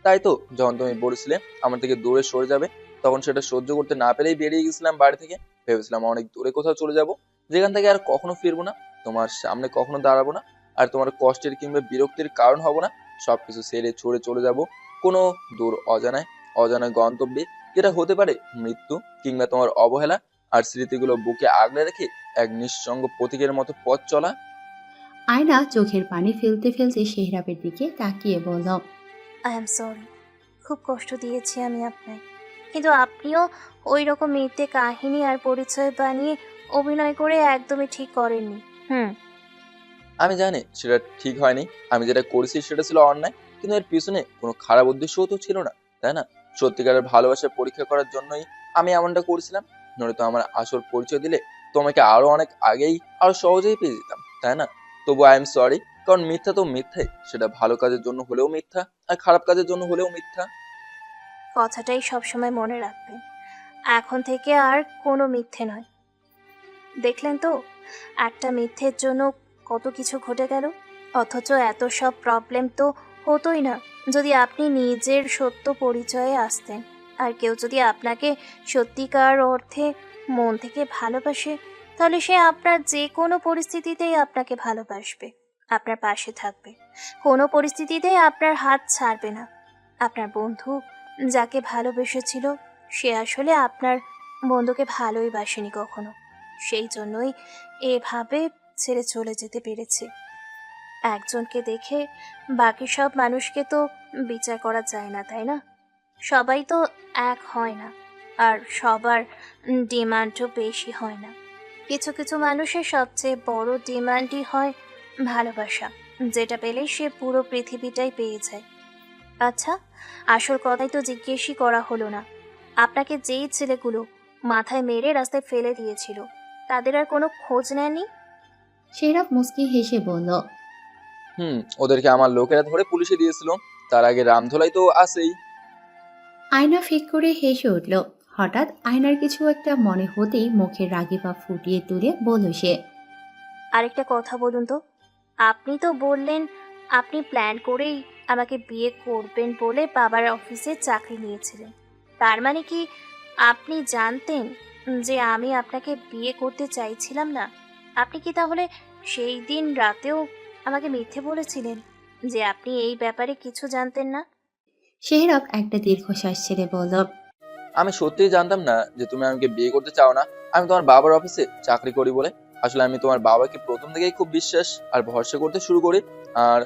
তাই তো যখন তুমি বলেছিলে আমার থেকে দূরে সরে যাবে, তখন সেটা সহ্য করতে না পেরেই বেরিয়ে গেছিলাম বাড়ি থেকে। ভেবেছিলাম অনেক দূরে কোথাও চলে যাব, যেখান থেকে আর কখনো ফিরবো না, তোমার সামনে কখনো দাঁড়াবো না, আর তোমার কষ্টের কিংবা বিরক্তির কারণ হব না। সবকিছু ছেড়ে ছুড়ে চলে যাব কোনো দূর অজানায়, অজানা গন্তব্যে, যেটা হতে পারে মৃত্যু কিংবা তোমার অবহেলা। আর স্মৃতিগুলো বুকে আগলে রেখে এক নিঃসঙ্গ প্রতীকের মতো পথ চলা। আয়না চোখের পানি ফেলতে ফেলতে সেহরাবের দিকে তাকিয়ে বলল, আই এম সরি, খুব কষ্ট দিয়েছি আমি আপনাকে। কিন্তু আপনিও ওই রকম মিথ্যে কাহিনী আর পরিচয় বানিয়ে অভিনয় করে একদমই ঠিক করেননি। আমি জানি সেটা ঠিক হয়নি, আমি যেটা করেছি সেটা ছিল অন্যায়, কিন্তু এর পিছনে কোনো খারাপ উদ্দেশ্যও তো ছিল না, তাই না? সত্যিকারের ভালোবাসার পরীক্ষা করার জন্যই আমি এমনটা করেছিলাম। নয়তো আমার আসল পরিচয় দিলে তোমাকে আরো অনেক আগেই আরো সহজেই পেয়ে যেতাম, তাই না? তবু আই এম সরি, কারণ মিথ্যা তো মিথ্যাই, সেটা ভালো কাজের জন্য হলেও মিথ্যা আর খারাপ কাজের জন্য হলেও মিথ্যা। কথাটাই সবসময় মনে রাখবেন, এখন থেকে আর কোনো মিথ্যে নয়। দেখলেন তো, একটা মিথ্যের জন্য কত কিছু ঘটে গেল। অথচ এত সব প্রবলেম তো হতোই না যদি আপনি নিজের সত্য পরিচয়ে আসতেন। আর কেউ যদি আপনাকে সত্যিকার অর্থে মন থেকে ভালোবাসে, তাহলে সে আপনার যে কোনো পরিস্থিতিতেই আপনাকে ভালোবাসবে, আপনার পাশে থাকবে, কোনো পরিস্থিতিতেই আপনার হাত ছাড়বে না। আপনার বন্ধু যাকে ভালোবেসেছিল, সে আসলে আপনার বন্ধুকে ভালোই বাসেনি কখনো, সেই জন্যই এভাবে ছেড়ে চলে যেতে পেরেছে। একজনকে দেখে বাকি সব মানুষকে তো বিচার করা যায় না, তাই না? সবাই তো এক হয় না, আর সবার ডিমান্ডও বেশি হয় না। কিছু কিছু মানুষের সবচেয়ে বড় ডিমান্ডই হয় ভালোবাসা, যেটা পেলে সে পুরো পৃথিবীটাই পেয়ে যায়। আচ্ছা, আসল কথাই তো জিজ্ঞেসই করা হলো না। আপনাকে যেই ছেলেগুলো মাথায় মেরে রাস্তায় ফেলে দিয়েছিল, তাদের আর কোনো খোঁজ নেননি? সেহরাব মুচকি হেসে বলল, ওদেরকে আমার লোকেরা ধরে পুলিশে দিয়েছিল, তার আগে রামধোলাই তো আছেই। আয়না ফিক করে হেসে উঠল। হঠাৎ আয়নার কিছু একটা মনে হতেই মুখের রাগী ভাব ফুটিয়ে তুলে বলল সে, আরেকটা কথা বলুন তো, আপনি তো বললেন আপনি প্ল্যান করেই আমাকে বিয়ে করবেন বলে বাবার অফিসে চাকরি নিয়েছিলেন। তার মানে কি আপনি জানতেন যে আমি আপনাকে বিয়ে করতে চাইছিলাম না? আপনি কি তাহলে সেই দিন রাতেও আমাকে মিথ্যে বলেছিলেন যে আপনি এই ব্যাপারে কিছু জানতেন না? সেহরাব একটা দীর্ঘশ্বাস ছেড়ে বলল, আমি সত্যিই জানতাম না যে তুমি আমাকে বিয়ে করতে চাও না, আমি তোমার বাবার অফিসে চাকরি করি বলে। আসলে আমি তোমার বাবাকে প্রথম থেকেই খুব বিশ্বাস আর ভরসা করতে শুরু করি, আর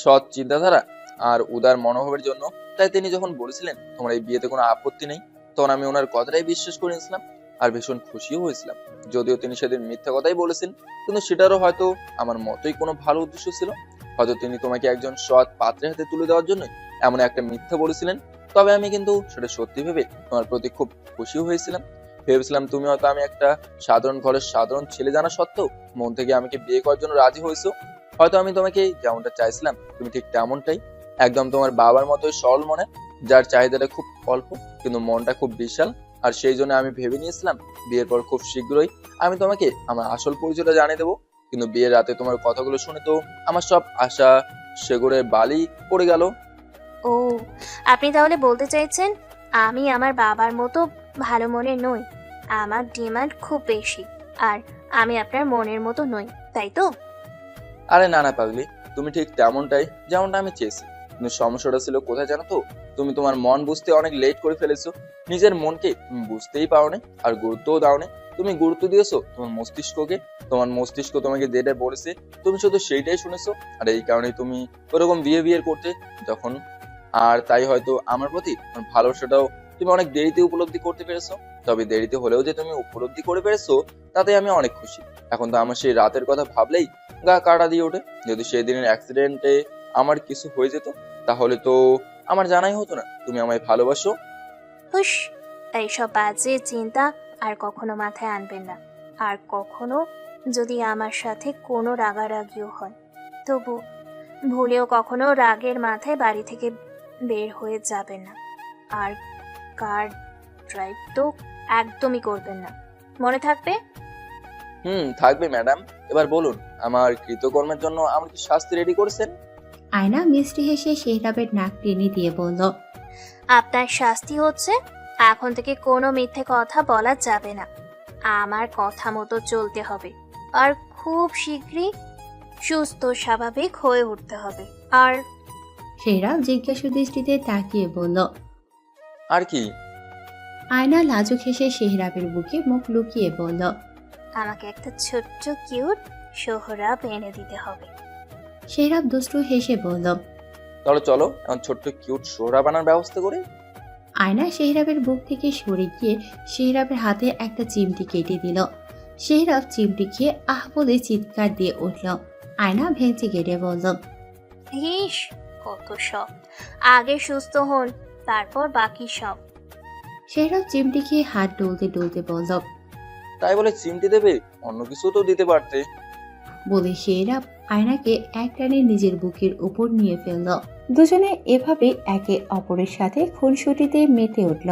সৎ চিন্তাধারা আর উদার মনোভাবের জন্য। তাই তিনি যখন বলেছিলেন তোমার এই বিয়েতে কোনো আপত্তি নেই, তখন আমি ওনার কথাটাই বিশ্বাস করে নিয়েছিলাম আর ভীষণ খুশিও হয়েছিলাম। যদিও তিনি সেদিন মিথ্যা কথাই বলেছেন, কিন্তু সেটারও হয়তো আমার মতোই কোনো ভালো উদ্দেশ্য ছিল। হয়তো তিনি তোমাকে একজন সৎ পাত্রের হাতে তুলে দেওয়ার জন্য এমন একটা মিথ্যা বলেছিলেন। তবে আমি কিন্তু সেটা সত্যি ভেবে তোমার প্রতি খুব খুশিও হয়েছিলাম। ভেবেছিলাম তুমি হয়তো আমি একটা সাধারণ ঘরের সাধারণ ছেলে জানা সত্ত্বেও মন থেকে আমাকে বিয়ে করার জন্য রাজি হয়েছো। হয়তো আমি তোমাকে যেমনটা চাইছিলাম তুমি ঠিক তেমনটাই, একদম তোমার বাবার মতোই সরল মনে, যার চাহিদাটা খুব অল্প কিন্তু মনটা খুব বিশাল। আর সেই জন্য আমি ভেবে নিয়েছিলাম বিয়ের পর খুব শীঘ্রই আমি তোমাকে আমার আসল পরিচয়টা জানিয়ে দেবো। কিন্তু বিয়ের রাতে তোমার কথাগুলো শুনে তো আমার সব আশা সেগুড়ে বালি পড়ে গেল। ও, আপনি তাহলে বলতে চাইছেন আমি আমার বাবার মতো ভালো মনের নই, আমার ডিমান্ড খুব বেশি, আর আমি আপনার মনের মতো নই, তাই তো? আরে না না পাগলি, তুমি ঠিক তেমনটাই যেমনটা আমি চেয়েছি। কিন্তু সমস্যাটা ছিল কোথায় জানো তো? তুমি তোমার মন বুঝতে অনেক লেট করে ফেলেছো। নিজের মনকে তুমি বুঝতেই পারোনি আর গুরুত্বও দাওনি। তুমি গুরুত্ব দিয়েছো তোমার মস্তিষ্ককে। তোমার মস্তিষ্ক তোমাকে যেটা বলেছে তুমি শুধু সেইটাই শুনেছো, আর এই কারণেই তুমি ওরকম বিহেভিয়ার করতে যখন। আর তাই হয়তো আমার প্রতি তোমার ভালোবাসাটাও তুমি অনেক দেরিতে উপলব্ধি করতে পেরেছো। তবে দেরিতে হলেও যে তুমি উপলব্ধি করে পেরেছো, তাতে আমি অনেক খুশি। এখন তো আমার সেই রাতের কথা ভাবলেই গা কাটা দিয়ে ওঠে। যদি সেই দিনের অ্যাক্সিডেন্টে আমার কিছু হয়ে যেত, তাহলে তো আমার জানাই হতো না তুমি আমায় ভালোবাসো। হুশ, এইসব বাজে চিন্তা আর কখনো মাথায় আনবেন না। আর কখনো যদি আমার সাথে কোনো রাগারাগিও হয়, তবু ভুলেও কখনো রাগের মাথায় বাড়ি থেকে বের হয়ে যাবেন না। আর কার ড্রাইভ তো একদমই করবেন না, মনে থাকবে? থাকবে ম্যাডাম। এবার বলুন, আমার কৃতকর্মের জন্য আমার কি শাস্তি রেডি করেছেন? আয়না মিষ্টি হেসে সেহরাবের নাক টেনে দিয়ে বলল, আপনার শাস্তি হচ্ছে এখন থেকে কোনো মিথ্যে কথা বলা যাবে না, আমার কথা মতো চলতে হবে, আর খুব শীঘ্রই সুস্থ স্বাভাবিক হয়ে উঠতে হবে। আর সেহরাব জিজ্ঞাসু দৃষ্টিতে তাকিয়ে বলল, আর কি? আয়না লাজুক হেসে সেহরাবের বুকে মুখ লুকিয়ে বলল, আমাকে একটা ছোট্ট কিউট সোহরাব এনে দিতে হবে। সেহরাব দুষ্টু হেসে বলল। তাহলে চলো এখন ছোট্ট কিউট সোহরা বানার ব্যবস্থা করি। আয়না সেহরাবের বুক থেকে সরে গিয়ে সেহরাবের হাতে একটা চিমটি কেটে দিল। সেহরাব চিমটি খেয়ে আহ বলে চিৎকার দিয়ে উঠল। আয়না ভেঙচি কেটে বলল, ইস, কত সব। আগে সুস্থ হন, তারপর বাকি সব। সেহরাব চিমটি খেয়ে হাত ডলতে ডলতে বলল। তাই বলে চিমটি দেবে? অন্য কিছু তো দিতে পারতে। বলে সেহরাব আয়নাকে এক টানে নিজের বুকের উপর নিয়ে ফেলল। দুজনে এভাবে একে অপরের সাথে খুনসুটিতে মেতে উঠল।